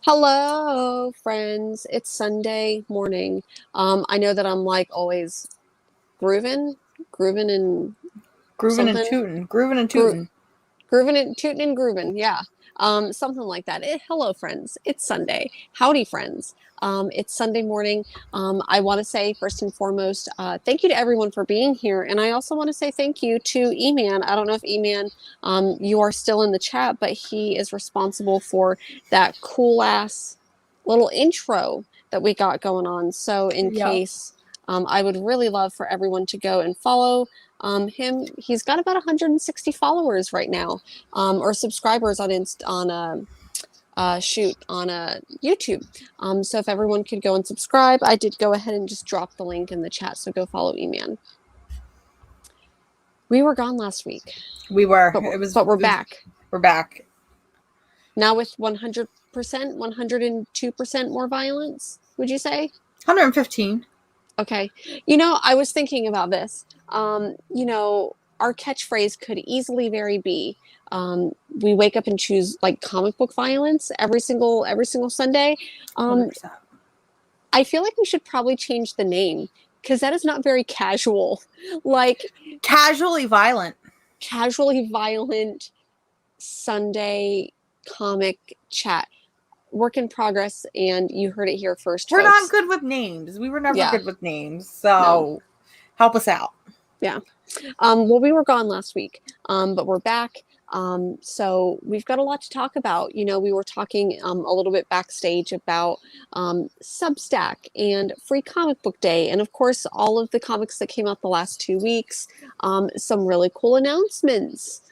Hello, friends. It's Sunday morning. I know that I'm like always grooving and Grooving and something, tootin'. Grooving and Gro- tootin'. grooving and tooting and grooving. Yeah. Something like that. Hello, friends. It's Sunday. Howdy, friends. It's Sunday morning. I want to say first and foremost, thank you to everyone for being here, and I also want to say thank you to Eman. I don't know if Eman, you are still in the chat, but he is responsible for that cool ass little intro that we got going on. So in Yep. case, I would really love for everyone to go and follow him. He's got about 160 followers right now, or subscribers on YouTube. So if everyone could go and subscribe, I did go ahead and just drop the link in the chat. So go follow Eman. We were gone last week. We were. But we're back. We're back. Now with 100%, 102% more violence, would you say? 115. Okay. I was thinking about this. Our catchphrase could easily be, we wake up and choose like comic book violence every single Sunday. 100%. I feel like we should probably change the name because that is not very casual. Like casually violent Sunday comic chat. Work in progress, and you heard it here first. We're folks. not good with names. We were never good with names, so help us out. Yeah. Well, we were gone last week, but we're back. So we've got a lot to talk about. We were talking a little bit backstage about Substack and Free Comic Book Day, and of course, all of the comics that came out the last 2 weeks. Some really cool announcements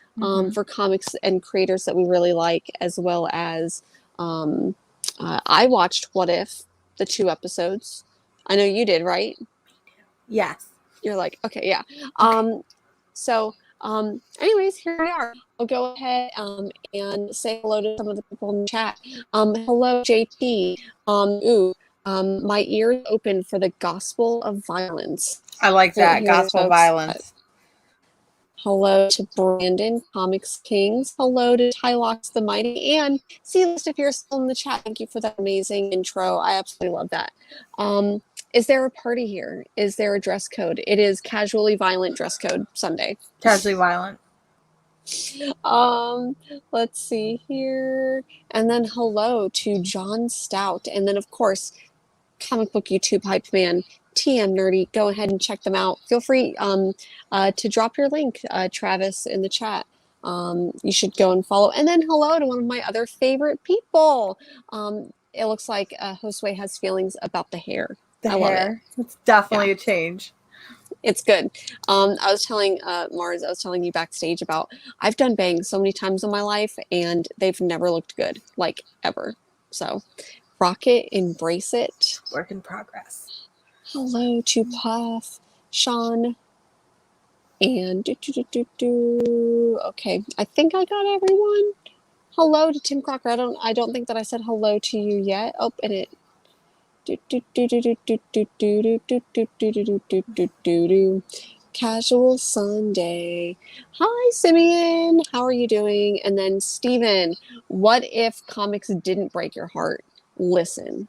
for comics and creators that we really like, as well as I watched What If, the 2 episodes. I know you did, right? Yes. You're like, okay, yeah. So, anyways, here we are. I'll go ahead and say hello to some of the people in the chat. Hello, JP. My ears open for the gospel of violence. I like that, gospel violence. Hello to Brandon, Comics Kings. Hello to Tylox the Mighty. And C-List, if you're still in the chat, thank you for that amazing intro. I absolutely love that. Is there a party here? Is there a dress code? It is casually violent dress code Sunday. Casually violent. Let's see here. And then hello to John Stout. And then, of course, comic book YouTube hype man, TM Nerdy. Go ahead and check them out. Feel free to drop your link, Travis, in the chat. You should go and follow. And then hello to one of my other favorite people. It looks like Josue has feelings about the hair. I love it. It's definitely a change. It's good. I was telling Mars, I was telling you backstage about, I've done bangs so many times in my life and they've never looked good, like ever. So rock it, embrace it. Work in progress. Hello to Puff, Sean, and okay, I think I got everyone. Hello to Tim Crocker. I don't think that I said hello to you yet. Oh, and it Casual Sunday. Hi, Simeon. How are you doing? And then Steven, what if comics didn't break your heart? Listen.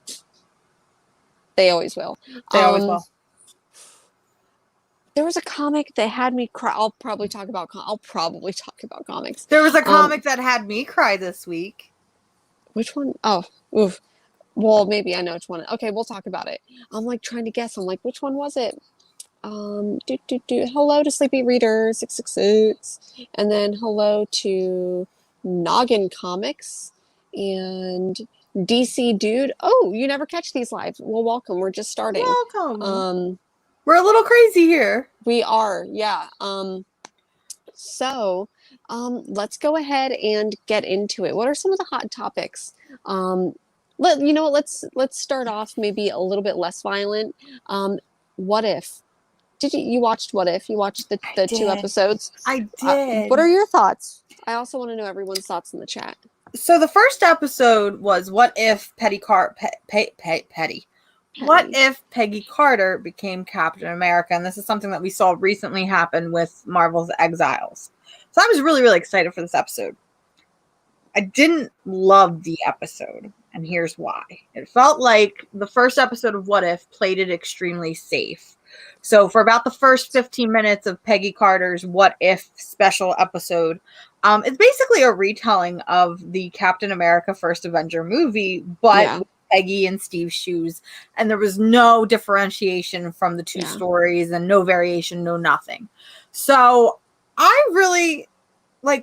They always will. They always will. There was a comic that had me cry. I'll probably talk about comics. There was a comic that had me cry this week. Which one? Oh, oof. Well, maybe I know which one. Okay, we'll talk about it. I'm like trying to guess. I'm like, which one was it? Hello to Sleepy Reader 666, and then hello to Noggin Comics and DC Dude. Oh, you never catch these live. Well, welcome. We're just starting. Welcome. We're a little crazy here. We are, yeah. So, let's go ahead and get into it. What are some of the hot topics? Let's start off maybe a little bit less violent. What If? Did you watched What If? You watched the 2 episodes? I did. What are your thoughts? I also want to know everyone's thoughts in the chat. So the first episode was What If Petty. What if Peggy Carter became Captain America? And this is something that we saw recently happen with Marvel's Exiles. So I was really, really excited for this episode. I didn't love the episode. And here's why. It felt like the first episode of What If played it extremely safe. So for about the first 15 minutes of Peggy Carter's What If special episode, it's basically a retelling of the Captain America First Avenger movie, but with Peggy and Steve's shoes. And there was no differentiation from the two stories and no variation, no nothing. So I really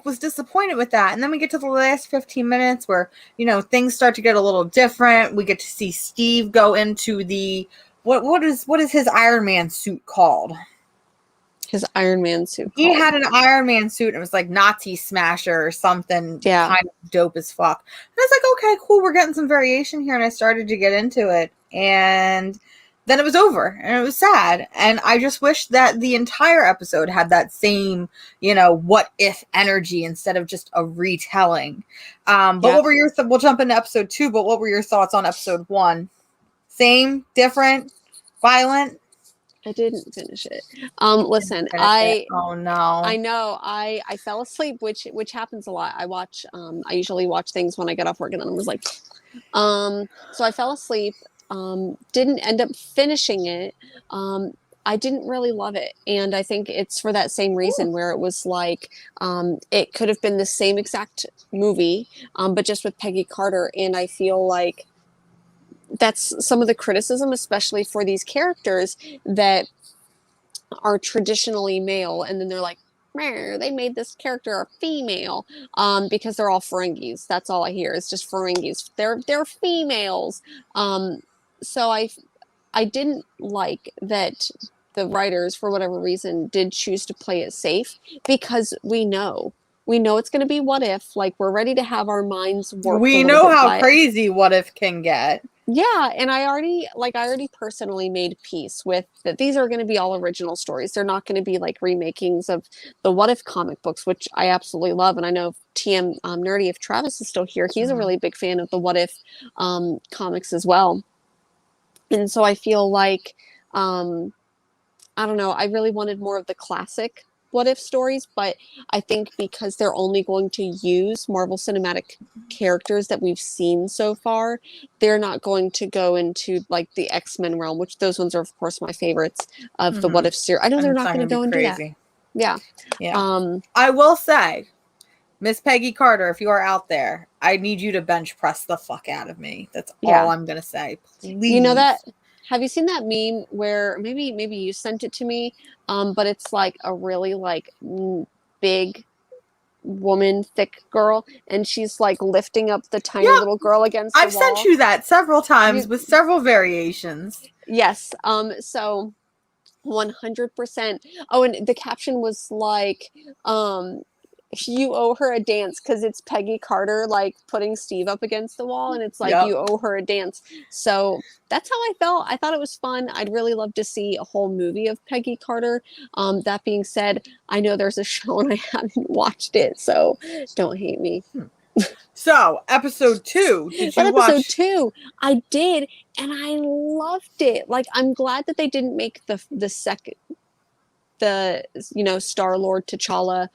was disappointed with that. And then we get to the last 15 minutes where, things start to get a little different. We get to see Steve go into the what is his Iron Man suit called? His Iron Man suit. He had an Iron Man suit and it was like Nazi Smasher or something kind of dope as fuck. And I was like, okay, cool, we're getting some variation here. And I started to get into it. And then it was over and it was sad. And I just wish that the entire episode had that same, what if energy instead of just a retelling. But what were your we'll jump into episode 2, but what were your thoughts on episode 1? Same, different, violent? I didn't finish it. Listen, oh no. I know. I fell asleep, which happens a lot. I usually watch things when I get off work and then I was like, so I fell asleep. Didn't end up finishing it. I didn't really love it. And I think it's for that same reason where it was like, it could have been the same exact movie, but just with Peggy Carter. And I feel like that's some of the criticism, especially for these characters that are traditionally male. And then they're like, they made this character a female, because they're all Ferengis. That's all I hear is just Ferengis. They're females. So I didn't like that the writers, for whatever reason, did choose to play it safe, because we know it's going to be What If. Like, we're ready to have our minds work. We know how crazy What If can get. Yeah, and I already personally made peace with that. These are going to be all original stories. They're not going to be like remakings of the What If comic books, which I absolutely love. And I know TM Nerdy, if Travis is still here, he's a really big fan of the What If comics as well. And so I feel like, I don't know, I really wanted more of the classic What If stories, but I think because they're only going to use Marvel Cinematic characters that we've seen so far, they're not going to go into like the X-Men realm, which those ones are of course my favorites of the What If series. I know they're not going to go into that. Yeah. I will say, Miss Peggy Carter, if you are out there, I need you to bench press the fuck out of me. That's all I'm going to say. Please. You know that? Have you seen that meme where maybe you sent it to me, but it's like a really like big woman, thick girl, and she's like lifting up the tiny little girl against the wall. I've sent you that several times with several variations. Yes. So 100%. Oh, and the caption was like, you owe her a dance, because it's Peggy Carter like putting Steve up against the wall, and it's like you owe her a dance. So that's how I felt. I thought it was fun. I'd really love to see a whole movie of Peggy Carter. That being said, I know there's a show and I haven't watched it, so don't hate me. So episode 2, did you watch? Episode 2, I did, and I loved it. Like, I'm glad that they didn't make the second, Star-Lord T'Challa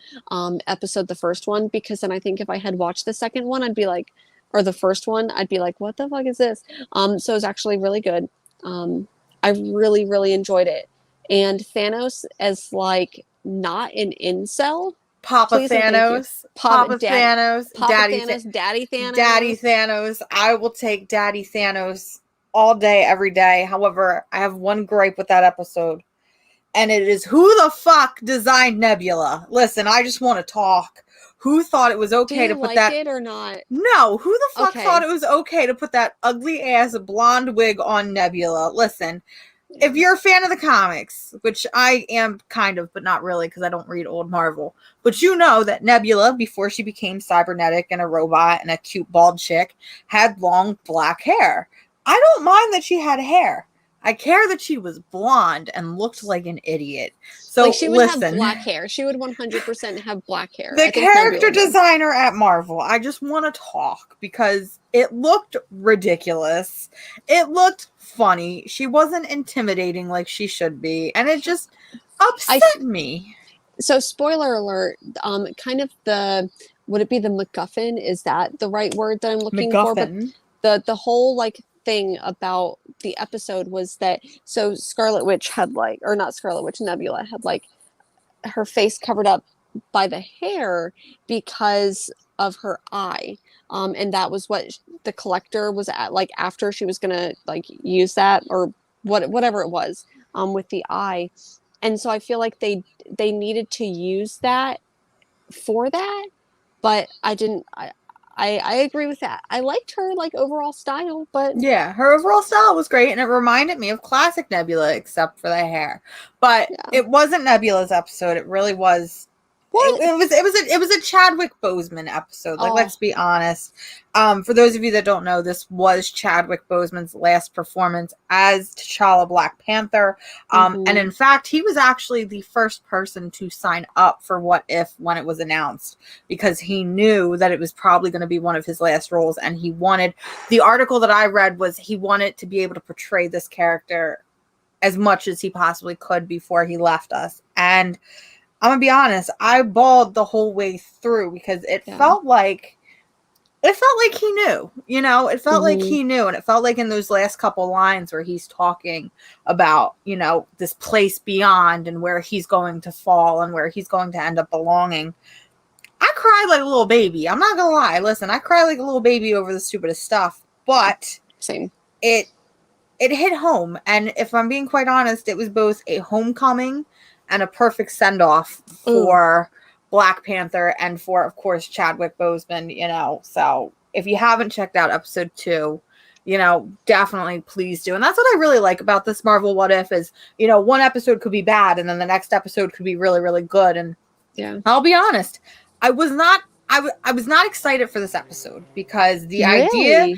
episode the first one, because then I think if I had watched the second one, I'd be like, or the first one, I'd be like, what the fuck is this? So it's actually really good. I really, really enjoyed it. And Thanos as like not an incel. Papa Thanos. Papa Thanos. Daddy Thanos. Daddy Thanos. I will take Daddy Thanos all day, every day. However, I have one gripe with that episode. And it is, who the fuck designed Nebula? Listen, I just want to talk. Who thought it was okay to put that? It or not? No, who the fuck thought it was okay to put that ugly ass blonde wig on Nebula? Listen, if you're a fan of the comics, which I am kind of, but not really, because I don't read old Marvel, but you know that Nebula, before she became cybernetic and a robot and a cute bald chick, had long black hair. I don't mind that she had hair. I care that she was blonde and looked like an idiot. So like, she would have black hair. She would 100% have black hair. The character designer at Marvel, I just want to talk because it looked ridiculous. It looked funny. She wasn't intimidating like she should be. And it just upset me. So spoiler alert, kind of would it be the MacGuffin? Is that the right word that I'm looking for? But the whole like thing about the episode was that so Scarlet Witch had like, or not Scarlet Witch, Nebula had like her face covered up by the hair because of her eye. And that was what the Collector was at, like after she was gonna like use that or whatever it was with the eye. And so I feel like they needed to use that for that, but I didn't. I agree with that. I liked her like overall style, but Yeah, her overall style was great, and it reminded me of classic Nebula, except for the hair. But yeah. it wasn't Nebula's episode. It really was. What? It was a Chadwick Boseman episode. Like, let's be honest. For those of you that don't know, this was Chadwick Boseman's last performance as T'Challa Black Panther. And in fact, he was actually the first person to sign up for What If when it was announced, because he knew that it was probably going to be one of his last roles, and he wanted, the article that I read was he wanted to be able to portray this character as much as he possibly could before he left us. And I'm gonna be honest, I bawled the whole way through because it felt like he knew, you know, it felt like he knew. And it felt like in those last couple lines where he's talking about, you know, this place beyond and where he's going to fall and where he's going to end up belonging. I cried like a little baby. I'm not gonna lie. Listen, I cried like a little baby over the stupidest stuff, but same. It hit home. And if I'm being quite honest, it was both a homecoming and a perfect send-off for Black Panther and for, of course, Chadwick Boseman, you know. So if you haven't checked out episode 2, you know, definitely please do. And that's what I really like about this Marvel What If is, you know, one episode could be bad and then the next episode could be really, really good. And I'll be honest, I was not excited for this episode because the idea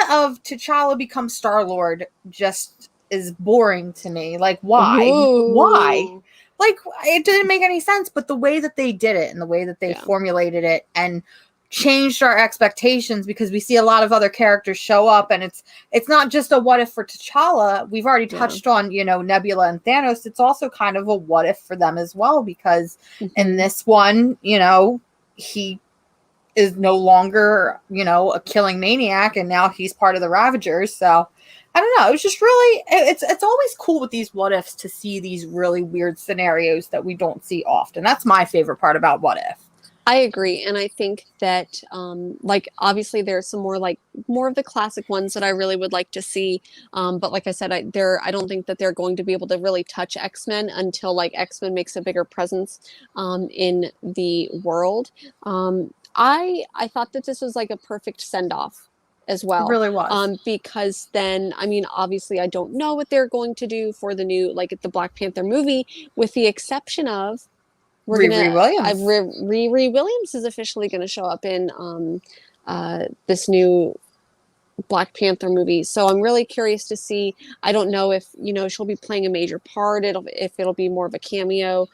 of T'Challa become Star-Lord just is boring to me. Like, why? Ooh. Why? Like, it didn't make any sense. But the way that they did it and the way that they formulated it and changed our expectations, because we see a lot of other characters show up, and it's not just a what if for T'Challa. We've already touched on, you know, Nebula and Thanos. It's also kind of a what if for them as well, because in this one, you know, he is no longer, you know, a killing maniac, and now he's part of the Ravagers. So I don't know. It was just really, it's always cool with these what ifs to see these really weird scenarios that we don't see often. That's my favorite part about What If. I agree. And I think that, like, obviously there's some more of the classic ones that I really would like to see. But like I said, I don't think that they're going to be able to really touch X-Men until like X-Men makes a bigger presence, in the world. I thought that this was like a perfect send-off as well. It really was. Because then, I mean, obviously I don't know what they're going to do for the new, like the Black Panther movie, with the exception of Riri Williams. Riri Williams is officially going to show up in this new Black Panther movie. So I'm really curious to see. I don't know if, you know, she'll be playing a major part, if it'll be more of a cameo.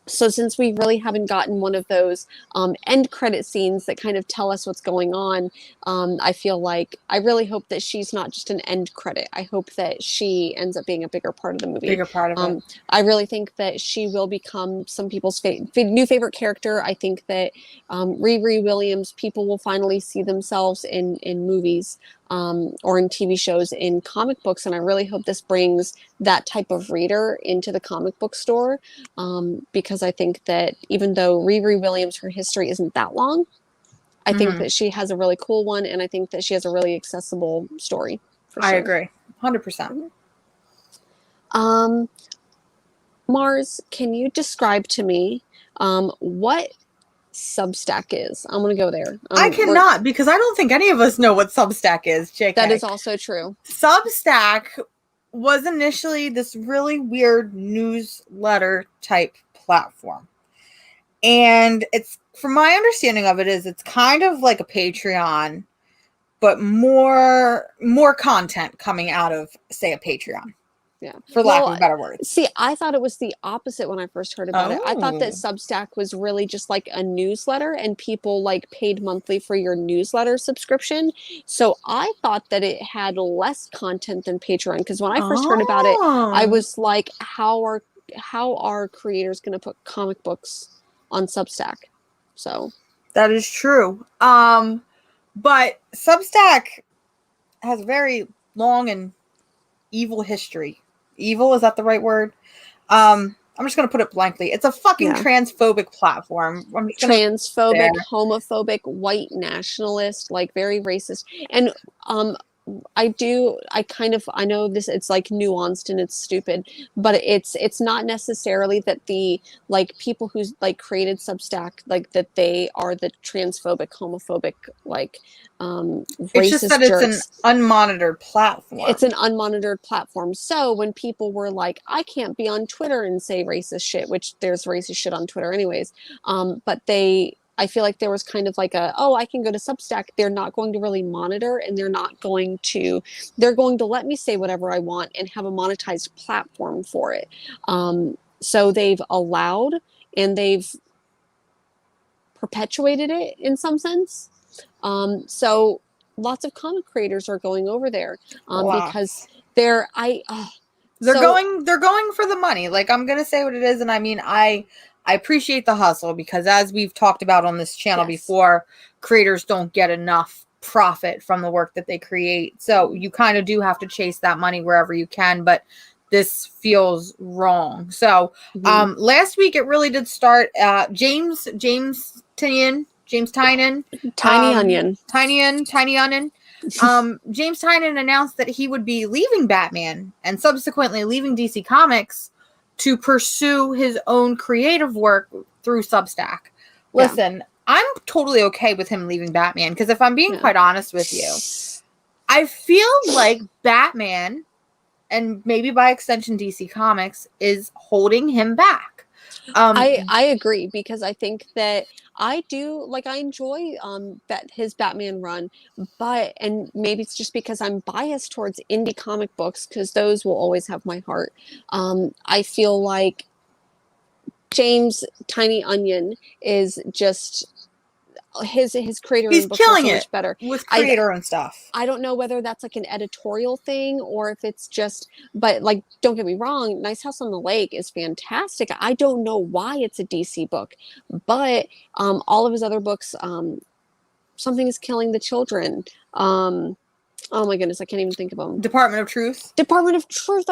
So since we really haven't gotten one of those end credit scenes that kind of tell us what's going on, I feel like I really hope that she's not just an end credit. I hope that she ends up being a bigger part of the movie. Bigger part of it. I really think that she will become some people's new favorite character. I think that Riri Williams, people will finally see themselves in movies. Or in TV shows, in comic books, and I really hope this brings that type of reader into the comic book store, because I think that even though Riri Williams, her history isn't that long, I think that she has a really cool one, and I think that she has a really accessible story. For sure. I agree, 100%. Mars, can you describe to me what Substack is? I'm gonna go there. I cannot, because I don't think any of us know what Substack is, JK. That is also true. Substack was initially this really weird newsletter type platform. And it's, from my understanding of it, is it's kind of like a Patreon, but more content coming out of, say, a Patreon. Yeah. For lack of better words. See, I thought it was the opposite when I first heard about it. I thought that Substack was really just like a newsletter, and people like paid monthly for your newsletter subscription. So I thought that it had less content than Patreon, because when I first heard about it, I was like, how are creators going to put comic books on Substack? So that is true. But Substack has a very long and evil history. Evil, is that the right word? I'm just going to put it blankly. It's a fucking transphobic platform. Transphobic, homophobic, white nationalist, like very racist. And I know this, it's like nuanced and it's stupid, but it's not necessarily that the like people who like created Substack, like that they are the transphobic, homophobic, like racist it's just that jerks. It's an unmonitored platform. It's an unmonitored platform. So when people were like, I can't be on Twitter and say racist shit, which there's racist shit on Twitter anyways, but I feel like there was kind of like I can go to Substack. They're not going to really monitor, and they're going to let me say whatever I want and have a monetized platform for it. So they've allowed and they've perpetuated it in some sense. So lots of comic creators are going over there because they're going for the money. Like, I'm gonna say what it is, and I mean I appreciate the hustle, because as we've talked about on this channel before, creators don't get enough profit from the work that they create. So you kind of do have to chase that money wherever you can, but this feels wrong. So last week it really did start. James Tynion. Tiny Onion. James Tynion announced that he would be leaving Batman and subsequently leaving DC Comics to pursue his own creative work through Substack. Listen, I'm totally okay with him leaving Batman, because if I'm being quite honest with you, I feel like Batman, and maybe by extension DC Comics, is holding him back. I agree, because I think that I enjoy his Batman run, and maybe it's just because I'm biased towards indie comic books, because those will always have my heart. I feel like James Tiny Onion is just his creator. He's books killing are so it much better with creator and stuff. I don't know whether that's like an editorial thing or if it's just, but like, don't get me wrong, Nice House on the Lake is fantastic. I don't know why it's a DC book, but all of his other books, Something is Killing the Children. Oh my goodness, I can't even think of them. Department of Truth. I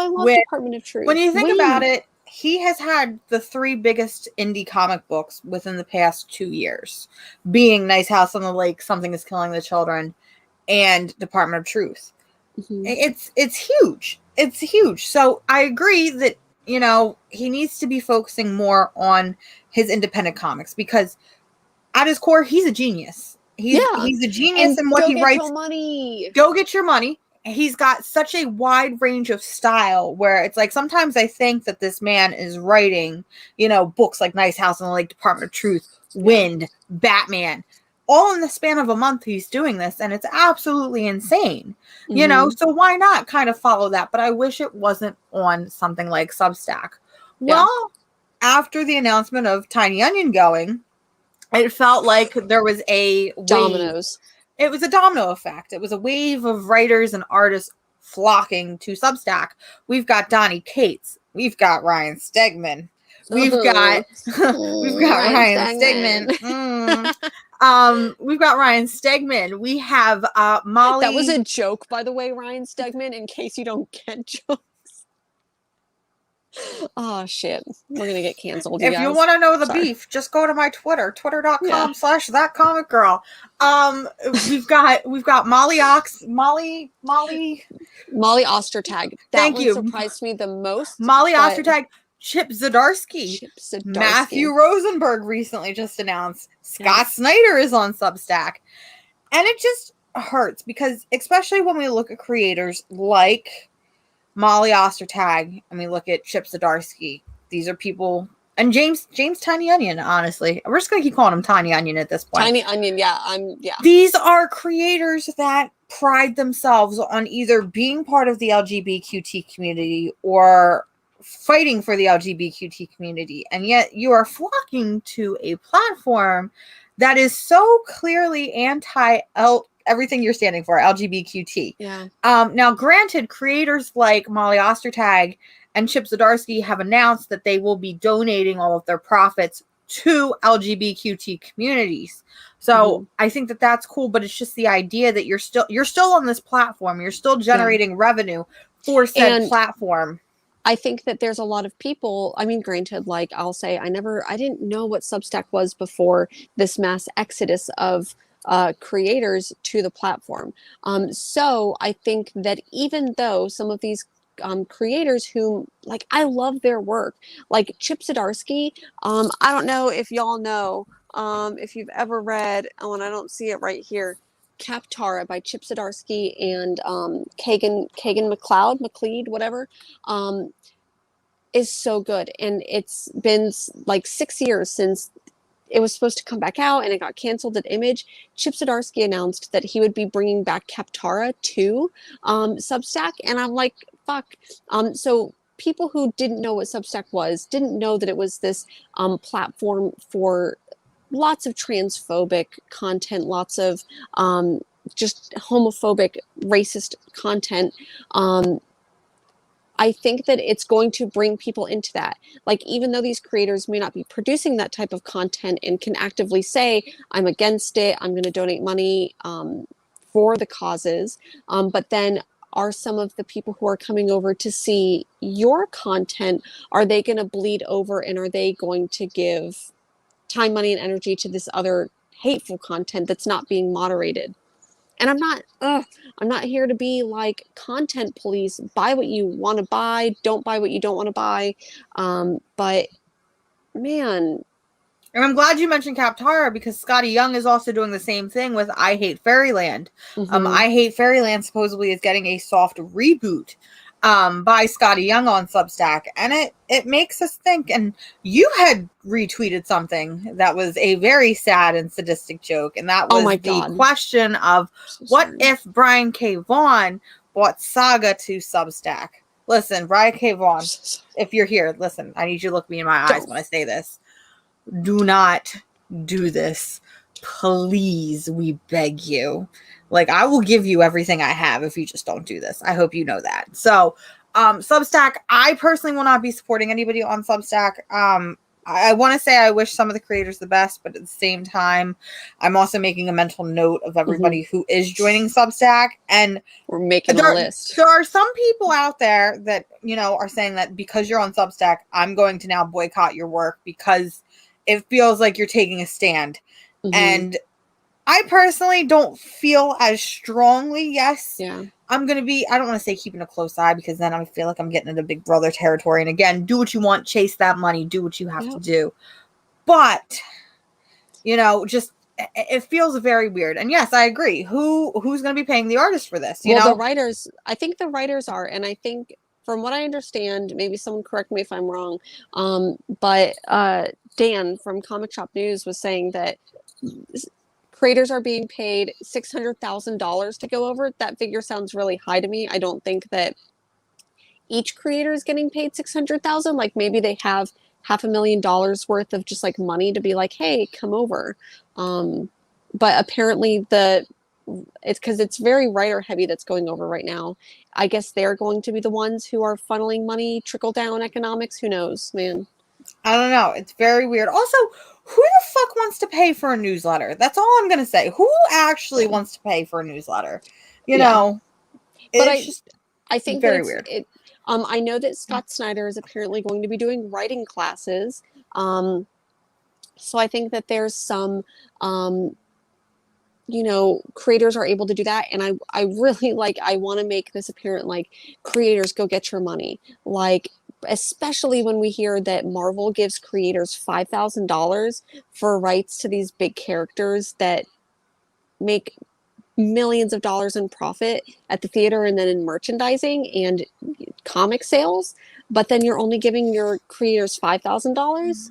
love Department of Truth. When you think about it, he has had the 3 biggest indie comic books within the past 2 years, being Nice House on the Lake, Something is Killing the Children, and Department of Truth. It's huge. It's huge. So I agree that, he needs to be focusing more on his independent comics, because at his core, he's a genius. He's a genius in what he writes. Go get your money. He's got such a wide range of style, where it's like, sometimes I think that this man is writing, books like Nice House on the Lake, Department of Truth, Wind, Batman, all in the span of a month. He's doing this, and it's absolutely insane. So why not kind of follow that? But I wish it wasn't on something like Substack. Well, after the announcement of Tiny Onion going, it felt like there was a dominoes. It was a domino effect. It was a wave of writers and artists flocking to Substack. We've got Donny Cates. We've got Ryan Stegman. We've got Ryan Stegman. We've got Ryan Stegman. We have Molly. That was a joke, by the way, Ryan Stegman, in case you don't get jokes. Oh shit, we're gonna get canceled. If you want to know the beef, just go to my Twitter, twitter.com/thatcomic girl. We've got Molly Ostertag. Thank you. Surprised me the most. Molly Ostertag, Chip Zdarsky, Matthew Rosenberg recently just announced. Scott Snyder is on Substack, and it just hurts, because especially when we look at creators like Molly Ostertag, and we look at Chip Zdarsky. These are people, and James Tiny Onion, honestly. We're just going to keep calling him Tiny Onion at this point. Tiny Onion, These are creators that pride themselves on either being part of the LGBTQ community or fighting for the LGBTQ community, and yet you are flocking to a platform that is so clearly everything you're standing for, LGBTQ. Now, granted, creators like Molly Ostertag and Chip Zdarsky have announced that they will be donating all of their profits to LGBTQ communities. So I think that that's cool, but it's just the idea that you're still on this platform. You're still generating revenue for said platform. I think that there's a lot of people, I mean, granted, like I'll say, I didn't know what Substack was before this mass exodus of creators to the platform. So I think that even though some of these creators whom, like, I love their work, like Chip Zdarsky, I don't know if y'all know, if you've ever read, oh, and I don't see it right here, Kaptara by Chip Zdarsky and Kagan McLeod, whatever, is so good. And it's been like 6 years since it was supposed to come back out and it got canceled at Image. Chip Zdarsky announced that he would be bringing back Kaptara to Substack. And I'm like, fuck. So people who didn't know what Substack was, didn't know that it was this platform for lots of transphobic content, lots of just homophobic, racist content. I think that it's going to bring people into that. Like, even though these creators may not be producing that type of content and can actively say, I'm against it, I'm going to donate money for the causes, but then are some of the people who are coming over to see your content, are they going to bleed over and are they going to give time, money, and energy to this other hateful content that's not being moderated? And I'm not here to be like content police. Buy what you want to buy. Don't buy what you don't want to buy. But man. And I'm glad you mentioned Kaptara because Scotty Young is also doing the same thing with I Hate Fairyland. I Hate Fairyland supposedly is getting a soft reboot by Scotty Young on Substack. And it makes us think. And you had retweeted something that was a very sad and sadistic joke. And that was the question of what if Brian K. Vaughan brought Saga to Substack? Listen, Brian K. Vaughan, if you're here, listen, I need you to look me in my eyes when I say this. Do not do this. Please, we beg you. Like, I will give you everything I have if you just don't do this. I hope you know that. So, Substack, I personally will not be supporting anybody on Substack. I want to say I wish some of the creators the best, but at the same time, I'm also making a mental note of everybody who is joining Substack. And we're making a list. There are some people out there that, are saying that because you're on Substack, I'm going to now boycott your work because it feels like you're taking a stand. And I personally don't feel as strongly. Yes. Yeah. I'm going to be, I don't want to say keeping a close eye because then I feel like I'm getting into Big Brother territory. And again, do what you want, chase that money, do what you have to do. But, just, it feels very weird. And yes, I agree. Who's going to be paying the artist for this? The writers, I think the writers are, and I think from what I understand, maybe someone correct me if I'm wrong, but Dan from Comic Shop News was saying that creators are being paid $600,000 to go over. That figure sounds really high to me. I don't think that each creator is getting paid $600,000. Like, maybe they have $500,000 worth of just like money to be like, hey, come over. But apparently it's because it's very writer heavy that's going over right now. I guess they're going to be the ones who are funneling money, trickle down economics. Who knows, man? I don't know. It's very weird. Also, who the fuck wants to pay for a newsletter? That's all I'm going to say. Who actually wants to pay for a newsletter? But I think very weird. I know that Scott Snyder is apparently going to be doing writing classes. So I think that there's some, creators are able to do that. And I really I want to make this apparent, like, creators, go get your money. Like, especially when we hear that Marvel gives creators $5,000 for rights to these big characters that make millions of dollars in profit at the theater and then in merchandising and comic sales, but then you're only giving your creators $5,000.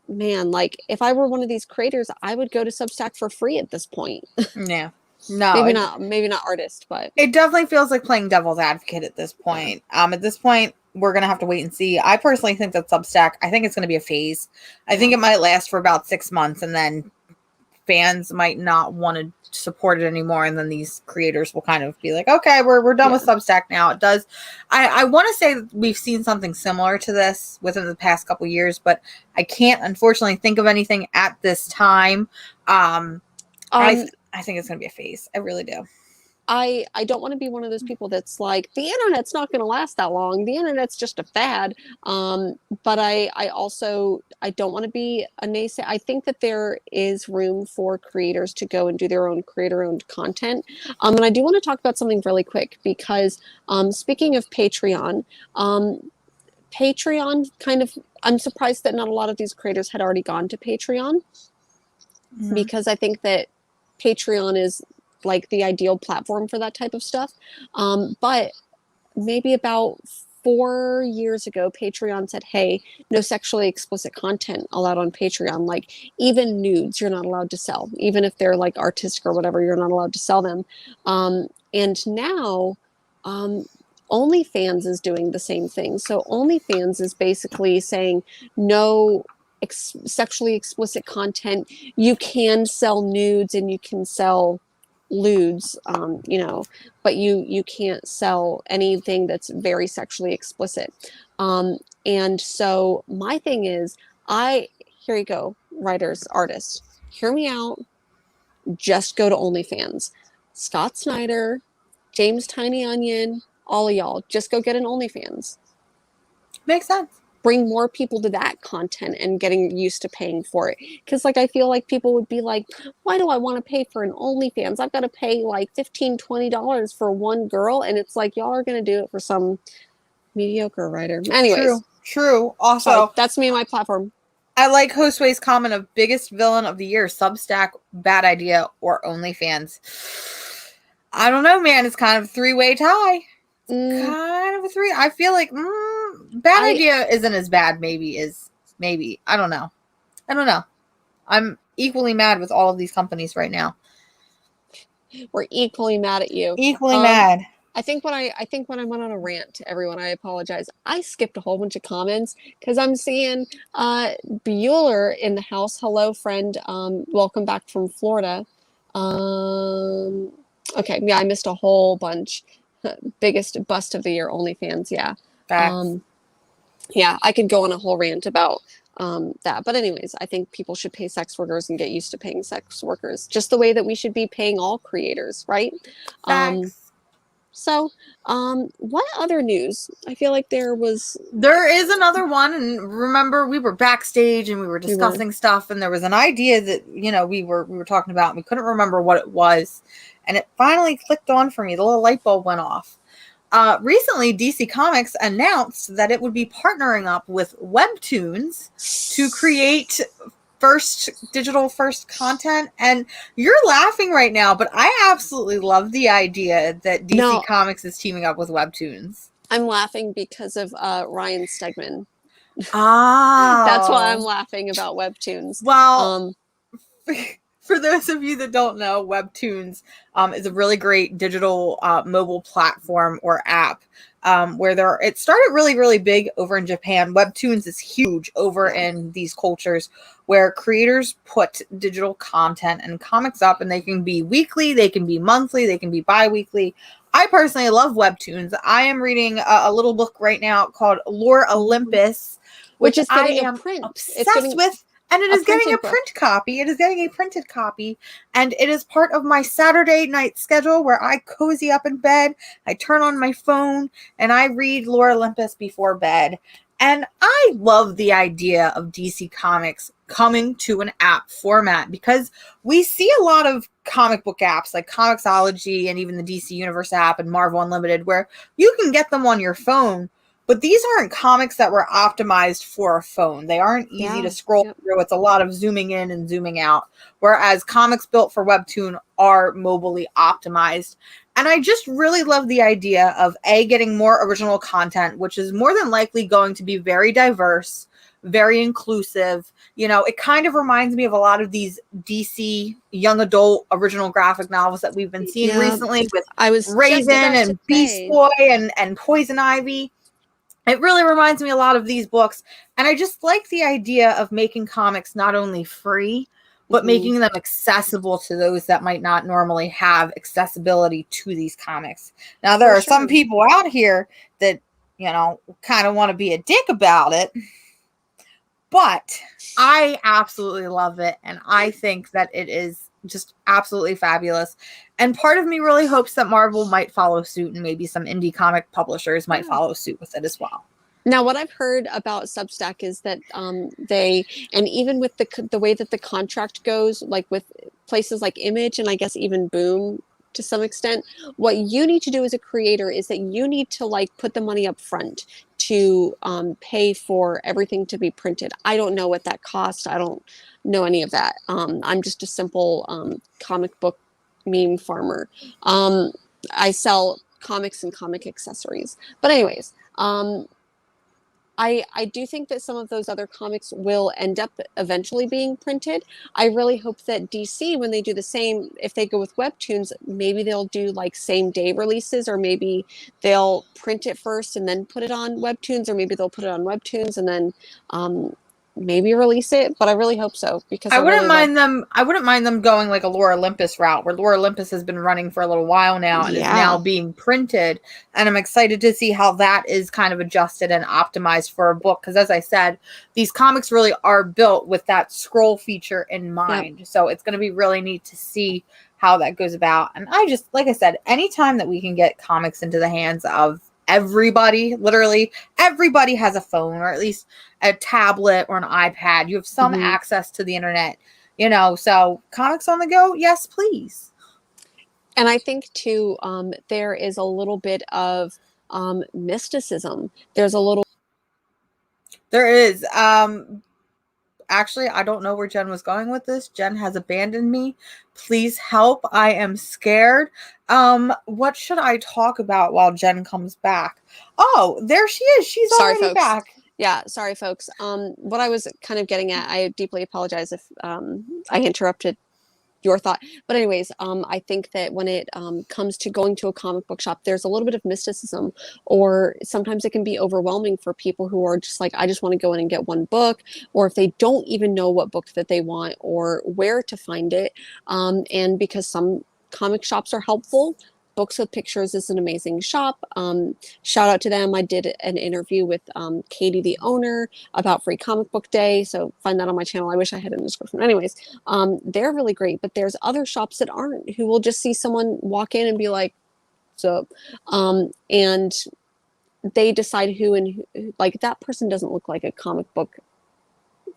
Man, like, if I were one of these creators, I would go to Substack for free at this point. Yeah. No. Maybe not artist, but it definitely feels like playing devil's advocate at this point. At this point, we're going to have to wait and see. I personally think that Substack, I think it's going to be a phase. I think it might last for about 6 months and then fans might not want to support it anymore, and then these creators will kind of be like, okay, we're done with Substack now. It does. I want to say that we've seen something similar to this within the past couple years, but I can't unfortunately think of anything at this time. I think it's gonna be a phase. I really do. I don't want to be one of those people that's like, the internet's not going to last that long. The internet's just a fad. But I also, I don't want to be a naysayer. I think that there is room for creators to go and do their own creator-owned content. And I do want to talk about something really quick because speaking of Patreon, Patreon kind of, I'm surprised that not a lot of these creators had already gone to Patreon because I think that Patreon is like the ideal platform for that type of stuff. But maybe about 4 years ago, Patreon said, hey, no sexually explicit content allowed on Patreon. Like even nudes, you're not allowed to sell. Even if they're like artistic or whatever, you're not allowed to sell them. And now OnlyFans is doing the same thing. So OnlyFans is basically saying no sexually explicit content. You can sell nudes and you can sell lewds, but you can't sell anything that's very sexually explicit. And so my thing is, here you go, writers, artists, hear me out. Just go to OnlyFans. Scott Snyder, James Tiny Onion, all of y'all, just go get an OnlyFans. Makes sense. Bring more people to that content and getting used to paying for it. Because like I feel like people would be like, why do I want to pay for an OnlyFans? I've got to pay like $15-$20 for one girl, and it's like y'all are going to do it for some mediocre writer. Anyways, true. Also, sorry, that's me and my platform. I like Josway's comment of biggest villain of the year: Substack, bad idea, or OnlyFans. I don't know, man. It's kind of a three-way tie. Kind of a three. I feel like bad idea isn't as bad. Maybe. I don't know. I'm equally mad with all of these companies right now. We're equally mad at you. Equally mad. I think when I went on a rant to everyone, I apologize. I skipped a whole bunch of comments because I'm seeing Bueller in the house. Hello, friend. Welcome back from Florida. Okay, yeah, I missed a whole bunch. Biggest bust of the year, OnlyFans. Yeah. Yeah, I could go on a whole rant about that. But anyways, I think people should pay sex workers and get used to paying sex workers, just the way that we should be paying all creators, right? So, what other news? I feel like there is another one. And remember, we were backstage and we were discussing stuff, and there was an idea that we were talking about, and we couldn't remember what it was, and it finally clicked on for me. The little light bulb went off. Recently, DC Comics announced that it would be partnering up with Webtoons to create digital first content. And you're laughing right now, but I absolutely love the idea that DC Comics is teaming up with Webtoons. I'm laughing because of Ryan Stegman. Ah, that's why I'm laughing about Webtoons. Well, for those of you that don't know, Webtoons is a really great digital mobile platform or app where it started really, really big over in Japan. Webtoons is huge over in these cultures where creators put digital content and comics up, and they can be weekly, they can be monthly, they can be bi-weekly. I personally love Webtoons. I am reading a little book right now called Lore Olympus, which is getting I am a print. obsessed with. And it is getting a print copy. It is getting a printed copy. And it is part of my Saturday night schedule where I cozy up in bed. I turn on my phone and I read Lore Olympus before bed. And I love the idea of DC Comics coming to an app format, because we see a lot of comic book apps like Comixology and even the DC Universe app and Marvel Unlimited where you can get them on your phone. But these aren't comics that were optimized for a phone. They aren't easy to scroll through. It's a lot of zooming in and zooming out. Whereas comics built for Webtoon are mobilely optimized. And I just really love the idea of getting more original content, which is more than likely going to be very diverse, very inclusive. It kind of reminds me of a lot of these DC young adult original graphic novels that we've been seeing recently with Raven and Beast Boy and Poison Ivy. It really reminds me a lot of these books. And I just like the idea of making comics not only free, but making them accessible to those that might not normally have accessibility to these comics. Now, there are some people out here that, you know, kind of want to be a dick about it, but I absolutely love it, and I think that it is just absolutely fabulous. And part of me really hopes that Marvel might follow suit, and maybe some indie comic publishers might follow suit with it as well. Now, what I've heard about Substack is that they, and even with the way that the contract goes, like with places like Image and I guess even Boom to some extent, what you need to do as a creator is that you need to like put the money up front to pay for everything to be printed. I don't know what that costs. I don't know any of that. I'm just a simple comic book meme farmer. I sell comics and comic accessories. But anyways, I do think that some of those other comics will end up eventually being printed. I really hope that DC, when they do the same, if they go with Webtoons, maybe they'll do like same day releases, or maybe they'll print it first and then put it on Webtoons, or maybe they'll put it on Webtoons and then maybe release it. But I really hope so, because I wouldn't mind them going like a Lore Olympus route, where Lore Olympus has been running for a little while now and is now being printed. And I'm excited to see how that is kind of adjusted and optimized for a book. Because as I said, these comics really are built with that scroll feature in mind. Yep. So it's going to be really neat to see how that goes about. And I just, like I said, anytime that we can get comics into the hands of everybody, literally everybody has a phone, or at least a tablet or an iPad. You have some access to the internet, you know, so comics on the go, yes, please. And I think too, there is a little bit of mysticism. There is. Actually, I don't know where Jen was going with this. Jen has abandoned me. Please help. I am scared. What should I talk about while Jen comes back? Oh, there she is. She's already back. Yeah, sorry, folks. What I was kind of getting at, I deeply apologize if I interrupted your thought. But anyways, I think that when it comes to going to a comic book shop, there's a little bit of mysticism, or sometimes it can be overwhelming for people who are just like, I just want to go in and get one book, or if they don't even know what book that they want or where to find it. And because some comic shops are helpful, Books with Pictures is an amazing shop. Shout out to them. I did an interview with Katie, the owner, about Free Comic Book Day. So find that on my channel. I wish I had it in the description. Anyways, they're really great. But there's other shops that aren't, who will just see someone walk in and be like, so, and they decide who, and who, like, that person doesn't look like a comic book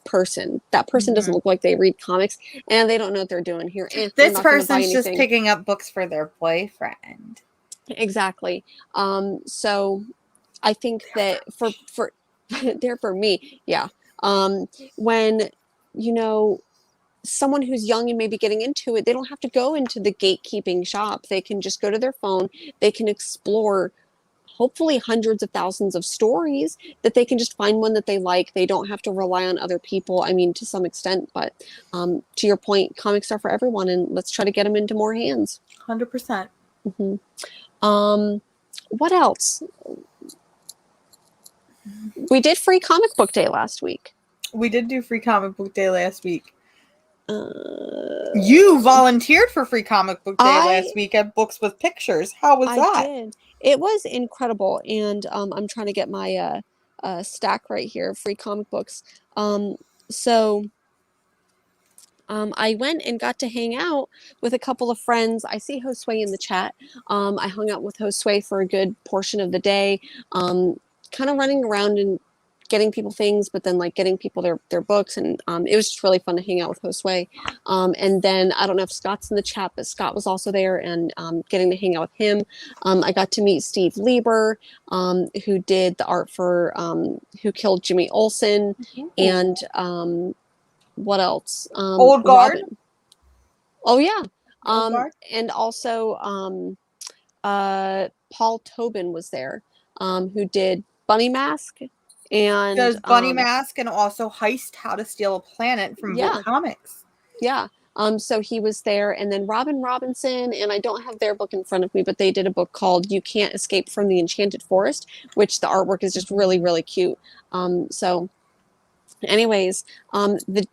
person. That person doesn't look like they read comics, and they don't know what they're doing here. And this person's just picking up books for their boyfriend. Exactly. So I think that for there for me, yeah. When, you know, someone who's young and maybe getting into it, they don't have to go into the gatekeeping shop. They can just go to their phone. They can explore hopefully hundreds of thousands of stories, that they can just find one that they like. They don't have to rely on other people. I mean, to some extent, but to your point, comics are for everyone, and let's try to get them into more hands. 100%. What else? We did Free Comic Book Day last week. We did do Free Comic Book Day last week. You volunteered for Free Comic Book Day last week at Books with Pictures. How was that? I did. It was incredible, and I'm trying to get my stack right here, free comic books. So I went and got to hang out with a couple of friends. I see Josue in the chat. I hung out with Josue for a good portion of the day, kind of running around and getting people things, but then like getting people their books, and it was just really fun to hang out with Josue. And then I don't know if Scott's in the chat, but Scott was also there, and getting to hang out with him. I got to meet Steve Lieber, who did the art for Who Killed Jimmy Olsen, and what else? Old Guard. Robin. Oh yeah. And also Paul Tobin was there, who did Bunny Mask. And does Bunny Mask and also Heist: How to Steal a Planet from Book Comics. Yeah. So he was there, and then Robin Robinson, and I don't have their book in front of me, but they did a book called You Can't Escape from the Enchanted Forest, which the artwork is just really, really cute. So anyways, the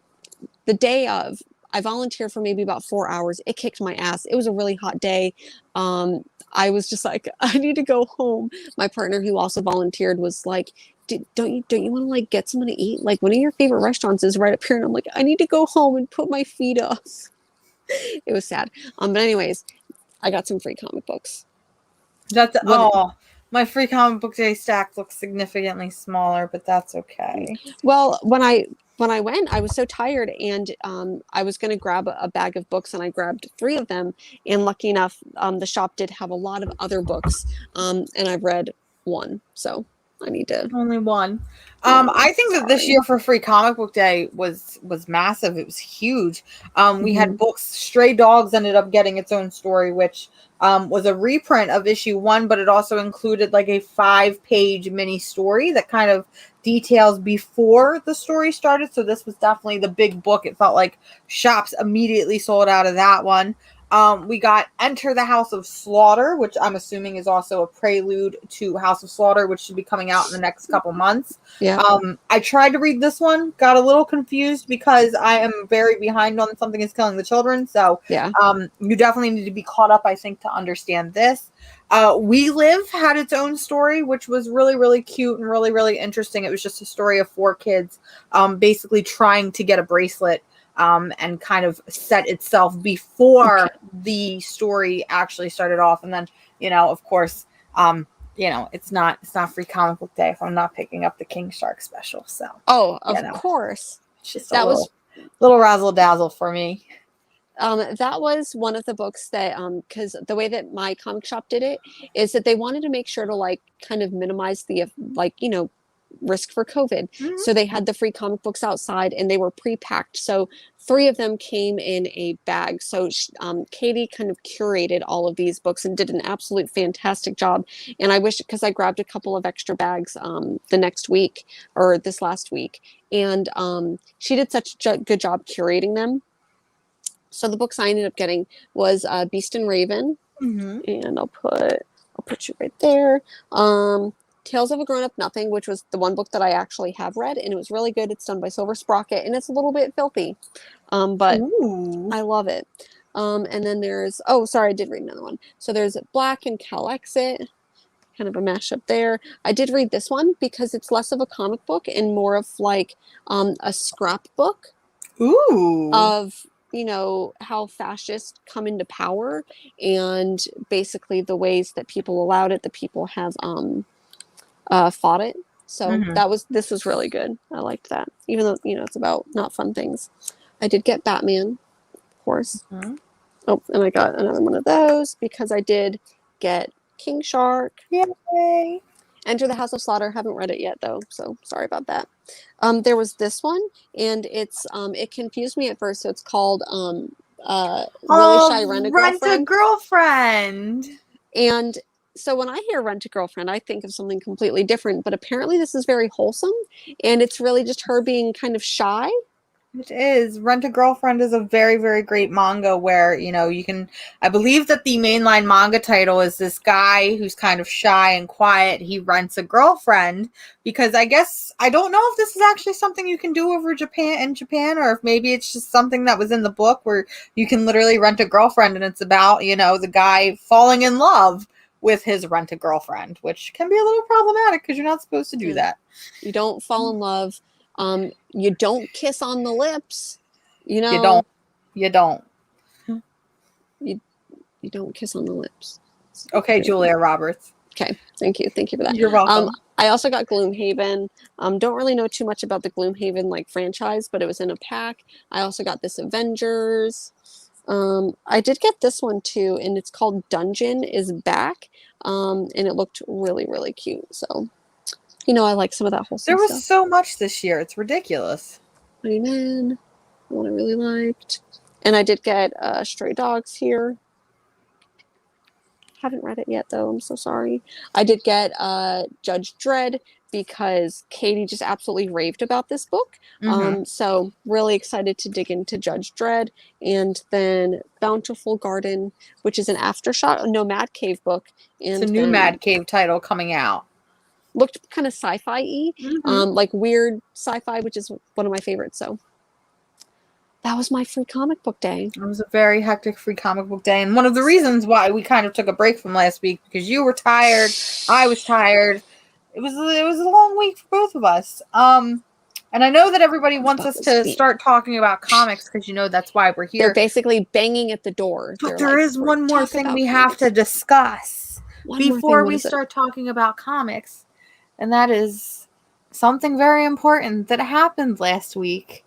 day of, I volunteered for maybe about 4 hours. It kicked my ass. It was a really hot day. I was just like, I need to go home. My partner, who also volunteered, was like, don't you want to like get something to eat? Like one of your favorite restaurants is right up here. And I'm like, I need to go home and put my feet up. It was sad. But anyways, I got some free comic books. That's oh, my free comic book day stack looks significantly smaller, but that's okay. Well, when I went, I was so tired, and I was going to grab a bag of books, and I grabbed 3 of them. And lucky enough, the shop did have a lot of other books, and I've read 1, so I need to. Only 1. I think that this year for Free Comic Book Day was massive. It was huge. We had books. Stray Dogs ended up getting its own story, which was a reprint of issue 1, but it also included like a 5-page mini story that kind of details before the story started. So this was definitely the big book. It felt like shops immediately sold out of that one. We got Enter the House of Slaughter, which I'm assuming is also a prelude to House of Slaughter, which should be coming out in the next couple months. Yeah. I tried to read this one, got a little confused because I am very behind on Something is Killing the Children. So yeah. You definitely need to be caught up, I think, to understand this. We Live had its own story, which was really, really cute and really, really interesting. It was just a story of 4 kids basically trying to get a bracelet and kind of set itself before the story actually started off. And then, of course, it's not Free Comic Book Day if I'm not picking up the King Shark special. So, of course, it's just was little razzle dazzle for me. That was one of the books that, because the way that my comic shop did it is that they wanted to make sure to like kind of minimize the risk for COVID. So they had the free comic books outside, and they were pre-packed. So 3 of them came in a bag. So Katie kind of curated all of these books and did an absolute fantastic job. And I wish, because I grabbed a couple of extra bags the next week or this last week, and she did such a good job curating them. So the books I ended up getting was Beast and Raven, and I'll put you right there. Tales of a Grown-Up Nothing, which was the one book that I actually have read, and it was really good. It's done by Silver Sprocket, and it's a little bit filthy, but I love it. And then there's, I did read another one. So there's Black and Cal Exit, kind of a mashup there. I did read this one because it's less of a comic book and more of like a scrapbook of how fascists come into power, and basically the ways that people allowed it, the people have fought it. So this was really good. I liked that, even though it's about not fun things. I did get Batman, of course. Oh, and I got another one of those because I did get King Shark. Yay! Enter the House of Slaughter. Haven't read it yet though, so sorry about that. There was this one, and it's it confused me at first. So it's called Really Shy Rent a Girlfriend. And so when I hear Rent a Girlfriend, I think of something completely different. But apparently this is very wholesome, and it's really just her being kind of shy. It is. Rent a Girlfriend is a very, very great manga where, you can, I believe that the mainline manga title is this guy who's kind of shy and quiet. He rents a girlfriend because I don't know if this is actually something you can do over in Japan, or if maybe it's just something that was in the book where you can literally rent a girlfriend, and it's about, the guy falling in love with his rent a girlfriend, which can be a little problematic because you're not supposed to do that. You don't fall in love. You don't kiss on the lips, You don't. You don't kiss on the lips. Okay, Julia Roberts. Okay, thank you for that. You're welcome. I also got Gloomhaven. Don't really know too much about the Gloomhaven franchise, but it was in a pack. I also got this Avengers. I did get this one too, and it's called Dungeon is Back. And it looked really, really cute. So, I like some of that wholesome stuff. There was stuff. so much this year. It's ridiculous. Amen. One I really liked. And I did get Stray Dogs here. Haven't read it yet, though. I'm so sorry. I did get Judge Dredd because Katie just absolutely raved about this book. So really excited to dig into Judge Dredd. And then Bountiful Garden, which is an Aftershock, Mad Cave book. And it's a new Mad Cave title coming out. Looked kind of sci-fi-y, like weird sci-fi, which is one of my favorites. So That was my free comic book day. It was a very hectic free comic book day. And one of the reasons why we kind of took a break from last week, because you were tired, I was tired. It was a long week for both of us. And I know that everybody wants us to start talking about comics because, that's why we're here. They're basically banging at the door. But there is one more thing we have to discuss before we start talking about comics. And that is something very important that happened last week.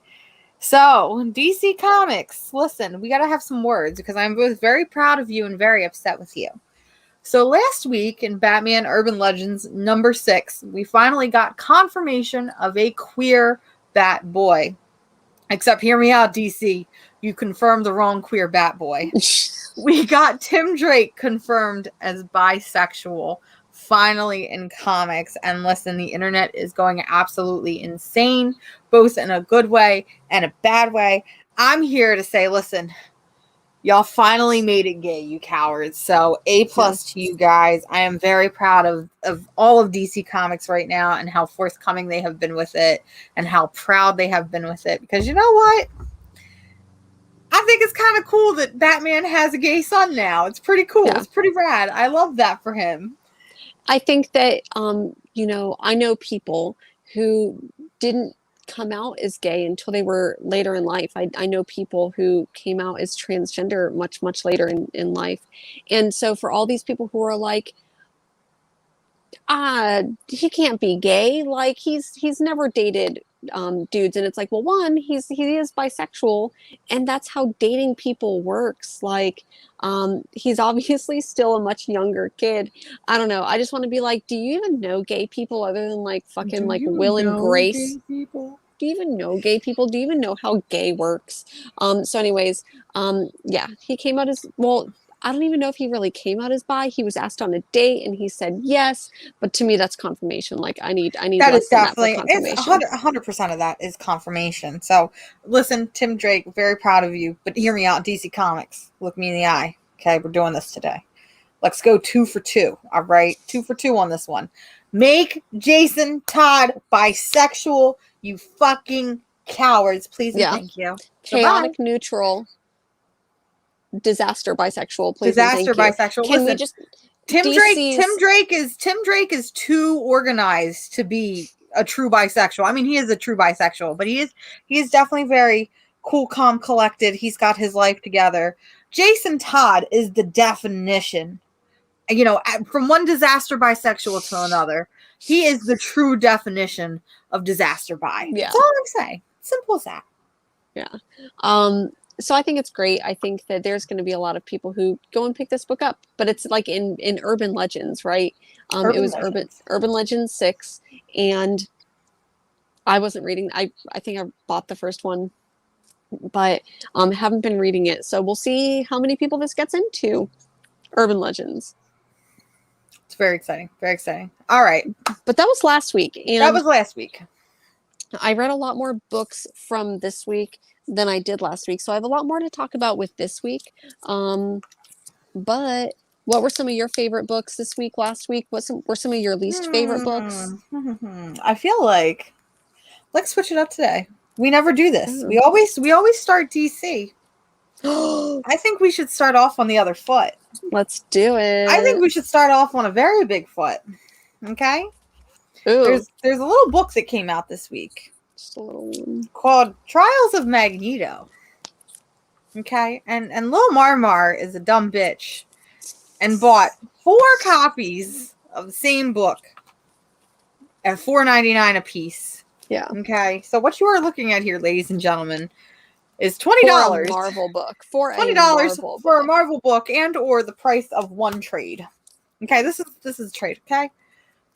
So, DC Comics, listen, we got to have some words because I'm both very proud of you and very upset with you. So last week in Batman Urban Legends number 6, we finally got confirmation of a queer Bat Boy. Except hear me out, DC. You confirmed the wrong queer Bat Boy. We got Tim Drake confirmed as bisexual finally in comics. And listen, the internet is going absolutely insane, both in a good way and a bad way. I'm here to say, listen, y'all finally made it gay, you cowards. So A+ to you guys. I am very proud of all of DC Comics right now and how forthcoming they have been with it and how proud they have been with it. Because you know what? I think it's kind of cool that Batman has a gay son now. It's pretty cool. Yeah. It's pretty rad. I love that for him. I think that, I know people who didn't come out as gay until they were later in life. I know people who came out as transgender much, much later in life. And so for all these people who are like, he can't be gay. Like he's never dated dudes. And it's like, well, one, he is bisexual, and that's how dating people works. Like, he's obviously still a much younger kid. I don't know. I just want to be like, do you even know gay people other than like fucking like Will and Grace? Gay people? Do you even know gay people? Do you even know how gay works? So anyways, yeah, he came out as, well, I don't even know if he really came out as bi. He was asked on a date and he said yes, but to me that's confirmation. Like I need that less is definitely than that for confirmation. It's 100% of that is confirmation. So listen, Tim Drake, very proud of you, but hear me out, DC Comics. Look me in the eye. Okay, we're doing this today. Let's go 2 for 2. All right, 2 for 2 on this one. Make Jason Todd bisexual, you fucking cowards. Please and thank you. Chaotic neutral. Disaster bisexual, please. Disaster bisexual. Can we just Tim Drake is too organized to be a true bisexual. I mean, he is a true bisexual, but he is definitely very cool, calm, collected. He's got his life together. Jason Todd is the definition. From one disaster bisexual to another, he is the true definition of disaster bi. Yeah. That's all I'm saying. Simple as that. Yeah. So I think it's great. I think that there's going to be a lot of people who go and pick this book up, but it's like in Urban Legends, right? It was Urban Legends 6, and I wasn't reading. I think I bought the first one, but haven't been reading it. So we'll see how many people this gets into. Urban Legends. It's very exciting. Very exciting. All right. But that was last week. And that was last week. I read a lot more books from this week than I did last week. So I have a lot more to talk about with this week. But what were some of your favorite books this week, last week? What were some of your least favorite books? I feel like let's switch it up today. We never do this. We always start DC. I think we should start off on the other foot. Let's do it. I think we should start off on a very big foot. Okay? Ooh. There's a little book that came out this week. Just a little one. Called Trials of Magneto. Okay? And Lil Marmar is a dumb bitch and bought 4 copies of the same book at $4.99 a piece. Yeah. Okay? So what you are looking at here, ladies and gentlemen, is $20 for a Marvel book. For $20 for a Marvel book and or the price of one trade. Okay, this is a trade, okay?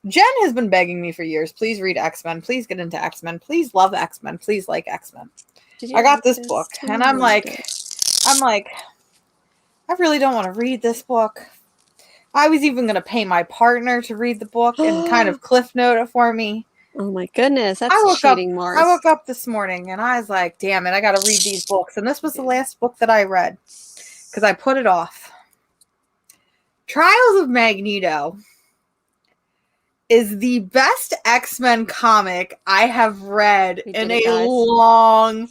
Jen has been begging me for years, please read X-Men, please get into X-Men, please love X-Men, please like X-Men. I got this book, and I'm like, I really don't want to read this book. I was even going to pay my partner to read the book and kind of cliff note it for me. Oh my goodness, that's cheating, Mars. I woke up this morning, and I was like, damn it, I got to read these books. And this was the last book that I read, because I put it off. Trials of Magneto is the best X-Men comic I have read in a long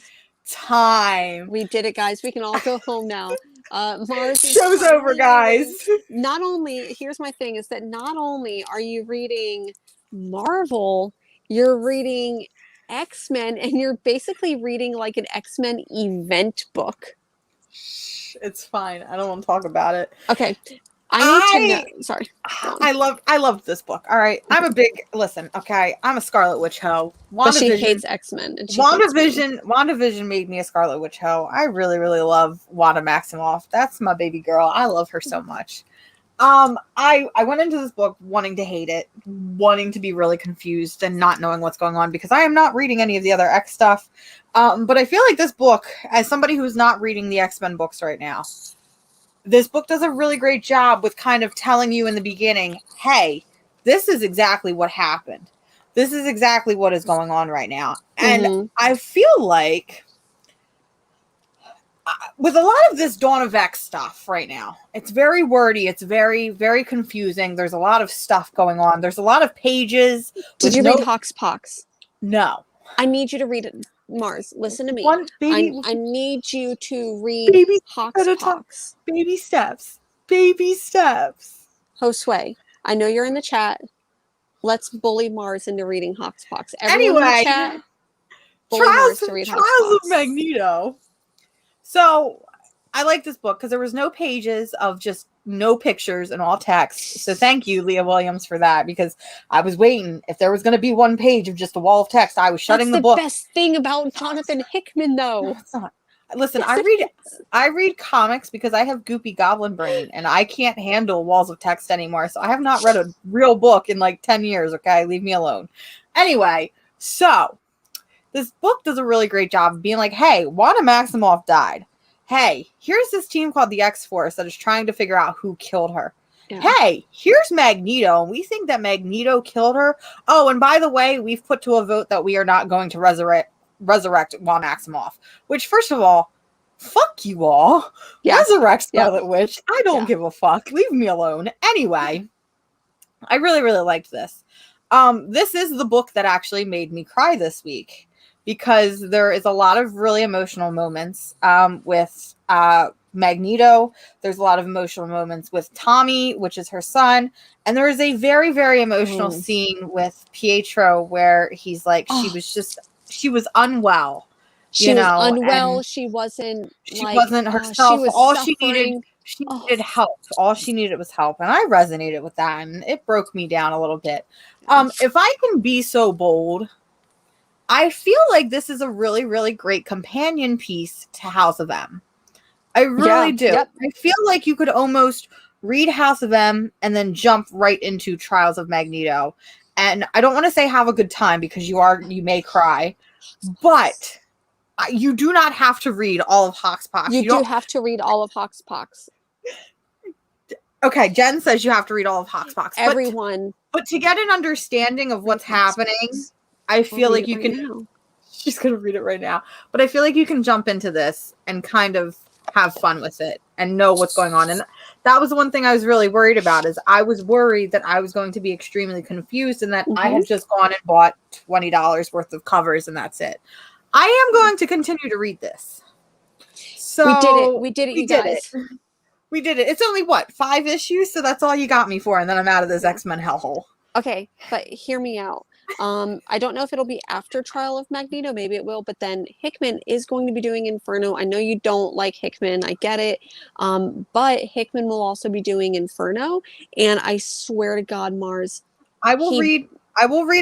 time. We did it, guys. We can all go home now. Mars is Show's over, finally guys. reading. Not only, here's my thing, is that not only are you reading Marvel, you're reading X-Men, and you're basically reading like an X-Men event book. It's fine. I don't want to talk about it. Okay. I need to know. Sorry. I loved this book. All right. I'm a big listen, okay. I'm a Scarlet Witch hoe. But she hates X-Men. And WandaVision made me a Scarlet Witch hoe. I really, really love Wanda Maximoff. That's my baby girl. I love her so much. I went into this book wanting to hate it, wanting to be really confused and not knowing what's going on because I am not reading any of the other X stuff. But I feel like this book, as somebody who's not reading the X-Men books right now, this book does a really great job with kind of telling you in the beginning, hey, this is exactly what happened. This is exactly what is going on right now. And I feel like with a lot of this Dawn of X stuff right now, it's very wordy. It's very, very confusing. There's a lot of stuff going on. There's a lot of pages. Did you read Hoxpox? No. I need you to read it. Mars, listen to me. I need you to read Hoxpox. Baby steps. Baby steps. Josue, I know you're in the chat. Let's bully Mars into reading Hoxpox. Everyone in the chat, bully Mars to read Trials Hoxpox. of Magneto. So I like this book because there was no pages of just no pictures and all text. So thank you, Leah Williams, for that because I was waiting. If there was going to be one page of just a wall of text, I was shutting the book. That's the best thing about Jonathan Hickman, though. No, it's not. Listen, I read comics because I have goopy goblin brain and I can't handle walls of text anymore. So I have not read a real book in like 10 years. Okay, leave me alone. Anyway, so this book does a really great job of being like, hey, Wanda Maximoff died. Hey, here's this team called the X-Force that is trying to figure out who killed her. Yeah. Hey, here's Magneto, and we think that Magneto killed her. Oh, and by the way, we've put to a vote that we are not going to resurrect Wanda Maximoff. Which, first of all, fuck you all. Yeah. Resurrect Scarlet Witch. I don't give a fuck. Leave me alone. Anyway, I really, really liked this. This is the book that actually made me cry this week. Because there is a lot of really emotional moments with Magneto. There's a lot of emotional moments with Tommy, which is her son. And there is a very, very emotional scene with Pietro where he's like, she was unwell. She was unwell. She wasn't herself. She needed help. All she needed was help. And I resonated with that. And it broke me down a little bit. If I can be so bold, I feel like this is a really, really great companion piece to House of M. I really do. Yep. I feel like you could almost read House of M and then jump right into Trials of Magneto. And I don't want to say have a good time because you may cry, but you do not have to read all of Hoxpox. You do have to read all of Hoxpox. Okay, Jen says you have to read all of Hoxpox. Everyone. But to get an understanding of what's happening, I feel like you can. She's going to read it right now. But I feel like you can jump into this and kind of have fun with it and know what's going on. And that was the one thing I was really worried about is I was worried that I was going to be extremely confused and that I had just gone and bought $20 worth of covers and that's it. I am going to continue to read this. So we did it, you guys. We did it. It's only 5 issues? So that's all you got me for. And then I'm out of this X-Men hellhole. Okay, but hear me out. I don't know if it'll be after Trial of Magneto. Maybe it will. But then Hickman is going to be doing Inferno. I know you don't like Hickman. I get it. But Hickman will also be doing Inferno. And I swear to God, Mars. I will read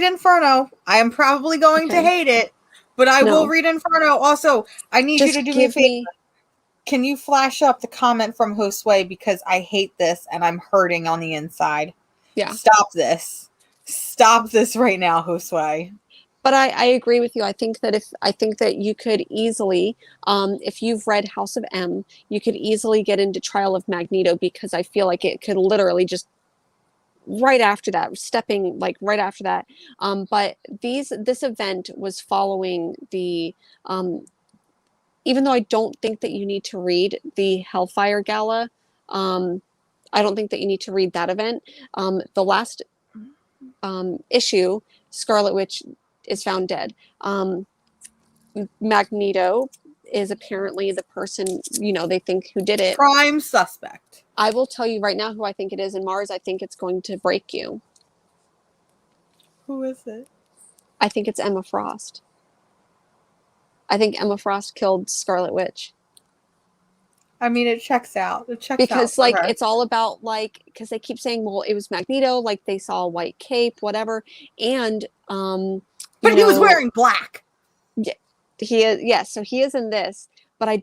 Inferno. I am probably going to hate it. But I will read Inferno. Also, I need you to do me a favor. Can you flash up the comment from Josue because I hate this and I'm hurting on the inside. Yeah. Stop this. Stop this right now, Josue. But I agree with you. I think that you could easily, if you've read House of M, you could easily get into Trial of Magneto because I feel like it could literally just right after that, stepping like right after that. But this event was following the, even though I don't think that you need to read the Hellfire Gala, I don't think that you need to read that event. The last issue, Scarlet Witch is found dead. Magneto is apparently the person, you know, they think who did it. Prime suspect. I will tell you right now who I think it is, and Mars, I think it's going to break you. Who is it? I think it's Emma Frost. I think Emma Frost killed Scarlet Witch. I mean, it checks out. It checks because out like her. it's all about like because they keep saying, well, it was Magneto, like they saw a white cape, whatever, and but he was wearing black. Yeah, he is. Yes, so he is in this, but I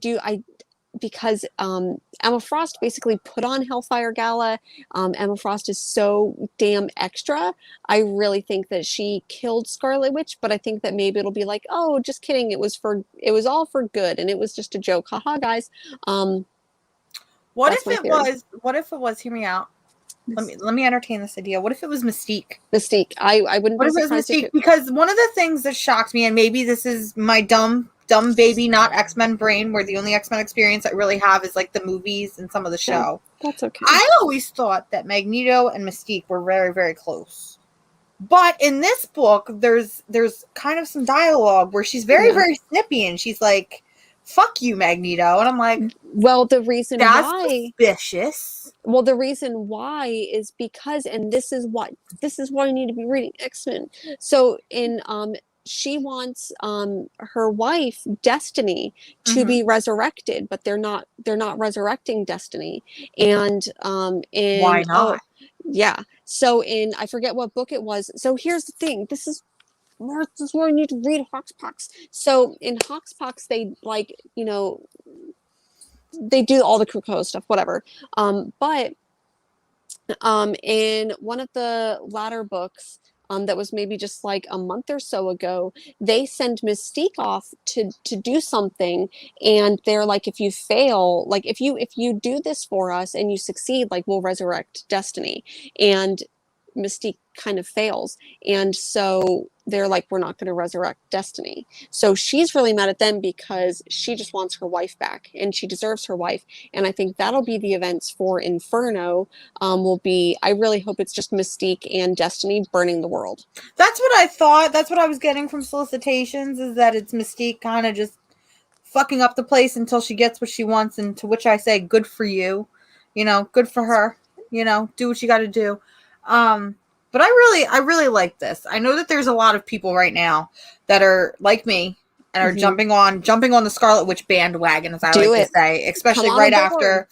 because Emma Frost basically put on Hellfire Gala. Emma Frost is so damn extra. I really think that she killed Scarlet Witch, but I think that maybe it'll be like, oh, just kidding. It was all for good, and it was just a joke. Haha, guys. What if it was? What if it was? Hear me out. Let me entertain this idea. What if it was Mystique? Mystique. I wouldn't be surprised. What if it was Mystique? Because one of the things that shocked me, and maybe this is my dumb baby, not X-Men brain, where the only X-Men experience I really have is like the movies and some of the show. Yeah, that's okay. I always thought that Magneto and Mystique were very, very close. But in this book, there's kind of some dialogue where she's very, very snippy, and she's like, fuck you, Magneto. And I'm like, well, the reason why suspicious. Well, the reason why is because, and this is why you need to be reading X-Men. So in she wants her wife Destiny to be resurrected, but they're not resurrecting Destiny. And why not? Yeah. So I forget what book it was. So here's the thing. This is where you need to read Hoxpox. So in Hoxpox, they like, you know, they do all the Krakoa stuff, whatever. But in one of the latter books, that was maybe just like a month or so ago, they send Mystique off to do something, and they're like, if you fail, like if you do this for us and you succeed, like we'll resurrect Destiny. And Mystique kind of fails, and so they're like, we're not going to resurrect Destiny. So she's really mad at them because she just wants her wife back, and she deserves her wife. And I think that'll be the events for Inferno. Will be, I really hope it's just Mystique and Destiny burning the world. That's what I thought. That's what I was getting from solicitations, is that it's Mystique kind of just fucking up the place until she gets what she wants, and to which I say, good for you. You know, good for her. You know, do what you got to do. But I really like this. I know that there's a lot of people right now that are like me and are jumping on the Scarlet Witch bandwagon, as I like to say, especially right after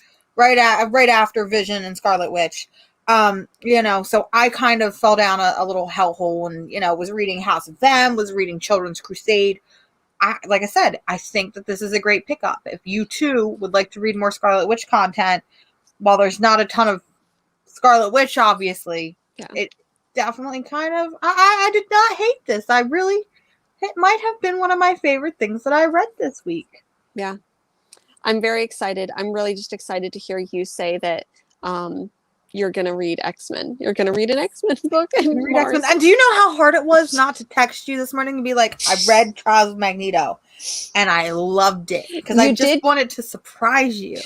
Vision and Scarlet Witch. You know, so I kind of fell down a little hellhole, and, you know, was reading House of M, was reading Children's Crusade. Like I said, I think that this is a great pickup. If you too would like to read more Scarlet Witch content, while there's not a ton of Scarlet Witch, obviously, it definitely kind of, I did not hate this. It might have been one of my favorite things that I read this week. Yeah. I'm very excited. I'm really just excited to hear you say that you're going to read X-Men. You're going to read an X-Men book. And do you know how hard it was not to text you this morning and be like, I read Trials of Magneto and I loved it, because I just wanted to surprise you.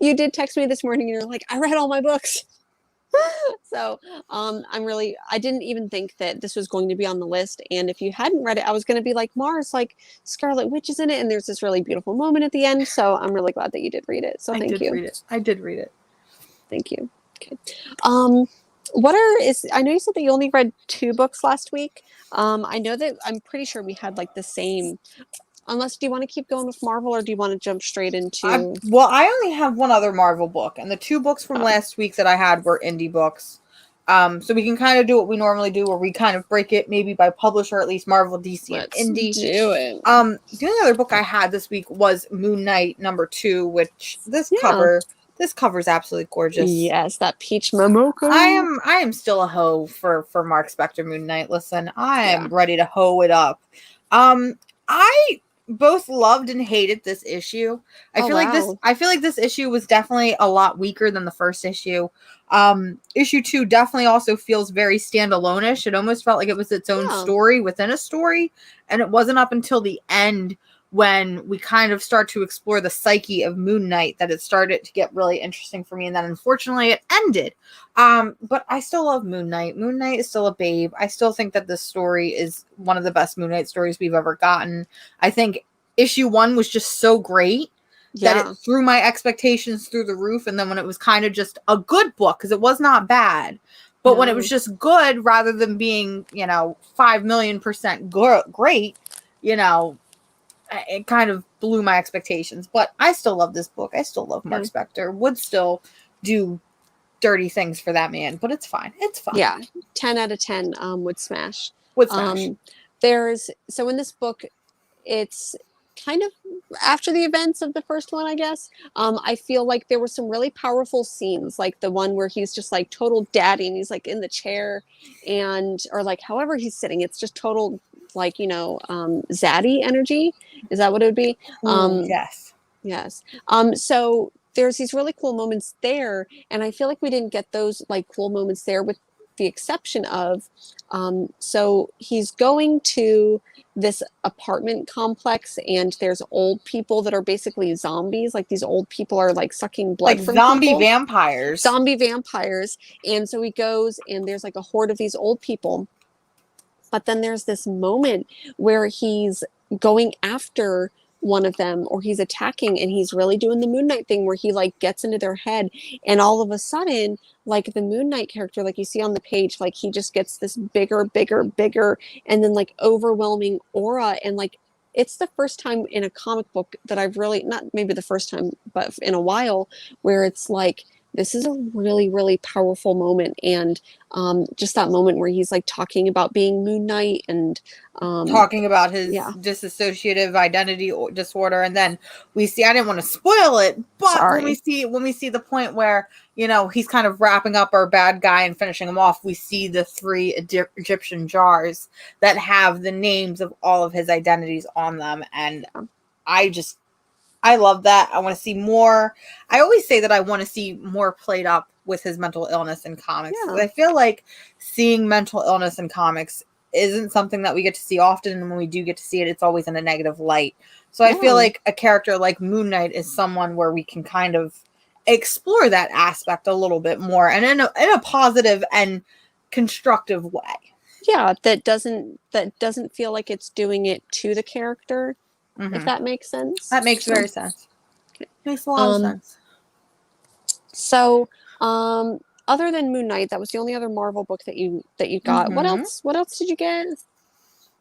You did text me this morning and you're like, I read all my books. So I didn't even think that this was going to be on the list. And if you hadn't read it, I was going to be like, Mars, like Scarlet Witch is in it, and there's this really beautiful moment at the end. So I'm really glad that you did read it. So thank you. I did read it. Thank you. Okay. I know you said that you only read 2 books last week. I know that I'm pretty sure we had like the same. Unless, do you want to keep going with Marvel, or do you want to jump straight into... I only have one other Marvel book, and the 2 books from last week that I had were indie books. So we can kind of do what we normally do, where we kind of break it maybe by publisher, at least Marvel, DC, and indie. Do it. The only other book I had this week was Moon Knight #2, which this cover's absolutely gorgeous. Yes, that peach Momoka. I am still a hoe for Mark Spector Moon Knight. Listen, I am ready to hoe it up. I both loved and hated this issue. I feel like this issue was definitely a lot weaker than the first issue. Issue 2 definitely also feels very standalone-ish. It almost felt like it was its own story within a story, and it wasn't up until the end, when we kind of start to explore the psyche of Moon Knight, that it started to get really interesting for me, and then unfortunately it ended. But I still love Moon Knight. Moon Knight is still a babe. I still think that this story is one of the best Moon Knight stories we've ever gotten. I think issue 1 was just so great that Yeah. it threw my expectations through the roof. And then when it was kind of just a good book, because it was not bad, but when it was just good rather than being, 5,000,000% great, it kind of blew my expectations. But I still love this book. I still love Mark Spector. Would still do dirty things for that man, but it's fine. It's fine. Yeah, 10 out of 10 would smash. Would smash. So in this book, it's kind of after the events of the first one, I guess. I feel like there were some really powerful scenes, like the one where he's just like total daddy and he's like in the chair or like however he's sitting, it's just total like, zaddy energy. Is that what it would be? Yes. Yes. So there's these really cool moments there, and I feel like we didn't get those like cool moments there, with the exception of so he's going to this apartment complex, and there's old people that are basically zombies. Like these old people are like sucking blood Like from zombie people. vampires. Zombie vampires. And so he goes, and there's like a horde of these old people. But then there's this moment where he's going after one of them, or he's attacking, and he's really doing the Moon Knight thing where he like gets into their head, and all of a sudden, like the Moon Knight character, like you see on the page, like he just gets this bigger, and then like overwhelming aura. And like it's the first time in a comic book that I've really, not maybe the first time, but in a while, where it's like this is a really, really powerful moment. And just that moment where he's like talking about being Moon Knight and talking about his dissociative identity disorder. And then we see, I didn't want to spoil it, but when we see the point where, he's kind of wrapping up our bad guy and finishing him off, we see the 3 Egyptian jars that have the names of all of his identities on them. And I love that. I want to see more. I always say that I want to see more played up with his mental illness in comics. Yeah. I feel like seeing mental illness in comics isn't something that we get to see often. And when we do get to see it, it's always in a negative light. So I feel like a character like Moon Knight is someone where we can kind of explore that aspect a little bit more, and in a positive and constructive way. Yeah, that doesn't feel like it's doing it to the character. If that makes sense. That makes very sense. Okay. Makes a lot of sense. So, other than Moon Knight, that was the only other Marvel book that you got. What else did you get?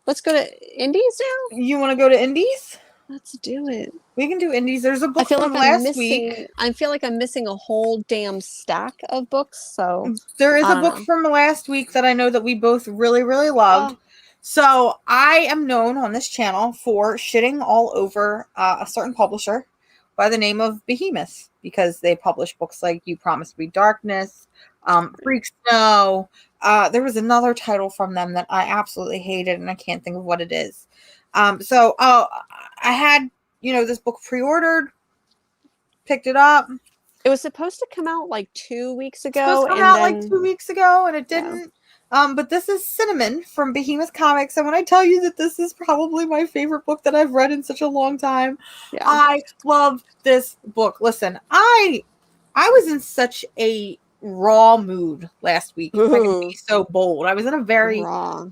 Let's go to indies now. You want to go to indies? Let's do it. We can do indies. There's a book from last week. I feel like I'm missing a whole damn stack of books. So there is a book from last week that I know that we both really, really loved. So I am known on this channel for shitting all over a certain publisher by the name of Behemoth, because they publish books like You Promised Me Darkness, Freak Snow. There was another title from them that I absolutely hated, and I can't think of what it is. So I had, this book pre-ordered, picked it up. It was supposed to come out like 2 weeks ago. It was supposed to come out like 2 weeks ago, and it didn't. Yeah. But this is Cinnamon from Behemoth Comics, and when I tell you that this is probably my favorite book that I've read in such a long time, I love this book. Listen, I was in such a raw mood last week. If I can be so bold. I was in a very raw,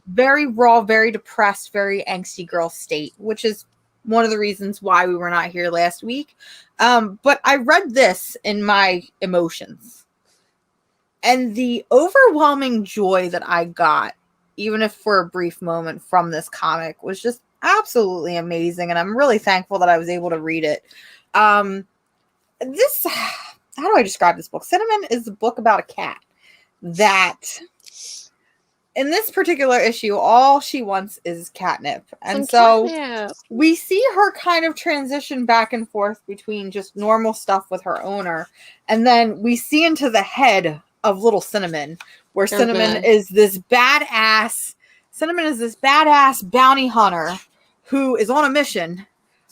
very depressed, very angsty girl state, which is one of the reasons why we were not here last week. But I read this in my emotions. And the overwhelming joy that I got, even if for a brief moment, from this comic was just absolutely amazing. And I'm really thankful that I was able to read it. How do I describe this book? Cinnamon is a book about a cat that, in this particular issue, all she wants is catnip. And we see her kind of transition back and forth between just normal stuff with her owner. And then we see into the head of little Cinnamon, where Cinnamon is this badass bounty hunter who is on a mission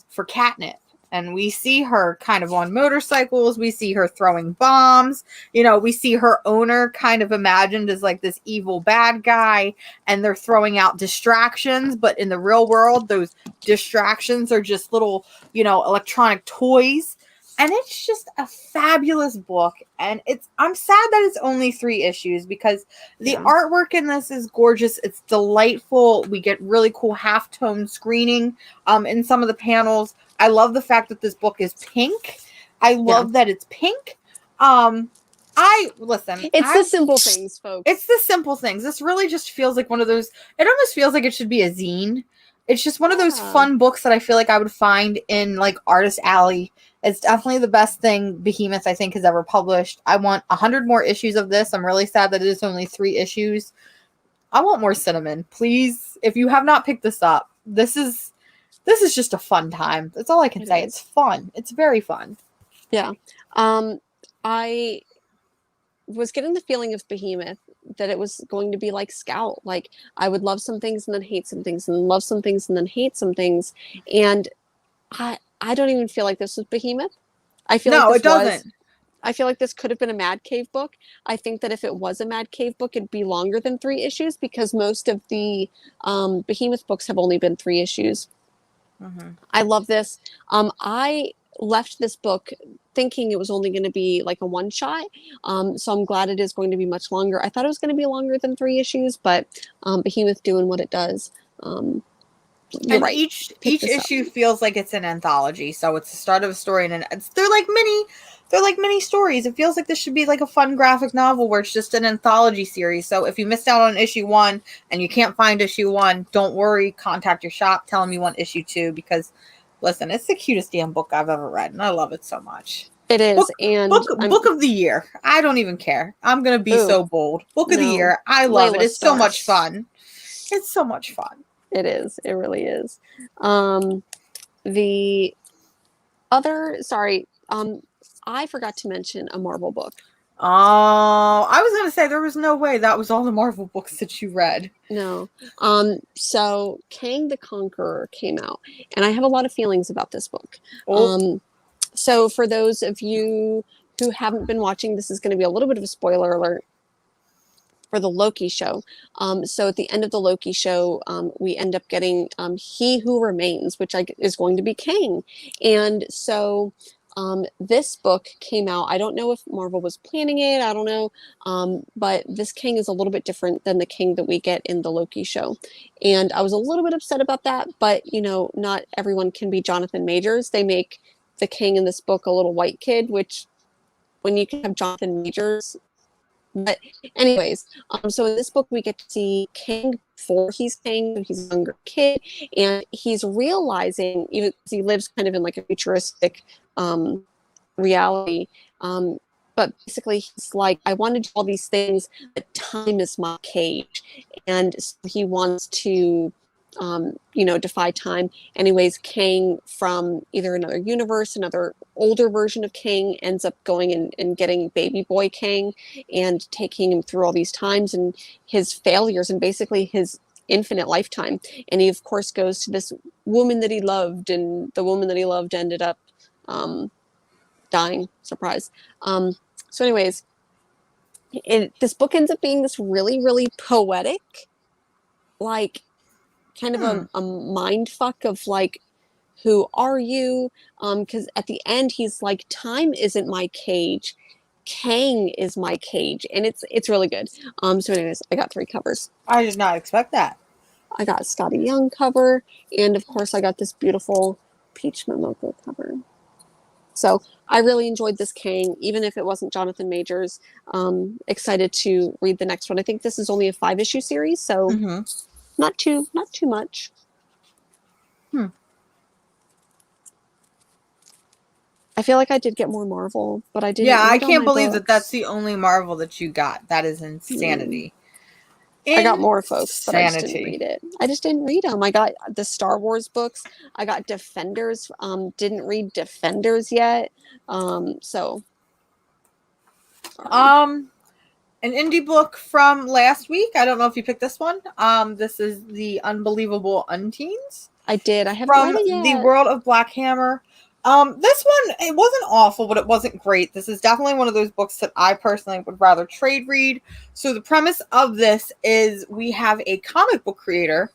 for catnip. And we see her kind of on motorcycles. We see her throwing bombs. We see her owner kind of imagined as like this evil bad guy, and they're throwing out distractions. But in the real world, those distractions are just little, electronic toys And it's just a fabulous book. And I'm sad that it's only 3 issues because the artwork in this is gorgeous. It's delightful. We get really cool halftone screening in some of the panels. I love the fact that this book is pink. I love that it's pink. It's the simple things, folks. It's the simple things. This really just feels like one of those, it almost feels like it should be a zine. It's just one of those fun books that I feel like I would find in like Artist Alley. It's definitely the best thing Behemoth, I think, has ever published. I want 100 more issues of this. I'm really sad that it is only 3 issues. I want more Cinnamon. Please, if you have not picked this up, this is just a fun time. That's all I can say. It's fun. It's very fun. Yeah. I was getting the feeling of Behemoth that it was going to be like Scout. Like, I would love some things and then hate some things and love some things and then hate some things. And I don't even feel like this was Behemoth. I feel like this doesn't. I feel like this could have been a Mad Cave book. I think that if it was a Mad Cave book, it'd be longer than 3 issues because most of the Behemoth books have only been 3 issues. Mm-hmm. I love this. I left this book thinking it was only going to be like a one-shot. So I'm glad it is going to be much longer. I thought it was going to be longer than 3 issues, but Behemoth doing what it does. You're right. Each issue feels like it's an anthology, so it's the start of a story, and they're like mini stories. It feels like this should be like a fun graphic novel where it's just an anthology series. So if you missed out on issue 1 and you can't find issue 1, don't worry. Contact your shop, tell them you want issue 2 because, listen, it's the cutest damn book I've ever read, and I love it so much. It is, book of the year. I don't even care. I'm gonna be so bold. Book of the year. I love it. It's so much fun. It's so much fun. It is. It really is. The other, I forgot to mention a Marvel book. Oh, I was going to say there was no way that was all the Marvel books that you read. No. So Kang the Conqueror came out, and I have a lot of feelings about this book. So for those of you who haven't been watching, this is going to be a little bit of a spoiler alert for the Loki show. So at the end of the Loki show, we end up getting He Who Remains, which is going to be Kang. And so this book came out. I don't know if Marvel was planning it. I don't know. But this Kang is a little bit different than the Kang that we get in the Loki show. And I was a little bit upset about that. But, not everyone can be Jonathan Majors. They make the Kang in this book a little white kid, which when you can have Jonathan Majors. But anyways, so in this book, we get to see Kang before he's Kang. He's a younger kid, and he's realizing, even because he lives kind of in like a futuristic reality, but basically he's like, I want to do all these things, but time is my cage. And so he wants to defy time. Anyways, Kang from either another universe, another older version of Kang, ends up going and getting baby boy Kang and taking him through all these times and his failures and basically his infinite lifetime. And he, of course, goes to this woman that he loved, and the woman that he loved ended up dying. Surprise. So anyways, this book ends up being this really, really poetic, like, kind of a mind fuck of like, who are you? Because at the end he's like, time isn't my cage, Kang is my cage, and it's really good. So anyways, I got 3 covers. I did not expect that. I got Scotty Young cover, and of course I got this beautiful Peach Momoko cover. So I really enjoyed this Kang, even if it wasn't Jonathan Majors. Excited to read the next one. I think this is only a 5-issue series, so not too much. I feel like I did get more Marvel, but I didn't. Yeah, I can't believe that that's the only Marvel that you got. That is insanity. I got more, folks, but I just didn't read it. I just didn't read them. I got the Star Wars books. I got Defenders. Didn't read Defenders yet. So. An indie book from last week. I don't know if you picked this one. This is The Unbelievable Unteens. I did. I haven't read it yet. From the World of Black Hammer. This one, it wasn't awful, but it wasn't great. This is definitely one of those books that I personally would rather trade read. So the premise of this is we have a comic book creator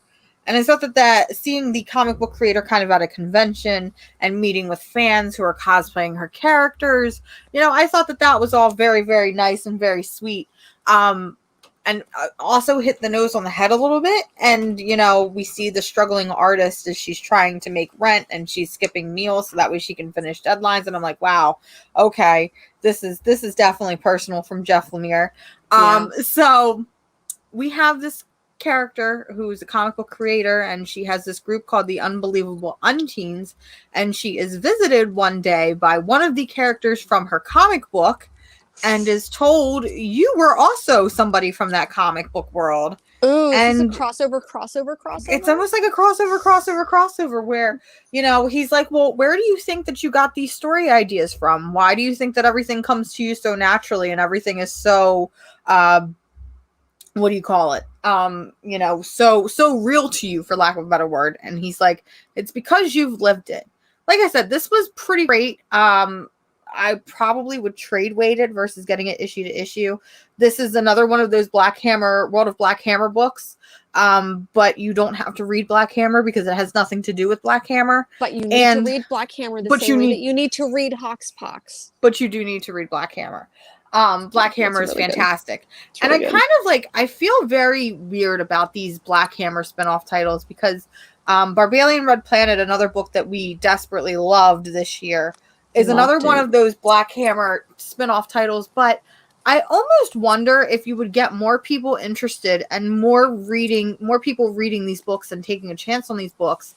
And I thought that seeing the comic book creator kind of at a convention and meeting with fans who are cosplaying her characters, I thought that was all very, very nice and very sweet. And also hit the nose on the head a little bit. And, we see the struggling artist as she's trying to make rent and she's skipping meals so that way she can finish deadlines. And I'm like, wow, okay, this is definitely personal from Jeff Lemire. So we have this character who's a comic book creator, and she has this group called the Unbelievable Unteens, and she is visited one day by one of the characters from her comic book and is told, you were also somebody from that comic book world. Ooh, and is this a crossover? It's almost like a crossover where, he's like, well, where do you think that you got these story ideas from? Why do you think that everything comes to you so naturally and everything is so what do you call it? So real to you, for lack of a better word. And he's like, it's because you've lived it. Like I said, this was pretty great. I probably would trade weight it versus getting it issue to issue. This is another one of those World of Black Hammer books. But you don't have to read Black Hammer because it has nothing to do with Black Hammer. But you need to read Black Hammer the same way that you need to read Hoxpox. But you do need to read Black Hammer. Black Hammer is fantastic. And really I kind of I feel very weird about these Black Hammer spinoff titles because Barbalian Red Planet, another book that we desperately loved this year, is another one of those Black Hammer spinoff titles. But I almost wonder if you would get more people interested and more people reading these books and taking a chance on these books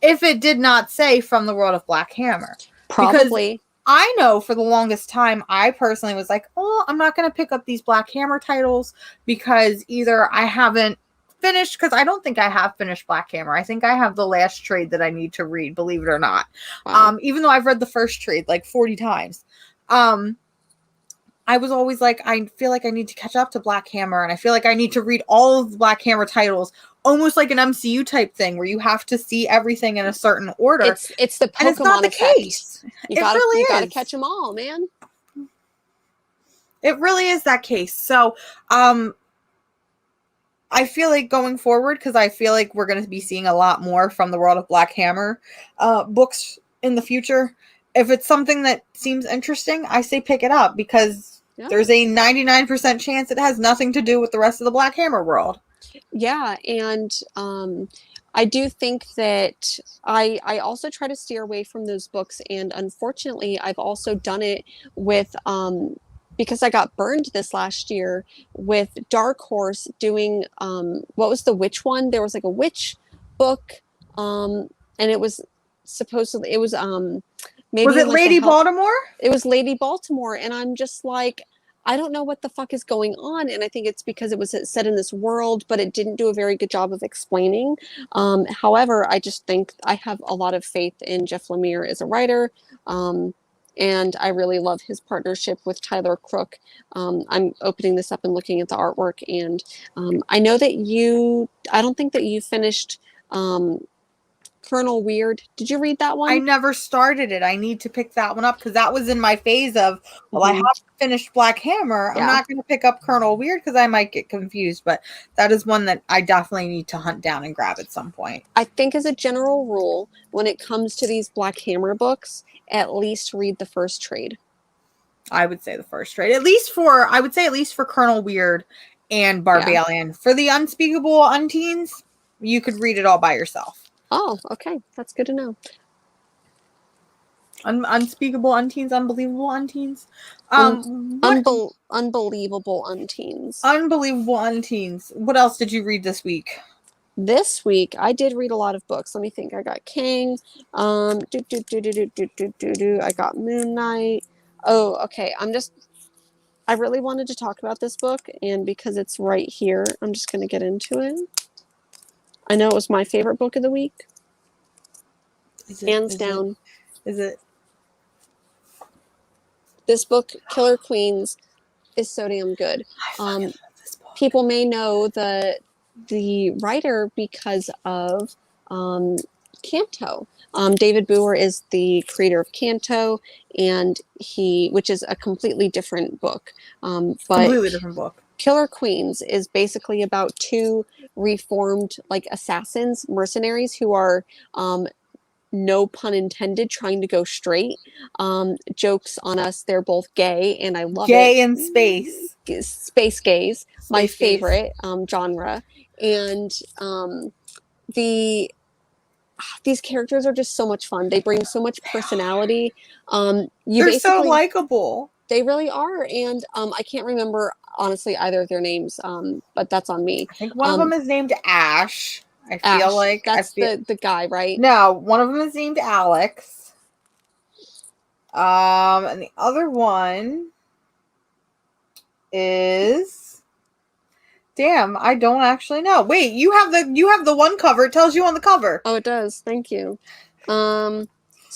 if it did not say from the World of Black Hammer. Probably. Because I know for the longest time, I personally was like, oh, I'm not going to pick up these Black Hammer titles because either I haven't finished, because I don't think I have finished Black Hammer. I think I have the last trade that I need to read, believe it or not. Wow. Even though I've read the first trade like 40 times. I was always like, I feel like I need to catch up to Black Hammer, and I feel like I need to read all of the Black Hammer titles, almost like an MCU type thing where you have to see everything in a certain order. It's the Pokemon and it's not the effect. case. You gotta catch them all, man. It really is that case. So, I feel like going forward, because I feel like we're going to be seeing a lot more from the World of Black Hammer books in the future. If it's something that seems interesting, I say pick it up because there's a 99% chance it has nothing to do with the rest of the Black Hammer world. Yeah, and I do think that I also try to steer away from those books, and unfortunately, I've also done it with because I got burned this last year with Dark Horse doing what was the witch one? There was like a witch book, and it was supposedly maybe was it like Lady Baltimore? It was Lady Baltimore, and I'm just like, I don't know what the fuck is going on, and I think it's because it was set in this world, but it didn't do a very good job of explaining. However, I just think I have a lot of faith in Jeff Lemire as a writer, and I really love his partnership with Tyler Crook. I'm opening this up and looking at the artwork, and I know that I don't think that you finished Colonel Weird. Did you read that one? I never started it. I need to pick that one up because that was in my phase of, well, I have finished Black Hammer. I'm not going to pick up Colonel Weird because I might get confused, but that is one that I definitely need to hunt down and grab at some point. I think as a general rule, when it comes to these Black Hammer books, at least read the first trade. I would say the first trade. At least for Colonel Weird and Barbalian. Yeah. For the Unspeakable Unteens, you could read it all by yourself. Oh, okay. That's good to know. Unspeakable Unteens, Unbelievable Unteens. Unbelievable Unteens. Unbelievable Unteens. What else did you read this week? This week, I did read a lot of books. Let me think. I got King. I got Moon Knight. Oh, okay. I really wanted to talk about this book, and because it's right here, I'm just going to get into it. I know it was my favorite book of the week. Hands down. Is it? This book, Killer Queens, is so damn good. People may know the writer because of Canto. David Booher is the creator of Canto, and which is a completely different book. Completely different book. Killer Queens is basically about two reformed like assassins, mercenaries who are no pun intended, trying to go straight. Jokes on us, they're both gay, and I love Gay it. in space. Space gays, my Space gays. favorite genre. And the these characters are just so much fun. They bring so much personality. They're so likable. They really are, and I can't remember honestly either of their names, but that's on me. I think one of them is named Ash. I feel Ash, like that's the guy, right? No, one of them is named Alex. And the other one is, damn, I don't actually know. Wait, you have the one cover. It tells you on the cover. Oh, it does. Thank you. So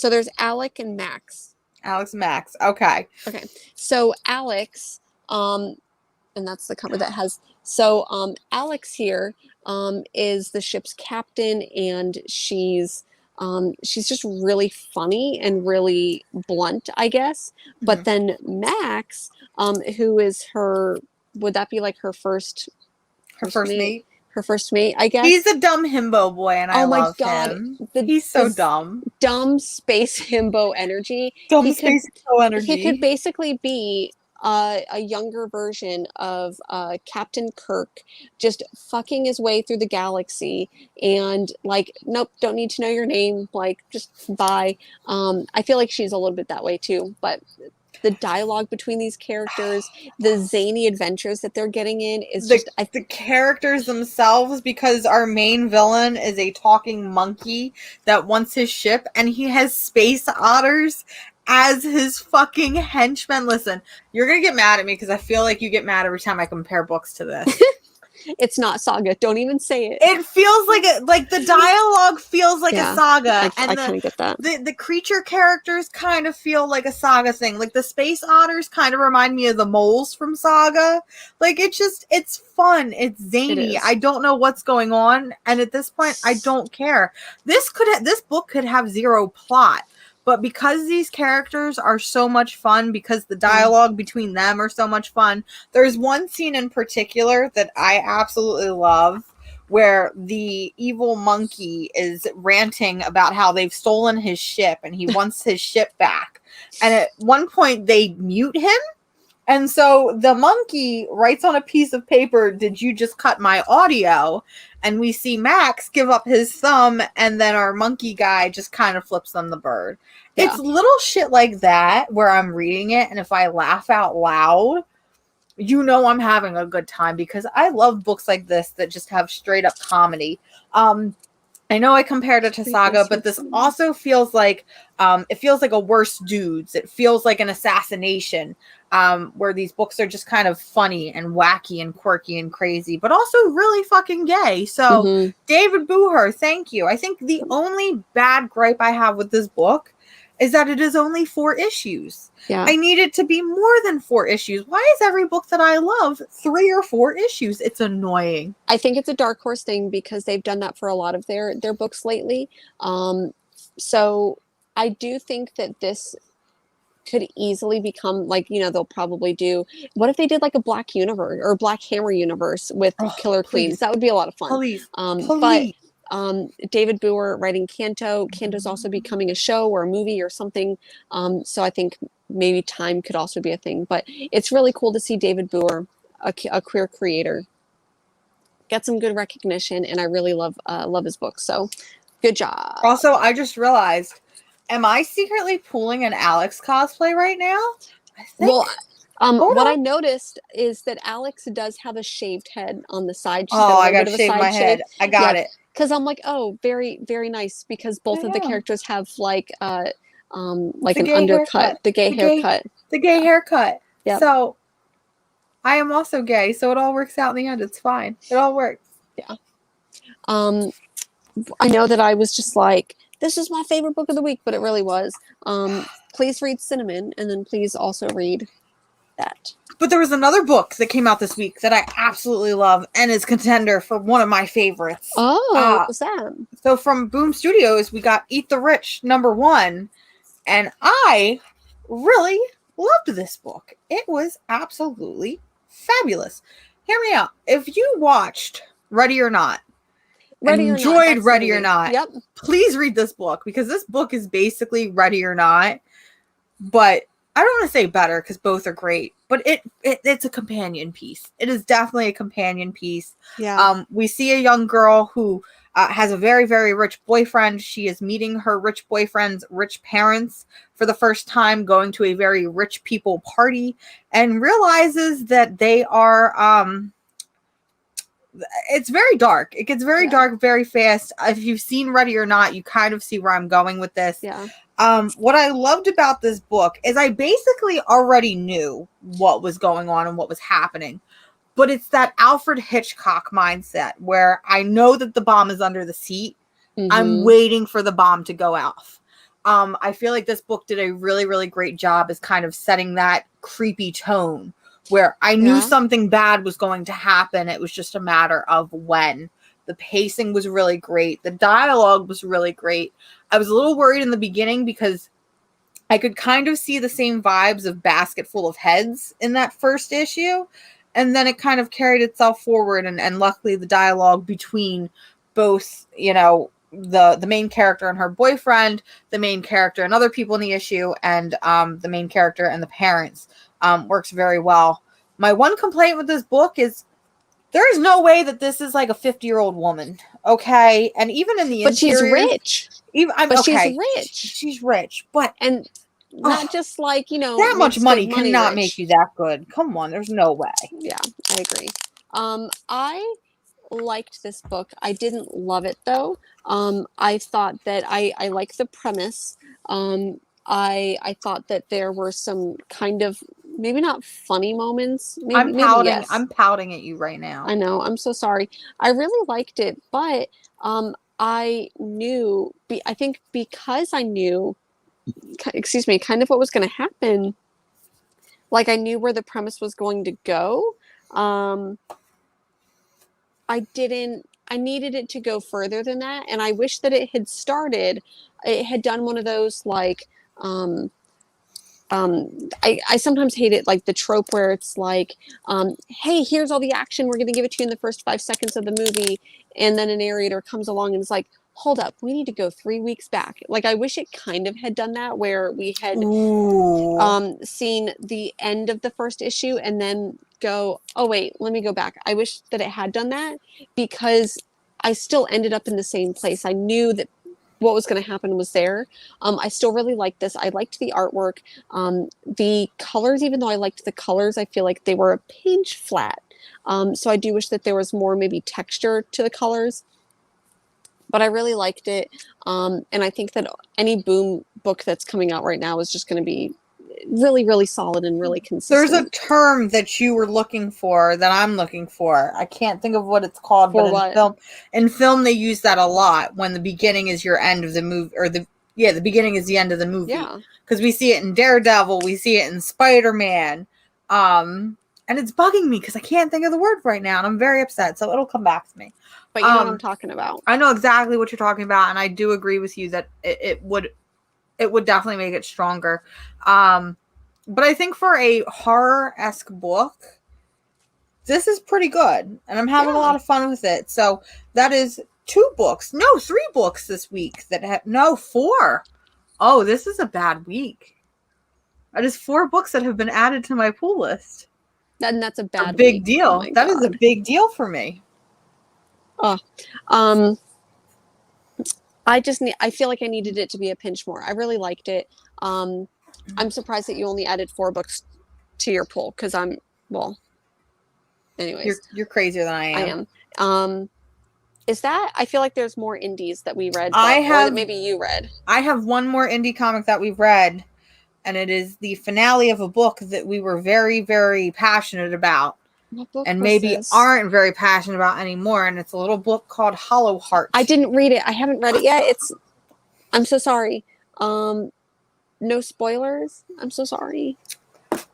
there's Alec and Max. Alex Max. Okay. Okay. So Alex, and that's the cover that has. So Alex here is the ship's captain, and she's just really funny and really blunt, I guess. Mm-hmm. But then Max, who is her, would that be like her first mate? Her first mate, I guess. He's a dumb himbo boy, and I love him. He's so dumb. Dumb space himbo energy. Himbo energy. He could basically be a younger version of Captain Kirk, just fucking his way through the galaxy, and like, nope, don't need to know your name, like, just bye. I feel like she's a little bit that way too, but the dialogue between these characters, the zany adventures that they're getting in is the characters themselves, because our main villain is a talking monkey that wants his ship, and he has space otters as his fucking henchmen. Listen, you're gonna get mad at me because I feel like you get mad every time I compare books to this. It's not Saga. Don't even say it. It feels like the dialogue feels like a Saga. I kind of get that. The creature characters kind of feel like a Saga thing. Like the space otters kind of remind me of the moles from Saga. Like it's fun. It's zany. I don't know what's going on, and at this point, I don't care. This book could have zero plot. But because these characters are so much fun, because the dialogue between them are so much fun, there's one scene in particular that I absolutely love, where the evil monkey is ranting about how they've stolen his ship and he wants his ship back. And at one point they mute him. And so the monkey writes on a piece of paper, "Did you just cut my audio?" And we see Max give up his thumb, and then our monkey guy just kind of flips them the bird. Yeah. It's little shit like that where I'm reading it, and if I laugh out loud, you know I'm having a good time, because I love books like this that just have straight up comedy. I know I compared it to Saga, but this also feels like it feels like a Worse Dudes. It feels like an assassination, where these books are just kind of funny and wacky and quirky and crazy, but also really fucking gay. So David Booher, thank you. I think the only bad gripe I have with this book is that it is only 4 issues. Yeah. I need it to be more than 4 issues. Why is every book that I love 3 or 4 issues? It's annoying. I think it's a Dark Horse thing, because they've done that for a lot of their books lately. So I do think that this could easily become, like, they'll probably do, what if they did like a Black universe or Black Hammer universe with Killer Queens? That would be a lot of fun. Please. But David Booher writing Canto. Canto's also becoming a show or a movie or something. So I think maybe time could also be a thing. But it's really cool to see David Booher, a queer creator, get some good recognition, and I really love his books. So good job. Also, I just realized, am I secretly pulling an Alex cosplay right now? I think. Well, what I noticed is that Alex does have a shaved head on the side. I got to shave my head. I got it. Because I'm like, oh, very, very nice. Because both of the characters have like an undercut, the gay haircut. The gay haircut. Yeah. So I am also gay, so it all works out in the end. It's fine. It all works. Yeah. I know that I was just like, this is my favorite book of the week, but it really was. Please read Cinnamon, and then please also read that. But there was another book that came out this week that I absolutely love and is contender for one of my favorites. Oh, what was that? So from Boom Studios, we got Eat the Rich #1, and I really loved this book. It was absolutely fabulous. hear me out. If you watched Ready or Not and Ready or Not, enjoyed that's the Ready or movie. Not, Yep. please read this book, because this book is basically Ready or Not, but I don't want to say better because both are great, but it's a companion piece. It is definitely a companion piece. Yeah. We see a young girl who has a very, very rich boyfriend. She is meeting her rich boyfriend's rich parents for the first time, going to a very rich people party, and realizes that they are it's very dark. It gets very dark very fast. If you've seen Ready or Not, you kind of see where I'm going with this. Yeah. What I loved about this book is I basically already knew what was going on and what was happening. But it's that Alfred Hitchcock mindset where I know that the bomb is under the seat. I'm waiting for the bomb to go off. I feel like this book did a really, really great job as kind of setting that creepy tone where I knew something bad was going to happen. It was just a matter of when. The pacing was really great. The dialogue was really great. I was a little worried in the beginning because I could kind of see the same vibes of Basket Full of Heads in that first issue. And then it kind of carried itself forward. And luckily the dialogue between both, you know, the main character and her boyfriend, the main character and other people in the issue, and the main character and the parents works very well. My one complaint with this book is there is no way that this is like a 50-year-old woman, okay? And even in the But she's rich. She's rich. She's rich, but and not just like, you know, that much money cannot rich. make you that good. Come on, there's no way. Yeah, I agree. I liked this book. I didn't love it though. I thought that I like the premise. I thought that there were some kind of maybe not funny moments. I'm pouting. Maybe yes. I'm pouting at you right now. I know. I'm so sorry. I really liked it, but I knew. I think because I knew, excuse me, kind of what was going to happen. Like I knew where the premise was going to go. I needed it to go further than that. And I wish that it had done one of those like, I sometimes hate it, like the trope where it's like, hey, here's all the action. We're going to give it to you in the first 5 seconds of the movie. And then a narrator comes along and is like, hold up, we need to go 3 weeks back. Like, I wish it kind of had done that where we had seen the end of the first issue and then go, oh, wait, let me go back. I wish that it had done that because I still ended up in the same place. I knew that what was going to happen was there. I still really liked this. I liked the artwork. The colors, even though I liked the colors, I feel like they were a pinch flat. So I do wish that there was more maybe texture to the colors. But I really liked it. And I think that any Boom book that's coming out right now is just going to be really, really solid and really consistent. There's a term that you were looking for that I'm looking for. I can't think of what it's called, but in film they use that a lot when the beginning is your end of the movie, or the beginning is the end of the movie. Yeah. Because we see it in Daredevil, we see it in Spider-Man. And it's bugging me because I can't think of the word right now, and I'm very upset. So it'll come back to me. But you know what I'm talking about. I know exactly what you're talking about, and I do agree with you that it would definitely make it stronger. But I think for a horror-esque book, this is pretty good, and I'm having a lot of fun with it. So that is 3 books this week that have 4. Oh, this is a bad week. That is 4 books that have been added to my pool list. And that's a big deal. Oh, that is a big deal for me. I feel like I needed it to be a pinch more. I really liked it. I'm surprised that you only added 4 books to your pool because anyways. You're crazier than I am. I am. I feel like there's more indies that we read, or that maybe you read. I have one more indie comic that we've read, and it is the finale of a book that we were very, very passionate about. What book and was maybe this? Aren't very passionate about anymore, and it's a little book called Hollow Heart. I didn't read it. I haven't read it yet. I'm so sorry. No spoilers. I'm so sorry.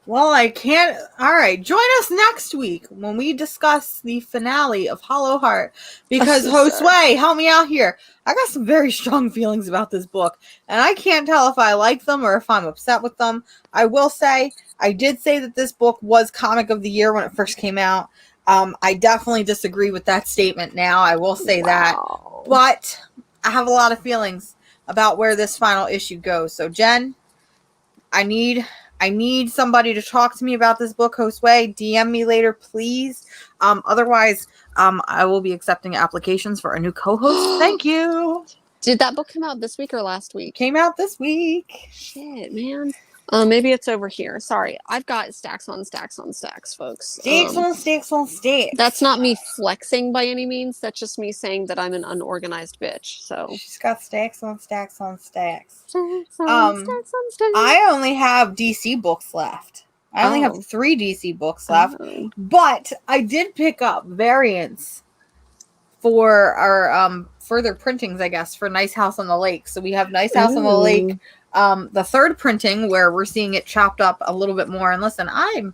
Well, I can't. All right, join us next week when we discuss the finale of Hollow Heart. Because Josue, help me out here. I got some very strong feelings about this book, and I can't tell if I like them or if I'm upset with them. I will say, I did say that this book was Comic of the Year when it first came out. I definitely disagree with that statement now. I will say that. But I have a lot of feelings about where this final issue goes. So, Jen, I need somebody to talk to me about this book, Josue. DM me later, please. Otherwise, I will be accepting applications for a new co-host. Thank you. Did that book come out this week or last week? Came out this week. Shit, man. Maybe it's over here. Sorry. I've got stacks on stacks on stacks, folks. Stacks on stacks on stacks. That's not me flexing by any means. That's just me saying that I'm an unorganized bitch. So she's got stacks on stacks on stacks. Stacks on stacks on stacks. I only have DC books left. I only have 3 DC books left. But I did pick up variants for our further printings, I guess, for Nice House on the Lake. So we have Nice House on the Lake, the 3rd printing where we're seeing it chopped up a little bit more. And listen, I'm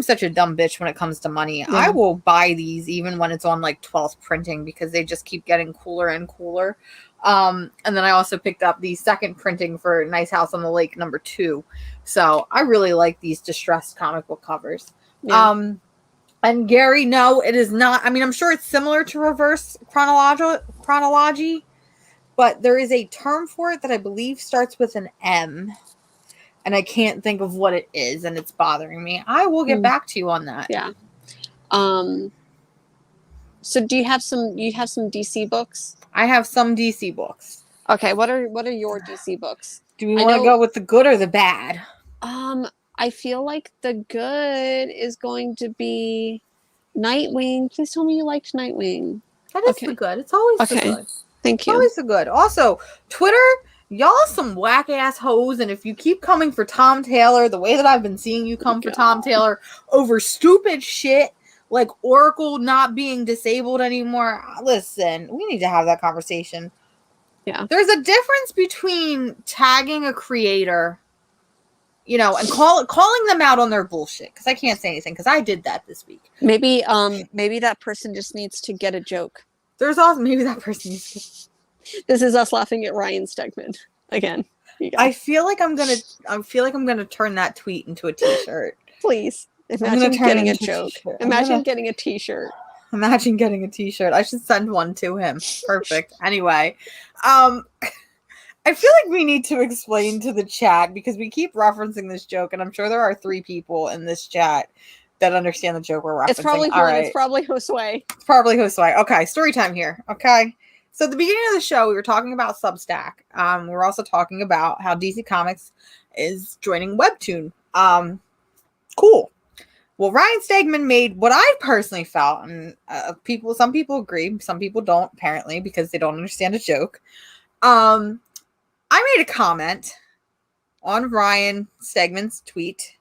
such a dumb bitch when it comes to money. Yeah. I will buy these even when it's on like 12th printing because they just keep getting cooler and cooler. And then I also picked up the 2nd printing for Nice House on the Lake number 2. So I really like these distressed comic book covers. Yeah. And Gary, no, it is not. I mean, I'm sure it's similar to reverse chronology, but there is a term for it that I believe starts with an M, and I can't think of what it is, and it's bothering me. I will get back to you on that. Yeah. So do you have some DC books? I have some DC books. Okay, what are your DC books? Do we want to go with the good or the bad? I feel like the good is going to be Nightwing. Please tell me you liked Nightwing. That is the good. It's always the good. Thank you. It's always the good. Also, Twitter, y'all some whack ass hoes, and if you keep coming for Tom Taylor the way that I've been seeing you come for Tom Taylor over stupid shit like Oracle not being disabled anymore, listen, we need to have that conversation. Yeah. There's a difference between tagging a creator, you know, and calling them out on their bullshit, because I can't say anything because I did that this week. Maybe that person just needs to get a joke. There's also maybe that person needs to... This is us laughing at Ryan Stegman again. I feel like I'm gonna turn that tweet into a t-shirt. Please. Imagine getting a joke. Imagine getting a t-shirt. Imagine getting a t-shirt. I should send one to him. Perfect. Anyway, I feel like we need to explain to the chat because we keep referencing this joke, and I'm sure there are 3 people in this chat that understand the joke we're referencing. It's probably one. Right. It's probably Josue. It's probably Josue. Okay, story time here. Okay. So at the beginning of the show, we were talking about Substack. We were also talking about how DC Comics is joining Webtoon. Cool. Well, Ryan Stegman made what I personally felt, and some people agree, some people don't, apparently, because they don't understand a joke. I made a comment on Ryan Stegman's tweet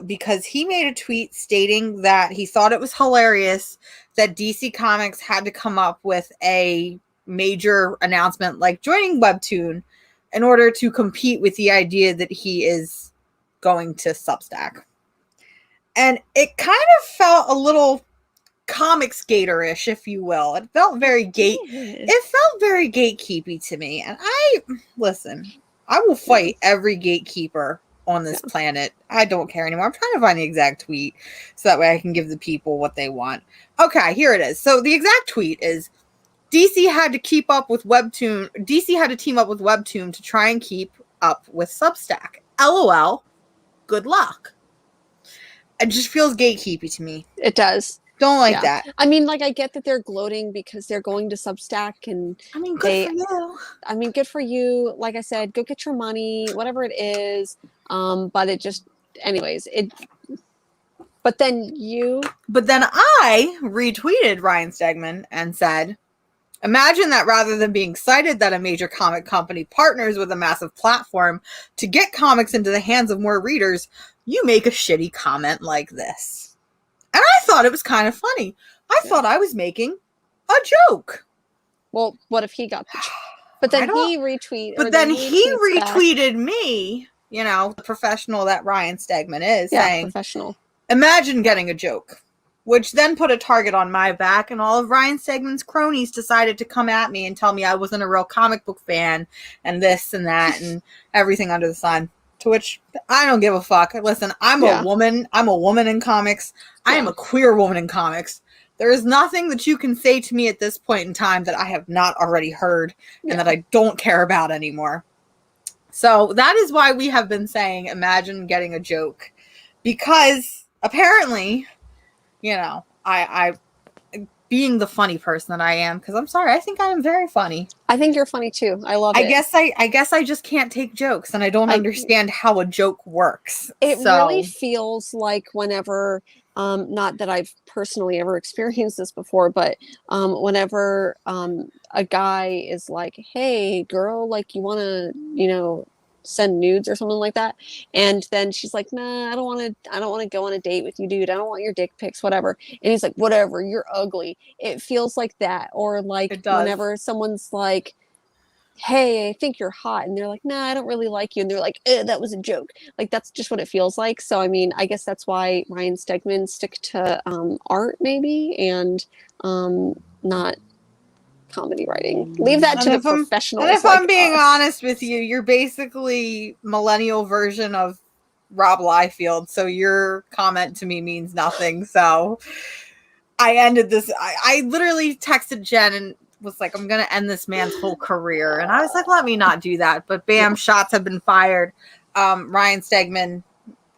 because he made a tweet stating that he thought it was hilarious that DC Comics had to come up with a major announcement like joining Webtoon in order to compete with the idea that he is going to Substack. And it kind of felt a little comics gator-ish, if you will. It felt very gatekeepy to me. And I will fight every gatekeeper on this planet. I don't care anymore. I'm trying to find the exact tweet so that way I can give the people what they want. Okay, here it is. So the exact tweet is DC had to keep up with Webtoon. DC had to team up with Webtoon to try and keep up with Substack. LOL. Good luck. It just feels gatekeepy to me. It does. Don't like that. I mean, like, I get that they're gloating because they're going to Substack, and I mean, good for you. I mean, good for you. Like I said, go get your money, whatever it is. But it just, anyways, it. But then I retweeted Ryan Stegman and said, imagine that rather than being excited that a major comic company partners with a massive platform to get comics into the hands of more readers, you make a shitty comment like this. And I thought it was kind of funny. I thought I was making a joke. Well, what if he got the joke? But then he retweeted. But then he retweeted me, you know, the professional that Ryan Stegman is, saying, professional. Imagine getting a joke. Which then put a target on my back, and all of Ryan Stegman's cronies decided to come at me and tell me I wasn't a real comic book fan, and this and that, and everything under the sun. To which I don't give a fuck. Listen, I'm a woman. I'm a woman in comics. I am a queer woman in comics. There is nothing that you can say to me at this point in time that I have not already heard and that I don't care about anymore. So that is why we have been saying, imagine getting a joke. Because apparently, you know, I being the funny person that I am, because I'm sorry, I think I am very funny. I think you're funny too. I love it. I guess I just can't take jokes, and I don't understand how a joke works. It really feels like whenever, not that I've personally ever experienced this before, but whenever a guy is like, "Hey, girl, like you want to, you know, send nudes or something like that," and then she's like, "Nah, I don't want to go on a date with you, dude. I don't want your dick pics, whatever." And he's like, "Whatever, you're ugly." It feels like that. Or like whenever someone's like, "Hey, I think you're hot," and they're like, "Nah, I don't really like you," and they're like, "That was a joke." Like that's just what it feels like. So I mean, I guess that's why Ryan Stegman stick to art maybe, and not comedy writing. Leave that to the professionals. And if I'm being honest with you, you're basically millennial version of Rob Liefeld, so your comment to me means nothing. So I ended this. I literally texted Jen and was like, I'm gonna end this man's whole career, and I was like, let me not do that. But bam, shots have been fired. Ryan Stegman,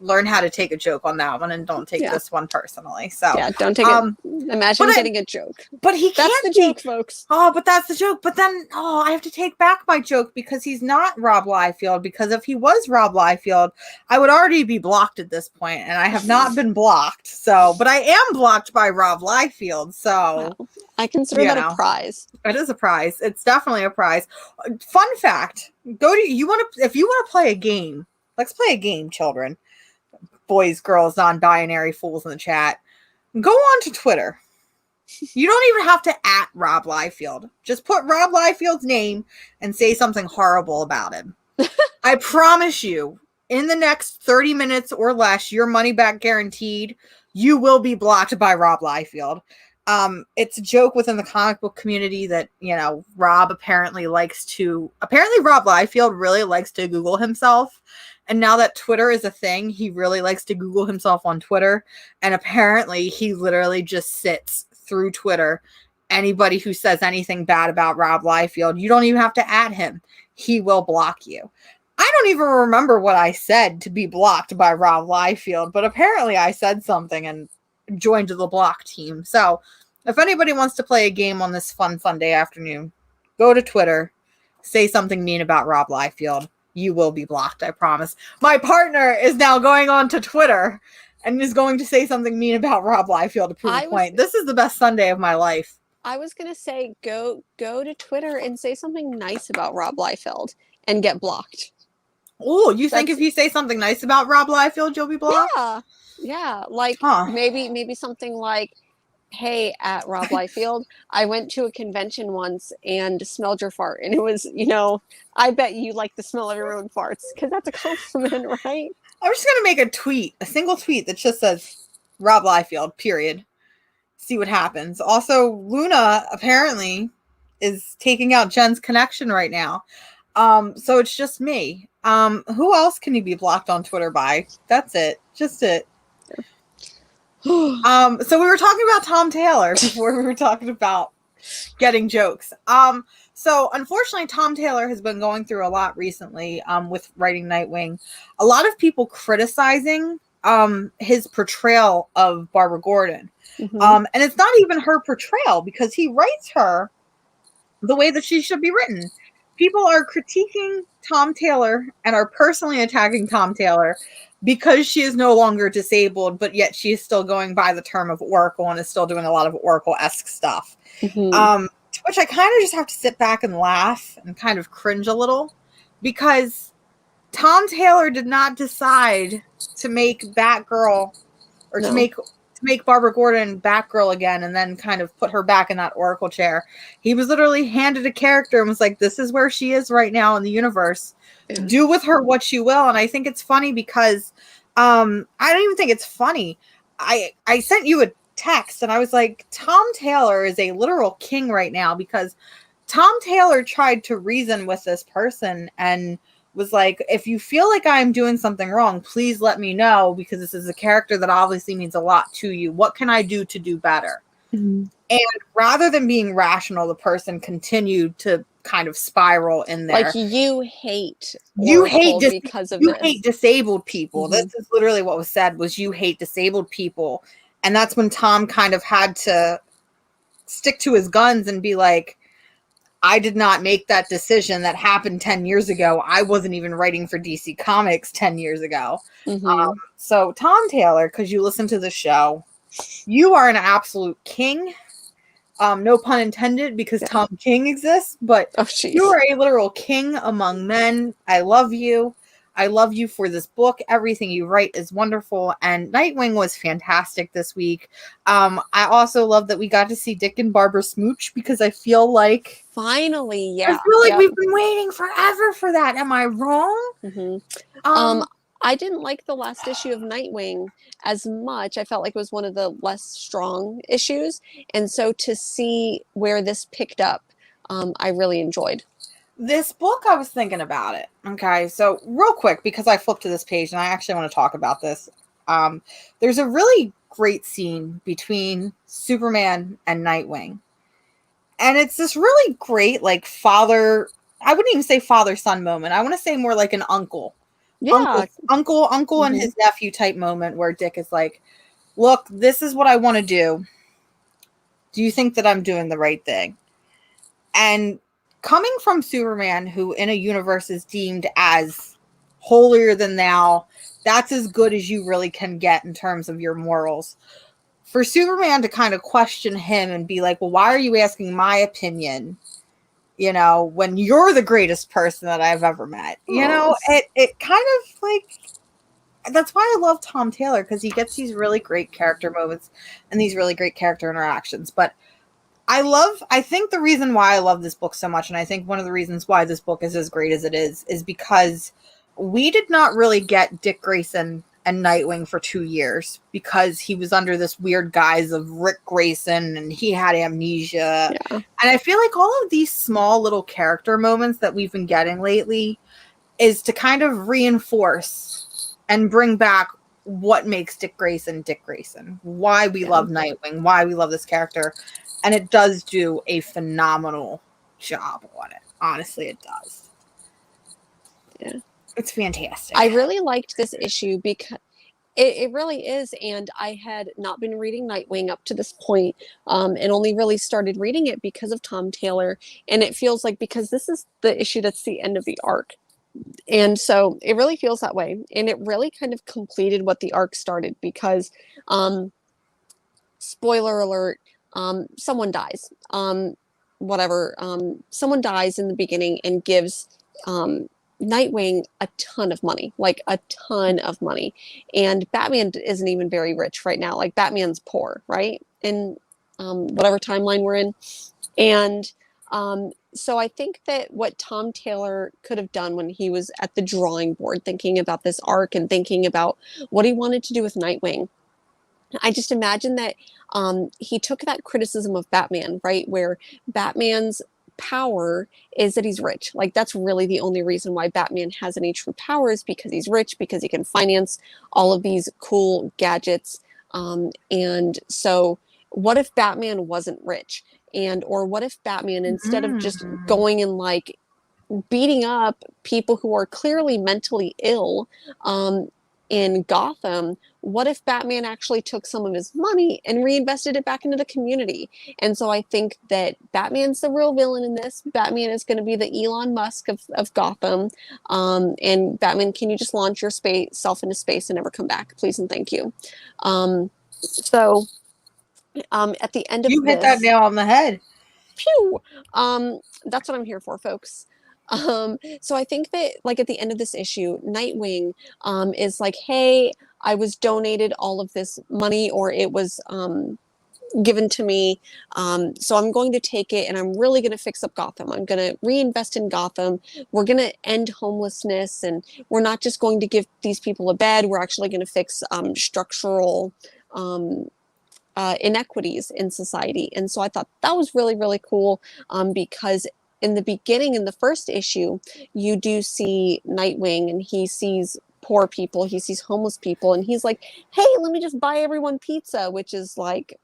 learn how to take a joke on that one, and don't take this one personally. So don't take it. Imagine getting a joke. But he can't. That's the joke, folks. Oh, but that's the joke. But then, I have to take back my joke because he's not Rob Liefeld. Because if he was Rob Liefeld, I would already be blocked at this point, and I have not been blocked. So, but I am blocked by Rob Liefeld. So I consider that a prize. It is a prize. It's definitely a prize. Fun fact: if you want to play a game, let's play a game, children. Boys, girls, non-binary fools in the chat. Go on to Twitter. You don't even have to @ Rob Liefeld. Just put Rob Liefeld's name and say something horrible about him. I promise you, in the next 30 minutes or less, your money back guaranteed, you will be blocked by Rob Liefeld. It's a joke within the comic book community that, you know, Rob apparently Rob Liefeld really likes to Google himself. And now that Twitter is a thing, he really likes to Google himself on Twitter. And apparently he literally just sits through Twitter. Anybody who says anything bad about Rob Liefeld, you don't even have to @ him. He will block you. I don't even remember what I said to be blocked by Rob Liefeld, but apparently I said something and joined the block team. So if anybody wants to play a game on this fun Sunday afternoon, go to Twitter, say something mean about Rob Liefeld. You will be blocked, I promise. My partner is now going on to Twitter and is going to say something mean about Rob Liefeld to prove a point. This is the best Sunday of my life. I was going to say, go to Twitter and say something nice about Rob Liefeld and get blocked. Oh, you think if you say something nice about Rob Liefeld, you'll be blocked? Yeah. Like maybe something like, "Hey, @ Rob Liefeld, I went to a convention once and smelled your fart, and it was, you know, I bet you like the smell of your own farts," because that's a compliment, right? I'm just gonna make a single tweet that just says Rob Liefeld, period. See what happens. Also, Luna apparently is taking out Jen's connection right now. So it's just me. Who else can you be blocked on Twitter by? That's it. Just it. So we were talking about Tom Taylor before we were talking about getting jokes. So unfortunately, Tom Taylor has been going through a lot recently with writing Nightwing. A lot of people criticizing his portrayal of Barbara Gordon. And it's not even her portrayal because he writes her the way that she should be written. People are critiquing Tom Taylor and are personally attacking Tom Taylor because she is no longer disabled, but yet she is still going by the term of Oracle and is still doing a lot of Oracle-esque stuff. To which I kind of just have to sit back and laugh and kind of cringe a little because Tom Taylor did not decide to make Batgirl or to make Barbara Gordon Batgirl again and then kind of put her back in that Oracle chair. He was literally handed a character and was like, this is where she is right now in the universe. Do with her what you will. And I think it's funny because I don't even think it's funny. I sent you a text and I was like, Tom Taylor is a literal king right now because Tom Taylor tried to reason with this person and was like, if you feel like I'm doing something wrong, please let me know, because this is a character that obviously means a lot to you. What can I do to do better? Mm-hmm. And rather than being rational, the person continued to kind of spiral in there. Like, you hate You Oracle hate because of you this. hate disabled people. Mm-hmm. This is literally what was said, was you hate disabled people. And that's when Tom kind of had to stick to his guns and be like, I did not make that decision. That happened 10 years ago. I wasn't even writing for DC Comics 10 years ago. Mm-hmm. So Tom Taylor, because you listen to the show, you are an absolute king. No pun intended, because Tom King exists, but Oh, jeez. you are a literal king among men. I love you. I love you for this book. Everything you write is wonderful, and Nightwing was fantastic this week. I also love that we got to see Dick and Barbara smooch, because I feel like finally, yeah, I feel like we've been waiting forever for that. Am I wrong? Mm-hmm. I didn't like the last issue of Nightwing as much. I felt like it was one of the less strong issues. And so to see where this picked up, I really enjoyed. This book, I was thinking about it. Okay, so real quick, because I flipped to this page and I actually want to talk about this. There's a really great scene between Superman and Nightwing. And it's this really great, like, father, I wouldn't even say father-son moment. I want to say more like an uncle. Yeah. Uncle and his nephew type moment, where Dick is like, look, this is what I want to do. Do you think that I'm doing the right thing? And coming from Superman, who in a universe is deemed as holier than thou, that's as good as you really can get in terms of your morals. For Superman to kind of question him and be like, well, why are you asking my opinion? You know, when you're the greatest person that I've ever met. You know, it kind of like, that's why I love Tom Taylor, because he gets these really great character moments and these really great character interactions. But I think the reason why I love this book so much, and I think one of the reasons why this book is as great as it is because we did not really get Dick Grayson and Nightwing for 2 years, because he was under this weird guise of Rick Grayson and he had amnesia. Yeah. And I feel like all of these small little character moments that we've been getting lately is to kind of reinforce and bring back what makes Dick Grayson, why we love Nightwing, why we love this character. And it does do a phenomenal job on it. Honestly, it does. Yeah. It's fantastic. I really liked this issue because it really is. And I had not been reading Nightwing up to this point, and only really started reading it because of Tom Taylor. And it feels like, because this is the issue that's the end of the arc. And so it really feels that way. And it really kind of completed what the arc started, because, spoiler alert, someone dies. Someone dies in the beginning and gives Nightwing a ton of money, like a ton of money. And Batman isn't even very rich right now. Like, Batman's poor, right? In whatever timeline we're in. And so I think that what Tom Taylor could have done when he was at the drawing board thinking about this arc and thinking about what he wanted to do with Nightwing, I just imagine that he took that criticism of Batman, right? Where Batman's power is that he's rich. Like, that's really the only reason why Batman has any true powers, because he's rich, because he can finance all of these cool gadgets. And so what if Batman wasn't rich? Or what if Batman, instead of just going and like beating up people who are clearly mentally ill, in Gotham, what if Batman actually took some of his money and reinvested it back into the community? And so I think that Batman's the real villain in this. Batman is going to be the Elon Musk of Gotham. And Batman, can you just launch your self into space and never come back, please and thank you? So at the end of you hit that nail on the head. Phew. That's what I'm here for, folks. So I think that, like, at the end of this issue, Nightwing is like, hey, I was donated all of this money, or it was given to me. So I'm going to take it and I'm really going to fix up Gotham. I'm going to reinvest in Gotham. We're going to end homelessness, and we're not just going to give these people a bed. We're actually going to fix structural inequities in society. And so I thought that was really, really cool, because in the beginning, in the first issue, you do see Nightwing, and he sees poor people, he sees homeless people, and he's like, hey, let me just buy everyone pizza, which is like,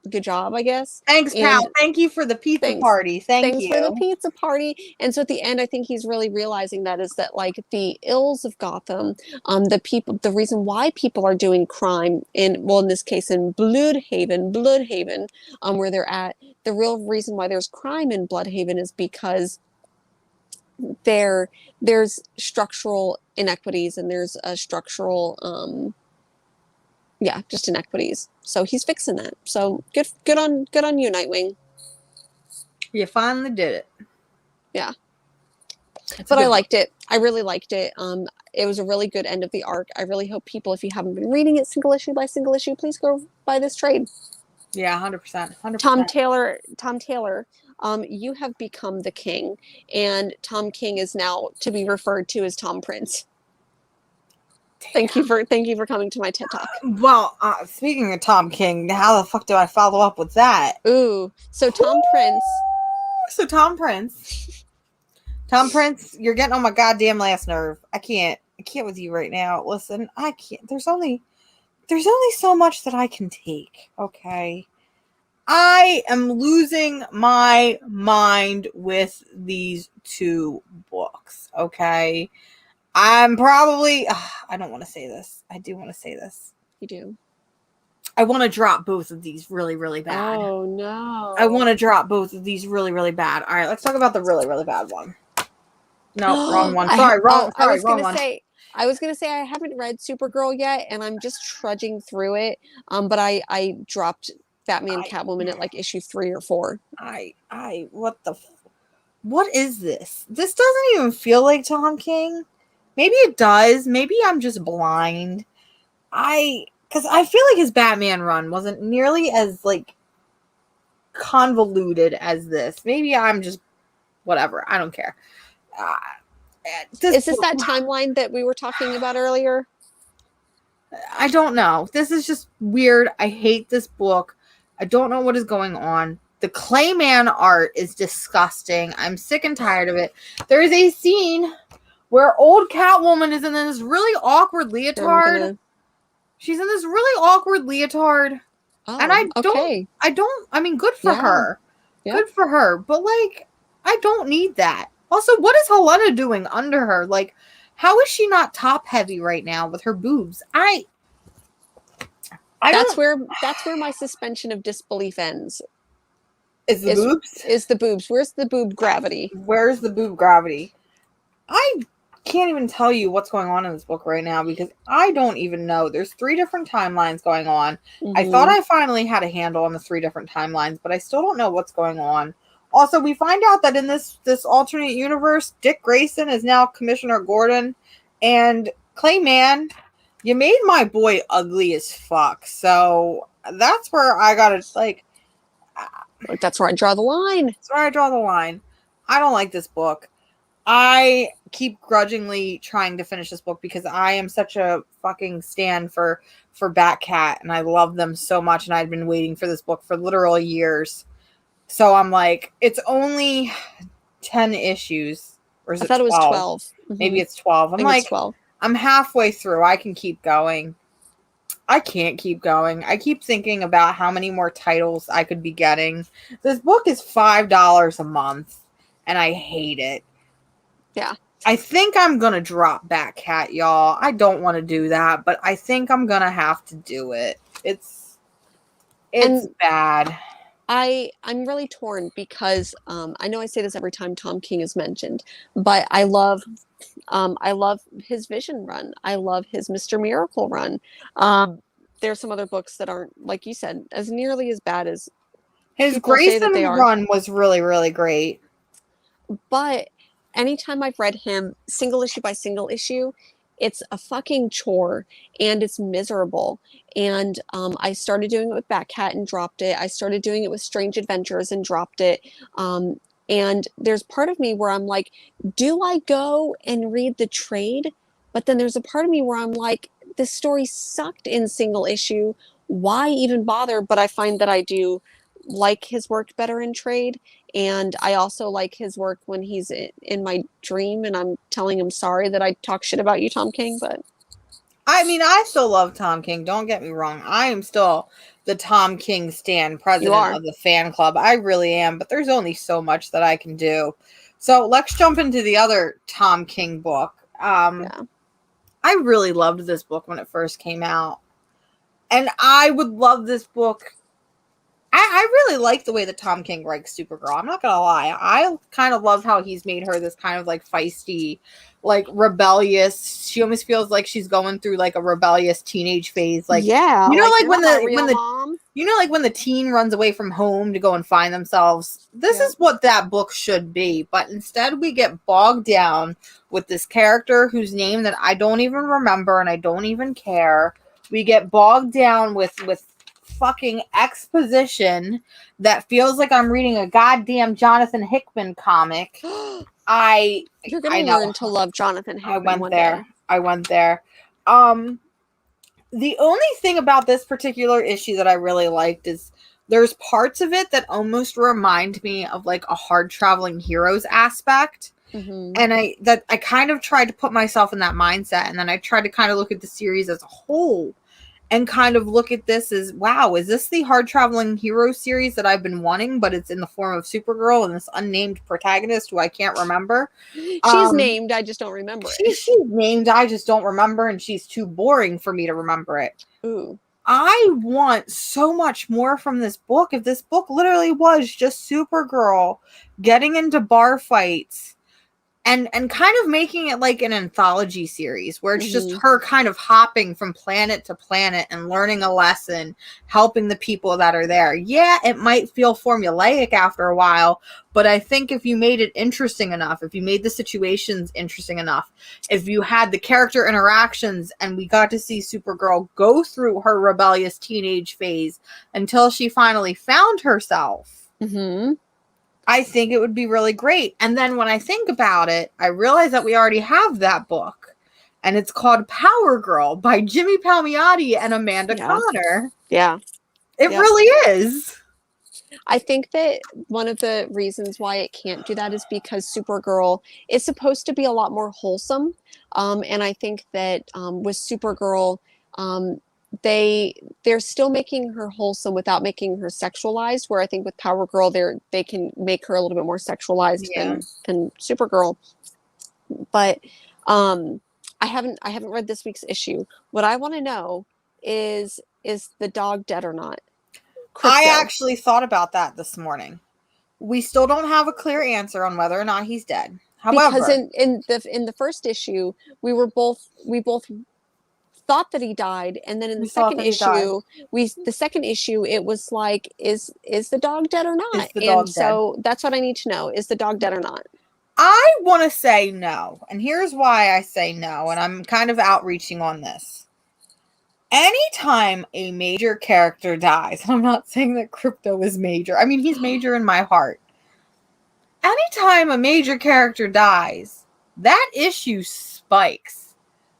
good job, I guess. Thanks, pal. And Thank you for the pizza party. Thank thanks you. for the pizza party. And so at the end, I think he's really realizing that is that like the ills of Gotham, the reason why people are doing crime in this case in Bloodhaven, where they're at, the real reason why there's crime in Bloodhaven is because there's structural inequities, and there's a structural just inequities. So he's fixing that. So good on you, Nightwing. You finally did it. Yeah. But I liked it. I really liked it. It was a really good end of the arc. I really hope people, if you haven't been reading it single issue by single issue, please go buy this trade. Yeah, 100%. 100%. Tom Taylor, you have become the king, and Tom King is now to be referred to as Tom Prince. Thank you for coming to my TED Talk. Well, speaking of Tom King, how the fuck do I follow up with that? Ooh, so Tom Prince. So Tom Prince, you're getting on my goddamn last nerve. I can't with you right now. Listen, I can't. There's only so much that I can take. Okay, I am losing my mind with these two books. Okay. I'm probably, I don't want to say this. I do want to say this. You do. I want to drop both of these really, really bad. Oh, no. I want to drop both of these really, really bad. All right, let's talk about the really, really bad one. No, wrong one. Sorry, wrong one. I was going to say I haven't read Supergirl yet, and I'm just trudging through it. But I dropped Batman Catwoman at like issue 3 or 4. What is this? This doesn't even feel like Tom King. Maybe it does. Maybe I'm just blind. Because I feel like his Batman run wasn't nearly as like convoluted as this. Maybe I'm just whatever. I don't care. Is this that timeline that we were talking about earlier? I don't know. This is just weird. I hate this book. I don't know what is going on. The Clayman art is disgusting. I'm sick and tired of it. There is a scene where old Catwoman is in this really awkward leotard. She's in this really awkward leotard. Oh, and I mean, good for her. Yeah. Good for her. But, like, I don't need that. Also, what is Helena doing under her? Like, how is she not top heavy right now with her boobs? That's where my suspension of disbelief ends. Is the boobs? Is the boobs. Where's the boob gravity? Where's the boob gravity? I can't even tell you what's going on in this book right now because I don't even know. There's 3 different timelines going on. Mm-hmm. I thought I finally had a handle on the 3 different timelines, but I still don't know what's going on. Also, we find out that in this alternate universe, Dick Grayson is now Commissioner Gordon, and Clayman, you made my boy ugly as fuck. So that's where I gotta that's where I draw the line. That's where I draw the line. I don't like this book. I keep grudgingly trying to finish this book because I am such a fucking stan for Batcat, and I love them so much, and I'd been waiting for this book for literal years. So I'm like, it's only 10 issues. Or is I thought 12? It was 12. Mm-hmm. Maybe it's 12. I'm like, 12. I'm halfway through. I can keep going. I can't keep going. I keep thinking about how many more titles I could be getting. This book is $5 a month, and I hate it. Yeah. I think I'm going to drop Batcat, y'all. I don't want to do that, but I think I'm going to have to do it. It's bad. I'm really torn because I know I say this every time Tom King is mentioned, but I love his Vision run. I love his Mr. Miracle run. There's some other books that aren't, like you said, as nearly as bad as his Grayson run was really, really great. But anytime I've read him single issue by single issue, it's a fucking chore and it's miserable. And I started doing it with Batcat and dropped it. I started doing it with Strange Adventures and dropped it. And there's part of me where I'm like, do I go and read the trade? But then there's a part of me where I'm like, this story sucked in single issue. Why even bother? But I find that I do like his work better in trade, and I also like his work when he's in my dream and I'm telling him sorry that I talk shit about you, Tom King. But I mean, I still love Tom King. Don't get me wrong. I am still the Tom King stan, president of the fan club. I really am, but there's only so much that I can do. So let's jump into the other Tom King book. yeah. I really loved this book when it first came out. And I would love this book. I really like the way that Tom King writes Supergirl. I'm not going to lie. I kind of love how he's made her this kind of like feisty, like rebellious. She almost feels like she's going through like a rebellious teenage phase. Like, Yeah, you know, like when the mom. You know, like when the teen runs away from home to go and find themselves. This is what that book should be. But instead we get bogged down with this character whose name that I don't even remember and I don't even care. We get bogged down with fucking exposition that feels like I'm reading a goddamn Jonathan Hickman comic. You're gonna learn to love Jonathan Hickman I went there. The only thing about this particular issue that I really liked is there's parts of it that almost remind me of like a hard traveling heroes aspect. Mm-hmm. And I kind of tried to put myself in that mindset, and then I tried to kind of look at the series as a whole and kind of look at this as, wow, is this the hard traveling hero series that I've been wanting, but it's in the form of Supergirl and this unnamed protagonist who I can't remember. She's named, I just don't remember it. She's named, I just don't remember, and she's too boring for me to remember it. Ooh. I want so much more from this book. If this book literally was just Supergirl getting into bar fights and kind of making it like an anthology series where it's just her kind of hopping from planet to planet and learning a lesson, helping the people that are there. Yeah, it might feel formulaic after a while, but I think if you made it interesting enough, if you made the situations interesting enough, if you had the character interactions and we got to see Supergirl go through her rebellious teenage phase until she finally found herself, I think it would be really great. And then when I think about it, I realize that we already have that book. And it's called Power Girl by Jimmy Palmiotti and Amanda Connor. Yeah. It really is. I think that one of the reasons why it can't do that is because Supergirl is supposed to be a lot more wholesome. And I think that with Supergirl, they're still making her wholesome without making her sexualized, where I think with Power Girl they can make her a little bit more sexualized than Supergirl. But I haven't read this week's issue. What I want to know is the dog dead or not? Crypto. I actually thought about that this morning. We still don't have a clear answer on whether or not he's dead. However, because in the first issue we both thought that he died, and then in the second issue it was like, is the dog dead or not? And so that's what I need to know. Is the dog dead or not? I want to say no, and here's why I say no, and I'm kind of outreaching on this. Anytime a major character dies, I'm not saying that Crypto is major. I mean, he's major in my heart. Anytime a major character dies, that issue spikes.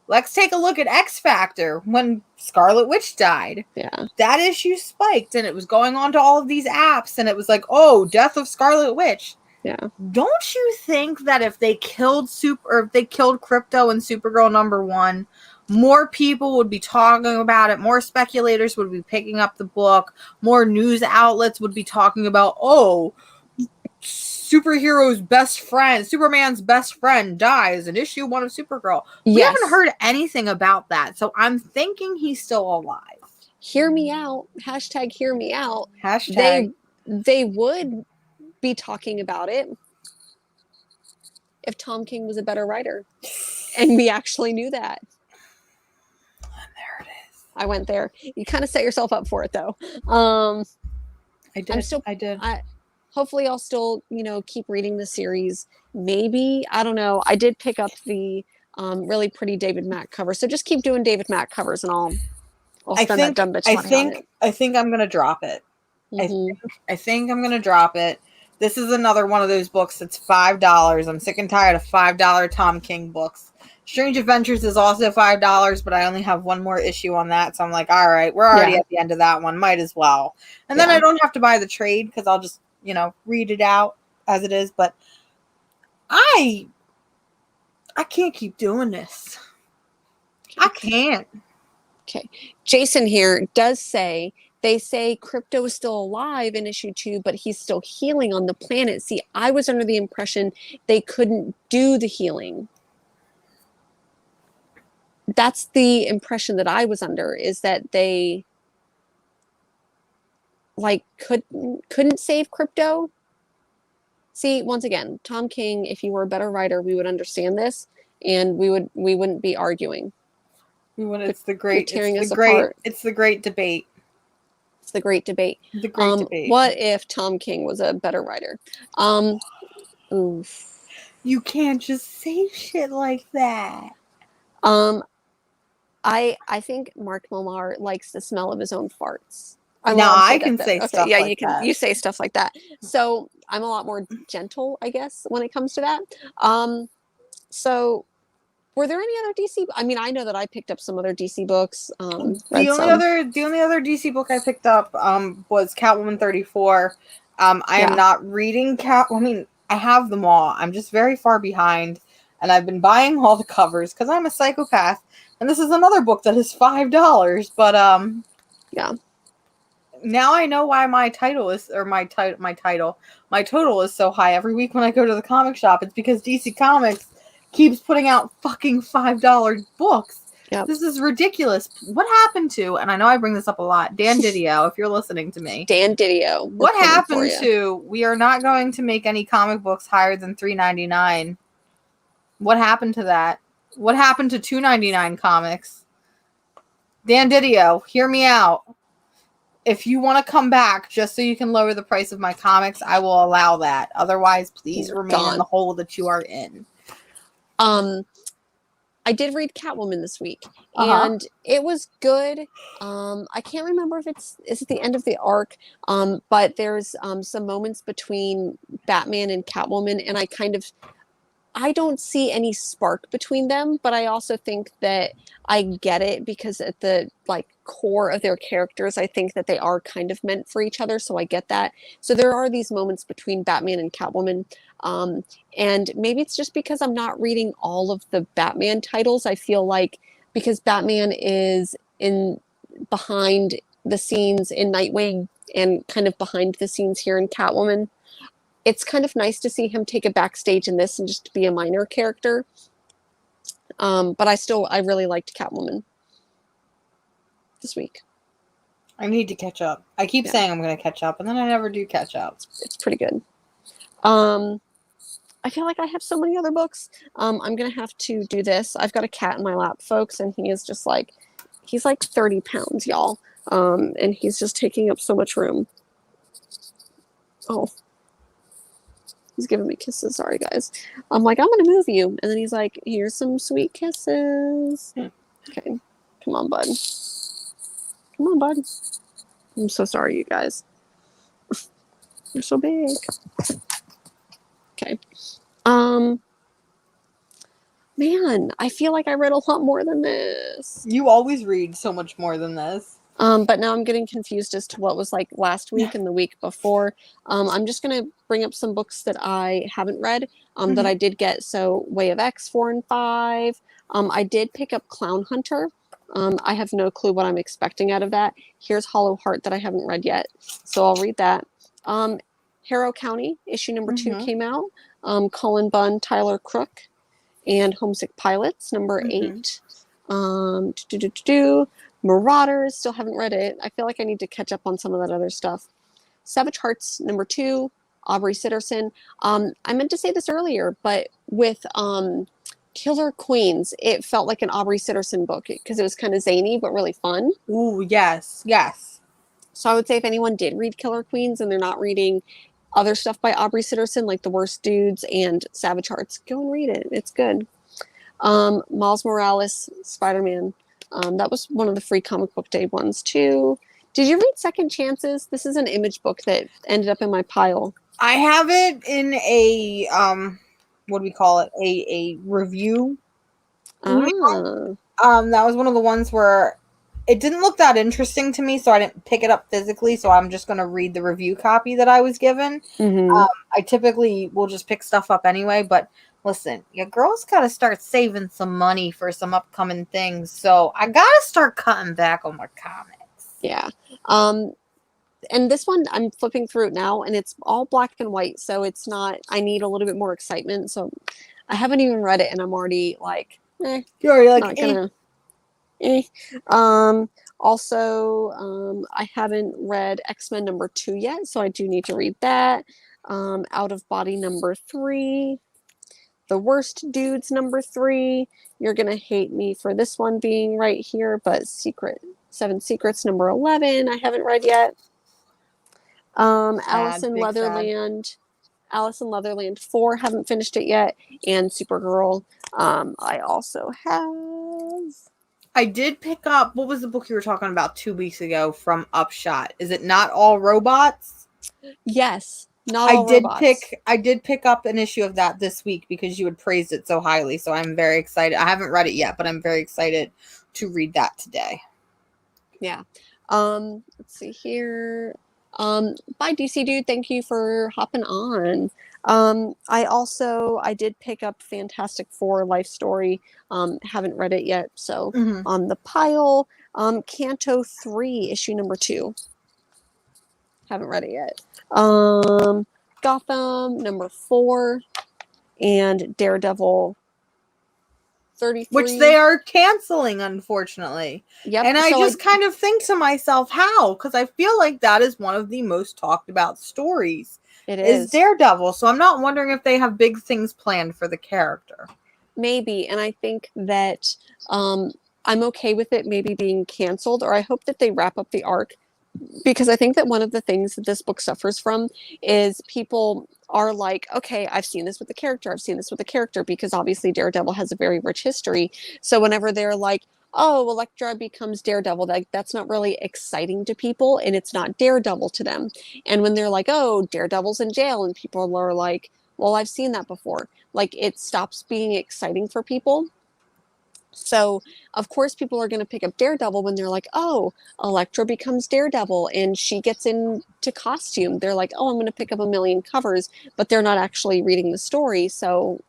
Let's take a look at X Factor when Scarlet Witch died. Yeah. That issue spiked, and it was going on to all of these apps, and it was like, oh, death of Scarlet Witch. Yeah. Don't you think that if they killed Crypto and Supergirl #1, more people would be talking about it, more speculators would be picking up the book, more news outlets would be talking about, oh, Superman's best friend dies in issue 1 of Supergirl. We haven't heard anything about that, so I'm thinking he's still alive. Hear me out. Hashtag hear me out. Hashtag. They would be talking about it if Tom King was a better writer and we actually knew that. And there it is. I went there. You kind of set yourself up for it, though. I did. Hopefully I'll still, keep reading the series. Maybe, I don't know. I did pick up the really pretty David Mack cover. So just keep doing David Mack covers and I'll spend that dumb bitch money on it. I think I'm going to drop it. I think I'm going to drop it. This is another one of those books that's $5. I'm sick and tired of $5 Tom King books. Strange Adventures is also $5, but I only have one more issue on that, so I'm like, all right, we're already at the end of that one, might as well. And then I don't have to buy the trade because I'll just, read it out as it is. But I can't keep doing this. I can't. Okay. Jason here does say, they say Crypto is still alive in issue 2, but he's still healing on the planet. See, I was under the impression they couldn't do the healing. That's the impression that I was under, is that they couldn't save Crypto. See, once again, Tom King, if you were a better writer, we would understand this and we wouldn't be arguing. It's the great tearing us apart. It's the great debate. It's the great debate. The great debate. What if Tom King was a better writer? Oof. You can't just say shit like that. I think Mark Millar likes the smell of his own farts. I can say stuff yeah, like that. You say stuff like that. So I'm a lot more gentle, I guess, when it comes to that. So were there any other DC? I mean, I know that I picked up some other DC books. The only other DC book I picked up was Catwoman 34. I am not reading I have them all. I'm just very far behind, and I've been buying all the covers because I'm a psychopath. And this is another book that is $5. But yeah. Now I know why my total is so high every week when I go to the comic shop. It's because DC Comics keeps putting out fucking $5 books. Yep. This is ridiculous. What happened to, and I know I bring this up a lot, Dan Didio, if you're listening to me. Dan Didio. What happened to, we are not going to make any comic books higher than $3.99. What happened to that? What happened to $2.99 comics? Dan Didio, hear me out. If you want to come back just so you can lower the price of my comics, I will allow that. Otherwise, please remain in the hole that you are in. I did read Catwoman this week, and it was good. I can't remember if it's at the end of the arc, but there's some moments between Batman and Catwoman, and I don't see any spark between them, but I also think that I get it because at the core of their characters, I think that they are kind of meant for each other. So I get that. So there are these moments between Batman and Catwoman. And maybe it's just because I'm not reading all of the Batman titles. I feel like because Batman is behind the scenes in Nightwing and kind of behind the scenes here in Catwoman, it's kind of nice to see him take a backstage in this and just be a minor character. But I really liked Catwoman this week. I need to catch up. I keep saying I'm going to catch up, and then I never do catch up. It's pretty good. I feel like I have so many other books. I'm going to have to do this. I've got a cat in my lap, folks, and he is just he's 30 pounds, y'all. And he's just taking up so much room. Oh. He's giving me kisses. Sorry, guys. I'm like, I'm going to move you. And then he's like, here's some sweet kisses. Okay. Come on, bud. Come on, bud. I'm so sorry, you guys. You're so big. Okay. Man, I feel like I read a lot more than this. You always read so much more than this. But now I'm getting confused as to what was last week and the week before. I'm just going to bring up some books that I haven't read that I did get. So Way of X 4 and 5. I did pick up Clown Hunter. I have no clue what I'm expecting out of that. Here's Hollow Heart that I haven't read yet. So I'll read that. Harrow County, issue number 2 came out. Cullen Bunn, Tyler Crook, and Homesick Pilots, number 8. Marauders, still haven't read it. I feel like I need to catch up on some of that other stuff. Savage Hearts, number 2, Aubrey Sitterson. I meant to say this earlier, but with Killer Queens, it felt like an Aubrey Sitterson book because it was kind of zany but really fun. Ooh, yes, yes. So I would say if anyone did read Killer Queens and they're not reading other stuff by Aubrey Sitterson, like The Worst Dudes and Savage Hearts, go and read it. It's good. Miles Morales, Spider-Man. That was one of the free comic book day ones too. Did you read Second Chances? This is an Image book that ended up in my pile. I have it in a what do we call it? A review. Ah. That was one of the ones where it didn't look that interesting to me, so I didn't pick it up physically, so I'm just going to read the review copy that I was given. Mm-hmm. I typically will just pick stuff up anyway, but listen, your girl's got to start saving some money for some upcoming things, so I got to start cutting back on my comics. Yeah. And this one, I'm flipping through it now, and it's all black and white, so it's not, I need a little bit more excitement, so I haven't even read it, and I'm already like, You're already like, not gonna, eh. Also, I haven't read X-Men number 2 yet, so I do need to read that. Out of Body number 3. The Worst Dudes number 3. You're gonna hate me for this one being right here, but Seven Secrets number 11, I haven't read yet. Alice in Leatherland. Alice in Leatherland 4, haven't finished it yet. And Supergirl. I also have. I did pick up, what was the book you were talking about 2 weeks ago from Upshot? Is it Not All Robots? Yes, Not All Robots. I did pick up an issue of that this week because you had praised it so highly, so I'm very excited. I haven't read it yet, but I'm very excited to read that today. Yeah. Let's see here. Bye DC Dude, thank you for hopping on. I did pick up Fantastic Four Life Story. Haven't read it yet, so on the pile. Canto 3, issue number 2. Haven't read it yet. Gotham number 4 and Daredevil 33. Which they are canceling, unfortunately. Yep. And I just kind of think to myself, how? Because I feel like that is one of the most talked about stories. It is Daredevil. So I'm not wondering if they have big things planned for the character. Maybe. And I think that I'm okay with it maybe being canceled, or I hope that they wrap up the arc. Because I think that one of the things that this book suffers from is people are like, okay, I've seen this with the character, because obviously Daredevil has a very rich history. So whenever they're like, oh, Elektra becomes Daredevil, that's not really exciting to people, and it's not Daredevil to them. And when they're like, oh, Daredevil's in jail, and people are like, well, I've seen that before. Like, it stops being exciting for people. So, of course, people are going to pick up Daredevil when they're like, oh, Elektra becomes Daredevil and she gets into costume. They're like, oh, I'm going to pick up a million covers, but they're not actually reading the story. So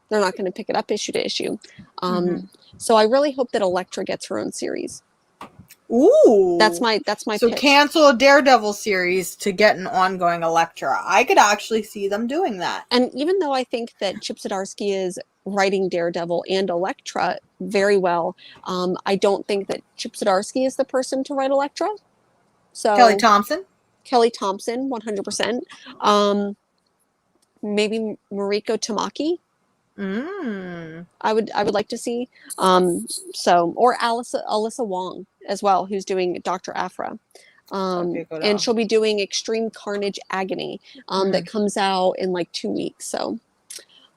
they're not going to pick it up issue to issue. So I really hope that Elektra gets her own series. Ooh. That's my So pitch. cancel a Daredevil series to get an ongoing Elektra. I could actually see them doing that. And even though I think that Chip Zdarsky is writing Daredevil and Elektra very well, I don't think that Chip Zdarsky is the person to write Elektra. So Kelly Thompson, 100%. Maybe Mariko Tamaki. I would like to see. Or Alyssa Wong as well, who's doing Dr. Aphra. And she'll be doing Extreme Carnage Agony that comes out in like 2 weeks. So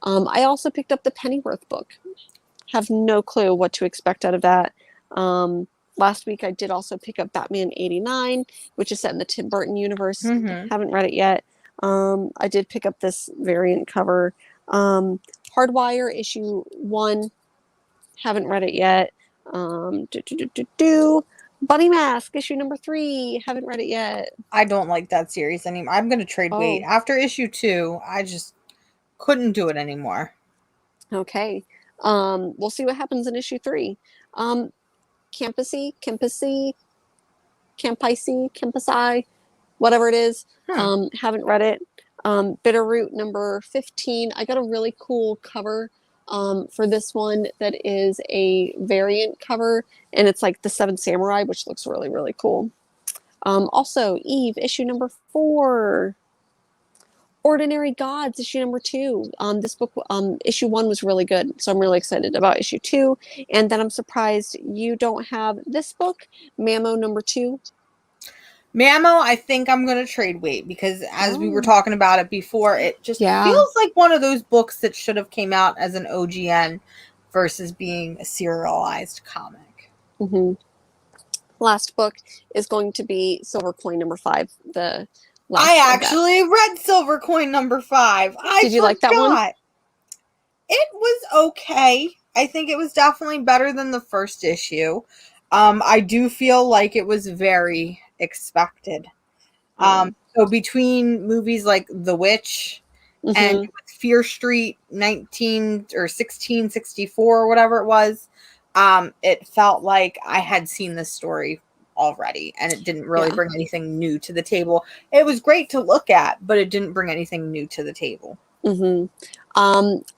I also picked up the Pennyworth book. Have no clue what to expect out of that. Last week I did also pick up Batman 89, which is set in the Tim Burton universe. Haven't read it yet. I did pick up this variant cover. Hardwire issue 1. Haven't read it yet. Bunny Mask issue number 3. Haven't read it yet. I don't like that series anymore. I'm going to trade weight. After issue 2, I just couldn't do it anymore. Okay. We'll see what happens in issue 3. Campusy, whatever it is. Haven't read it. Bitterroot number 15. I got a really cool cover for this one that is a variant cover, and it's like the Seven Samurai, which looks really, really cool. Also, Eve, issue number 4. Ordinary Gods, issue number 2. This book, issue 1 was really good, so I'm really excited about issue 2. And then I'm surprised you don't have this book, Mamo number 2. Mamo, I think I'm going to trade weight because as we were talking about it before, it just feels like one of those books that should have came out as an OGN versus being a serialized comic. Last book is going to be Silver Coin number 5. I actually read Silver Coin number 5. Did you like that one? It was okay. I think it was definitely better than the first issue. I do feel like it was very expected. So between movies like The Witch and Mm-hmm. Fear Street 19 or 1664 or whatever it was, it felt like I had seen this story already, and it didn't really Yeah. bring anything new to the table. It was great to look at, but it didn't bring anything new to the table. Mm-hmm.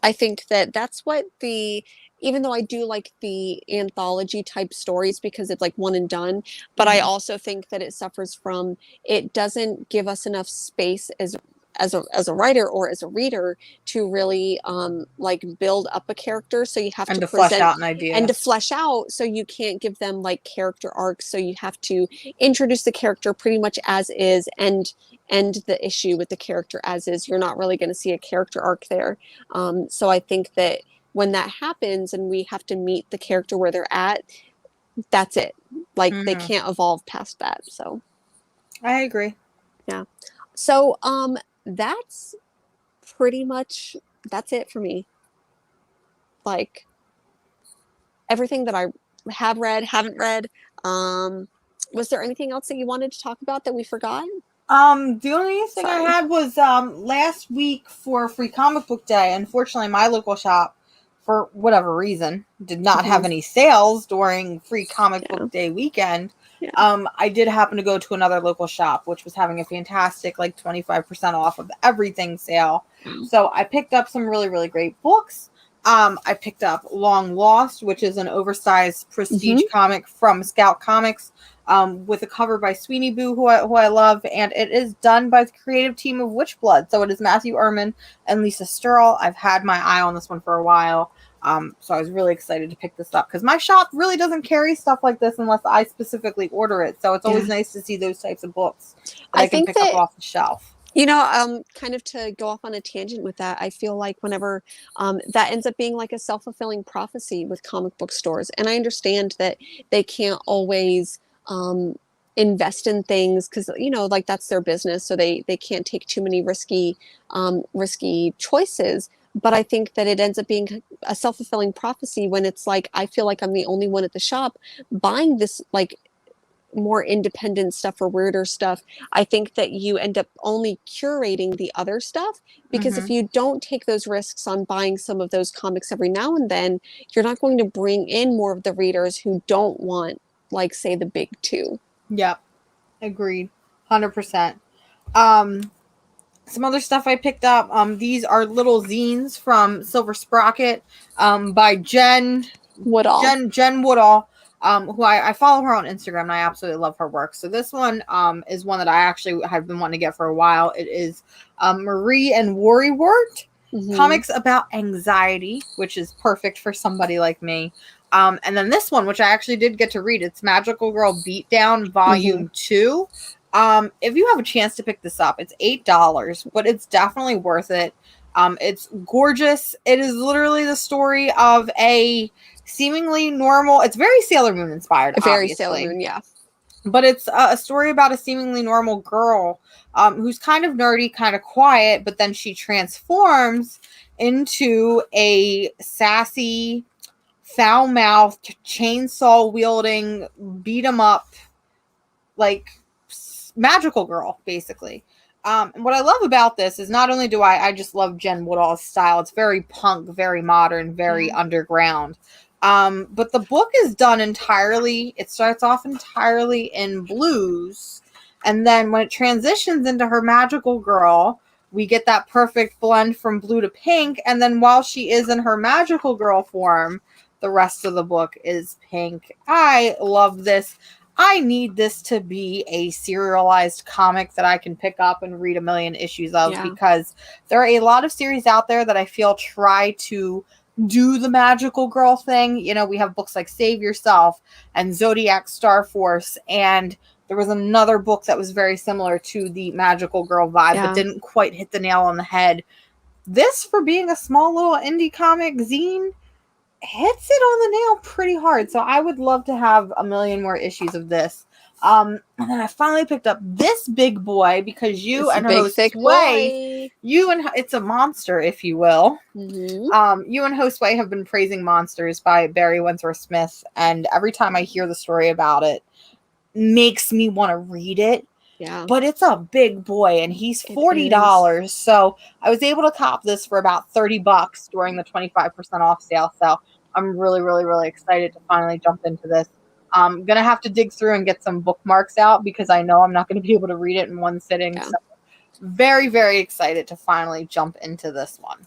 I think that that's what even though I do like the anthology type stories because it's like one and done, but I also think that it suffers from it doesn't give us enough space as a writer or as a reader to really like build up a character. So you have And to to flesh present out an idea. and to flesh out. So you can't give them like character arcs. So you have to introduce the character pretty much as is and end the issue with the character as is. You're not really going to see a character arc there. So I think that when that happens and we have to meet the character where they're at, that's it. Like they can't evolve past that. So I agree. yeah. So that's pretty much that's it for me. Like everything that I have read, haven't read. Was there anything else that you wanted to talk about that we forgot? The only thing I Sorry. had was last week for Free Comic Book Day. Unfortunately, my local shop, for whatever reason, did not have any sales during Free Comic Book Day weekend. Yeah. I did happen to go to another local shop, which was having a fantastic, like 25% off of everything sale. So I picked up some really, really great books. I picked up Long Lost, which is an oversized prestige comic from Scout Comics, with a cover by Sweeney Boo, who I love, and it is done by the creative team of Witchblood. So it is Matthew Ehrman and Lisa Sturl. I've had my eye on this one for a while, so I was really excited to pick this up because my shop really doesn't carry stuff like this unless I specifically order it. So it's always nice to see those types of books that I can pick up off the shelf. You know, kind of to go off on a tangent with that, I feel like whenever that ends up being like a self-fulfilling prophecy with comic book stores, and I understand that they can't always invest in things because you know, like that's their business, so they can't take too many risky choices. But I think that it ends up being a self-fulfilling prophecy when it's like I feel like I'm the only one at the shop buying this like more independent stuff or weirder stuff. I think that you end up only curating the other stuff because if you don't take those risks on buying some of those comics every now and then, you're not going to bring in more of the readers who don't want, like, say, the big two. Yep. Agreed. 100%. Some other stuff I picked up. These are little zines from Silver Sprocket by Jen Woodall. Jen Woodall. Who I follow her on Instagram and I absolutely love her work. So this one is one that I actually have been wanting to get for a while. It is Marie and Worrywart, comics about anxiety, which is perfect for somebody like me. And then this one, which I actually did get to read, it's Magical Girl Beatdown Volume 2. If you have a chance to pick this up, it's $8, but it's definitely worth it. It's gorgeous. It is literally the story of a seemingly normal, it's very Sailor Moon inspired, Very obviously. Sailor Moon, yeah. But it's a story about a seemingly normal girl who's kind of nerdy, kind of quiet, but then she transforms into a sassy, foul-mouthed, chainsaw-wielding, beat-em-up, like, magical girl, basically. And what I love about this is not only do I just love Jen Woodall's style, it's very punk, very modern, very underground. But the book is done entirely, it starts off entirely in blues. And then when it transitions into her magical girl, we get that perfect blend from blue to pink. And then while she is in her magical girl form, the rest of the book is pink. I love this. I need this to be a serialized comic that I can pick up and read a million issues of, because there are a lot of series out there that I feel try to do the magical girl thing. You know, we have books like Save Yourself and Zodiac Star Force, and there was another book that was very similar to the magical girl vibe, but didn't quite hit the nail on the head. This, for being a small little indie comic zine, hits it on the nail pretty hard. So I would love to have a million more issues of this. And then I finally picked up this big boy because you It's a and big, host thick Sway, boy. it's a monster, if you will. You and host Sway have been praising Monsters by Barry Wentworth Smith, and every time I hear the story about it, makes me want to read it. Yeah. But it's a big boy, and he's $40. So I was able to cop this for about $30 during the 25% off sale. So I'm really, really, really excited to finally jump into this. I'm going to have to dig through and get some bookmarks out because I know I'm not going to be able to read it in one sitting. Yeah. So very, very excited to finally jump into this one.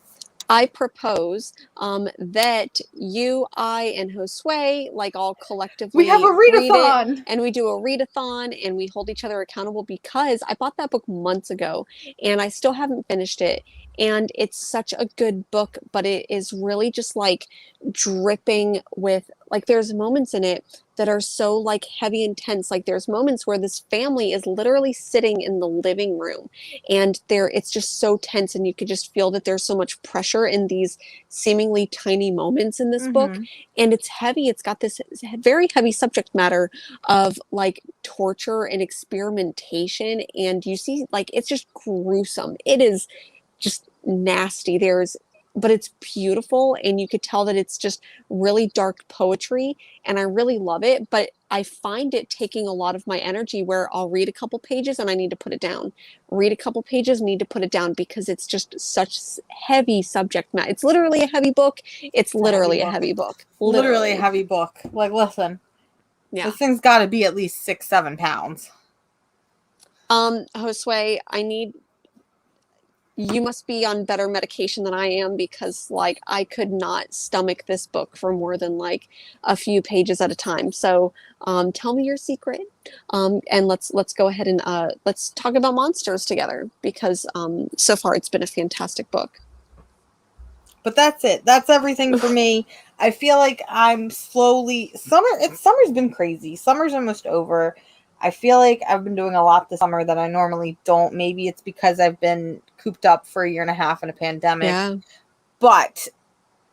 I propose that you, I, and Josue like all collectively we have a readathon, read it, and we do a readathon, and we hold each other accountable because I bought that book months ago, and I still haven't finished it. And it's such a good book, but it is really just like dripping with like there's moments in it that are so like heavy and tense. Like there's moments where this family is literally sitting in the living room and it's just so tense, and you could just feel that there's so much pressure in these seemingly tiny moments in this book. And it's heavy. It's got this very heavy subject matter of like torture and experimentation, and you see like it's just gruesome. It is just nasty. But it's beautiful, and you could tell that it's just really dark poetry, and I really love it. But I find it taking a lot of my energy where I'll read a couple pages and I need to put it down. Read a couple pages, need to put it down because it's just such heavy subject matter. It's literally a heavy book. It's literally a heavy book. Literally a heavy book. Like, listen. Yeah. This thing's got to be at least 6-7 pounds. Josue, you must be on better medication than I am because like I could not stomach this book for more than like a few pages at a time. So tell me your secret, and let's go ahead and let's talk about monsters together because so far it's been a fantastic book. But that's it. That's everything for me. I feel like I'm slowly summer's been crazy. Summer's almost over. I feel like I've been doing a lot this summer that I normally don't. Maybe it's because I've been cooped up for a year and a half in a pandemic. Yeah. But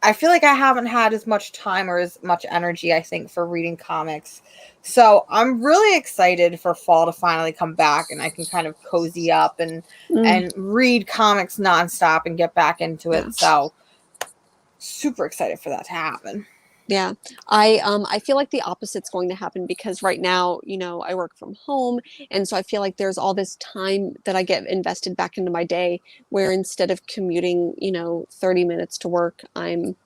I feel like I haven't had as much time or as much energy, I think, for reading comics. So I'm really excited for fall to finally come back and I can kind of cozy up and read comics nonstop and get back into it. Yeah. So super excited for that to happen. Yeah, I feel like the opposite's going to happen because right now, you know, I work from home, and so I feel like there's all this time that I get invested back into my day where instead of commuting, you know, 30 minutes to work, I'm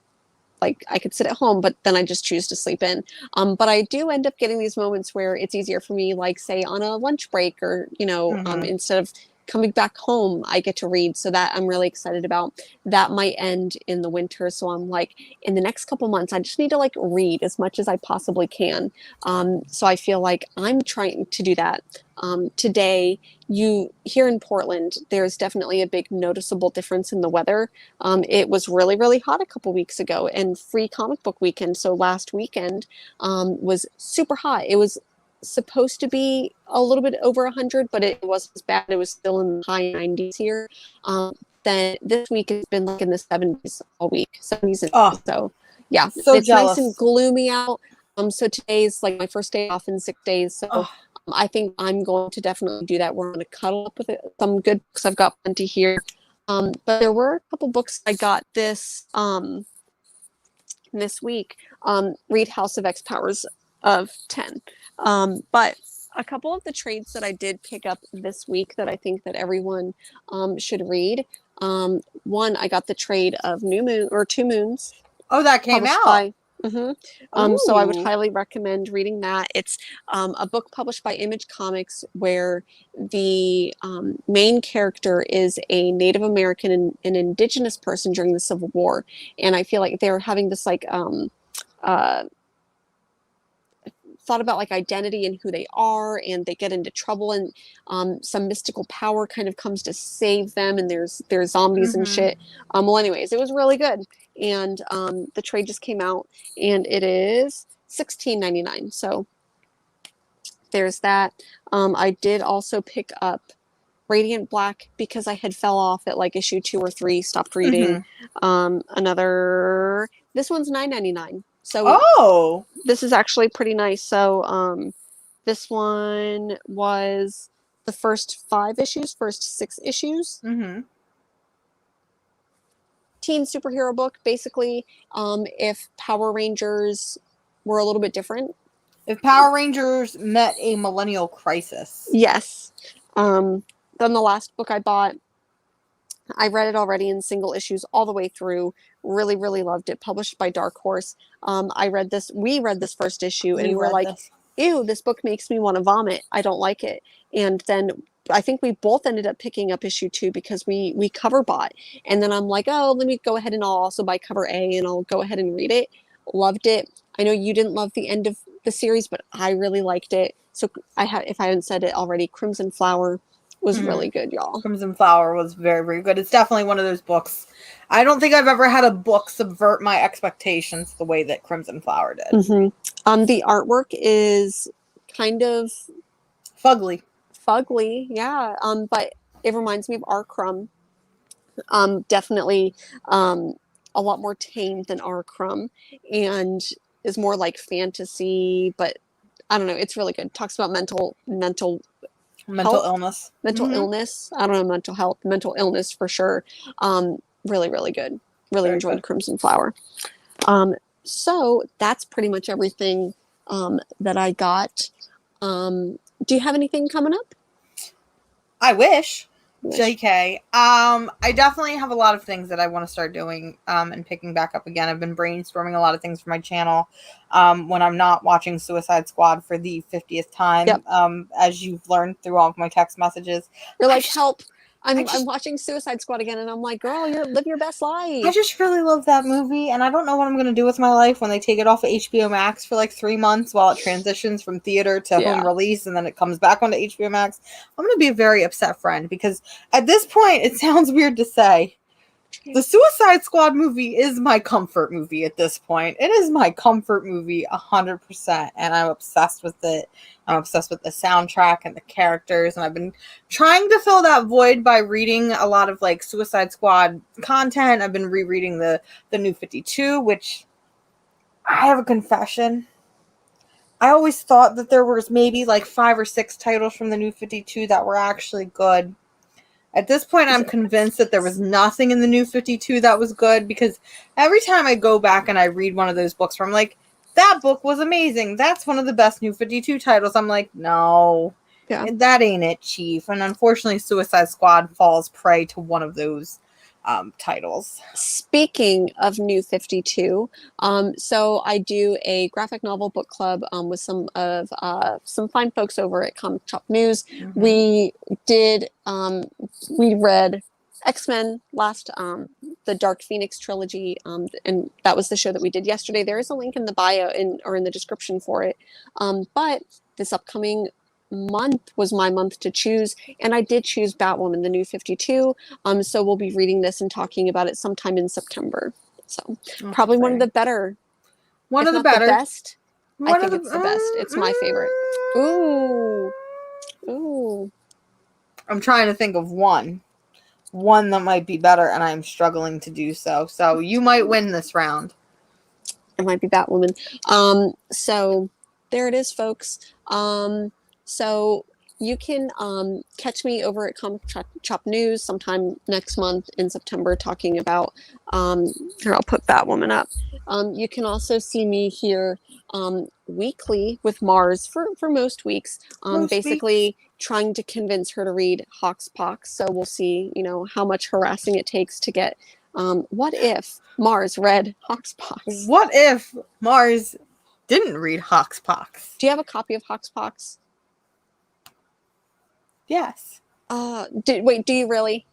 like I could sit at home, but then I just choose to sleep in. But I do end up getting these moments where it's easier for me, like say on a lunch break or, you know, instead of coming back home, I get to read. So that I'm really excited about. That might end in the winter. So I'm like, in the next couple months, I just need to like read as much as I possibly can. So I feel like I'm trying to do that. Today, here in Portland, there's definitely a big noticeable difference in the weather. It was really, really hot a couple weeks ago and free comic book weekend. So last weekend was super hot. It was supposed to be a little bit over 100, but it wasn't as bad. It was still in the high 90s here. Then this week it's been like in the 70s all week. 70s and so yeah, so it's jealous. Nice and gloomy out. So today's like my first day off in 6 days. So I think I'm going to definitely do that. We're going to cuddle up with some good books. I've got plenty here. But there were a couple books I got this week. Read House of X Powers of 10. But a couple of the trades that I did pick up this week that I think that everyone should read. One, I got the trade of Two Moons. Oh, that came out. So I would highly recommend reading that. It's a book published by Image Comics where the main character is a Native American and an indigenous person during the Civil War. And I feel like they're having this like thought about like identity and who they are, and they get into trouble, and some mystical power kind of comes to save them, and there's zombies and shit. Well, anyways, it was really good, and the trade just came out, and it is $16.99. So there's that. I did also pick up Radiant Black because I had fell off at like issue 2 or 3, stopped reading. This one's $9.99. So this is actually pretty nice. So This one was the first 6 issues. Mm-hmm. Teen superhero book, basically, if Power Rangers were a little bit different. If Power Rangers met a millennial crisis. Yes. Then the last book I bought, I read it already in single issues all the way through. Really, really loved it. Published by Dark Horse. We read this first issue, and we're like, ew, this book makes me want to vomit. I don't like it. And then I think we both ended up picking up issue 2 because we cover bought. And then I'm like, oh, let me go ahead and I'll also buy cover A and I'll go ahead and read it. Loved it. I know you didn't love the end of the series, but I really liked it. So if I hadn't said it already, Crimson Flower was really good, y'all. Crimson Flower was very, very good. It's definitely one of those books. I don't think I've ever had a book subvert my expectations the way that Crimson Flower did. Mm-hmm. The artwork is kind of fugly, yeah. But it reminds me of R. Crumb. Definitely a lot more tame than R. Crumb, and is more like fantasy. But I don't know. It's really good. Talks about mental illness. Mental illness. I don't know, mental health, mental illness for sure. Really, really good. Really enjoyed Crimson Flower. So that's pretty much everything that I got. Do you have anything coming up? I wish. JK. I definitely have a lot of things that I want to start doing and picking back up again. I've been brainstorming a lot of things for my channel when I'm not watching Suicide Squad for the 50th time. Yep. As you've learned through all of my text messages. You're like, help. I'm watching Suicide Squad again, and I'm like, girl, live your best life. I just really love that movie, and I don't know what I'm going to do with my life when they take it off of HBO Max for like 3 months while it transitions from theater to home release, and then it comes back onto HBO Max. I'm going to be a very upset friend, because at this point, it sounds weird to say, the Suicide Squad movie is my comfort movie at this point. It is my comfort movie 100%, and I'm obsessed with it. I'm obsessed with the soundtrack and the characters, and I've been trying to fill that void by reading a lot of like Suicide Squad content. I've been rereading the New 52, which I have a confession. I always thought that there was maybe like 5 or 6 titles from the New 52 that were actually good. At this point, I'm convinced that there was nothing in the New 52 that was good, because every time I go back and I read one of those books where I'm like, that book was amazing, that's one of the best New 52 titles, I'm like, no, that ain't it, Chief. And unfortunately, Suicide Squad falls prey to one of those titles. Speaking of New 52, so I do a graphic novel book club with some fine folks over at Comic Shop News. Mm-hmm. We read X-Men last, the Dark Phoenix trilogy, and that was the show that we did yesterday. There is a link in the bio or in the description for it. But this upcoming month was my month to choose, and I did choose Batwoman, the New 52. So we'll be reading this and talking about it sometime in September. So probably one of the better, the best. I think it's the best. It's my favorite. Ooh. I'm trying to think of one that might be better, and I'm struggling to do so. So you might win this round. It might be Batwoman. So there it is, folks. So you can catch me over at Comic Shop News sometime next month in September talking about, here, I'll put Batwoman up. You can also see me here weekly with Mars for most weeks, basically trying to convince her to read Hoxpox. So we'll see, how much harassing it takes to get, what if Mars read Hoxpox? What if Mars didn't read Hoxpox? Do you have a copy of Hoxpox? Yes. Do you really?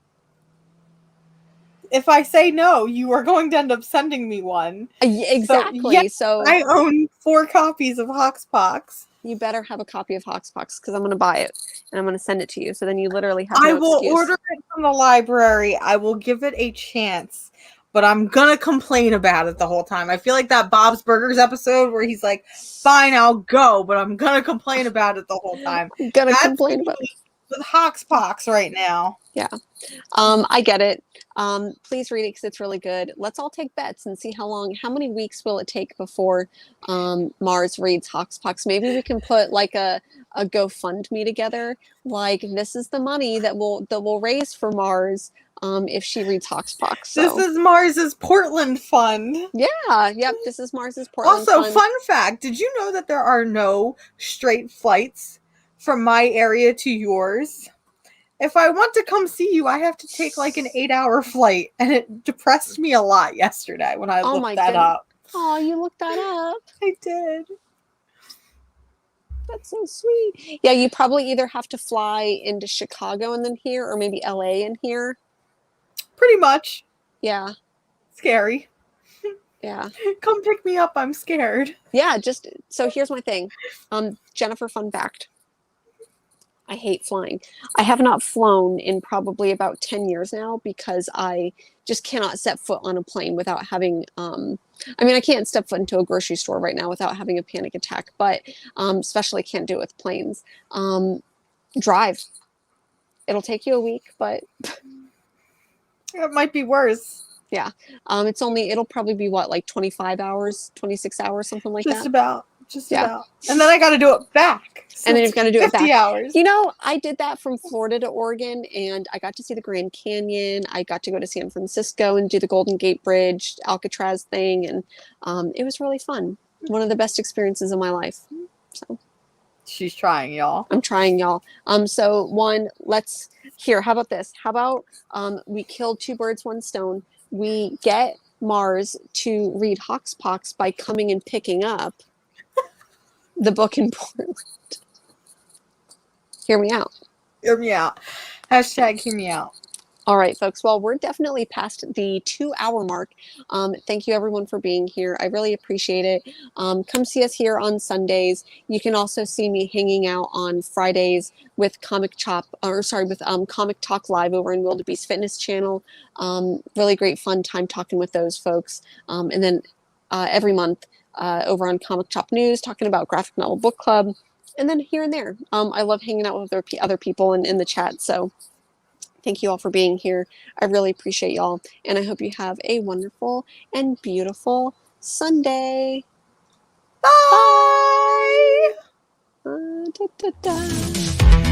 If I say no, you are going to end up sending me one. Exactly. So I own 4 copies of Hoxpox. You better have a copy of Hoxpox, because I'm going to buy it and I'm going to send it to you. So then you literally have I will order it from the library. I will give it a chance, but I'm going to complain about it the whole time. I feel like that Bob's Burgers episode where he's like, fine, I'll go, but I'm going to complain about it the whole time. I'm going to complain about it. with Hoxpox right now. Yeah. I get it. Please read it because it's really good. Let's all take bets and see how many weeks will it take before Mars reads Hoxpox. Maybe we can put like a GoFundMe together. Like, this is the money that we'll raise for Mars if she reads Hoxpox. So. This is Mars's Portland Fund. Yeah, yep. This is Mars's Portland Also, Fund. fun fact, did you know that there are no straight flights from my area to yours? If I want to come see you, I have to take like an 8-hour flight, and it depressed me a lot yesterday when I looked that up. Oh, you looked that up? I did. That's so sweet. Yeah, you probably either have to fly into Chicago and then here, or maybe LA and here. Pretty much. Yeah. Scary. Yeah. Come pick me up. I'm scared. Yeah, so here's my thing. Jennifer, fun fact. I hate flying. I have not flown in probably about 10 years now because I just cannot set foot on a plane without having, I can't step foot into a grocery store right now without having a panic attack, but especially can't do it with planes. Drive. It'll take you a week, but... It might be worse. Yeah. It'll probably be what, like 25 hours, 26 hours, something like that? Just about. And then I got to do it back. So and then you've got to do it back. 50 hours. You know, I did that from Florida to Oregon, and I got to see the Grand Canyon. I got to go to San Francisco and do the Golden Gate Bridge, Alcatraz thing, and it was really fun. One of the best experiences of my life. So she's trying, y'all. I'm trying, y'all. So how about this? How about we killed two birds, one stone. We get Mars to read Hoxpox by coming and picking up the book in Portland. Hear me out. Hear me out. Hashtag hear me out. All right, folks. Well, we're definitely past the 2-hour mark. Thank you, everyone, for being here. I really appreciate it. Come see us here on Sundays. You can also see me hanging out on Fridays with Comic Talk Live over in Wildebeest Fitness Channel. Really great fun time talking with those folks. And then every month over on Comic Chop News, talking about Graphic Novel Book Club. And then here and there. I love hanging out with other people in the chat. So thank you all for being here. I really appreciate y'all. And I hope you have a wonderful and beautiful Sunday. Bye! Da, da, da.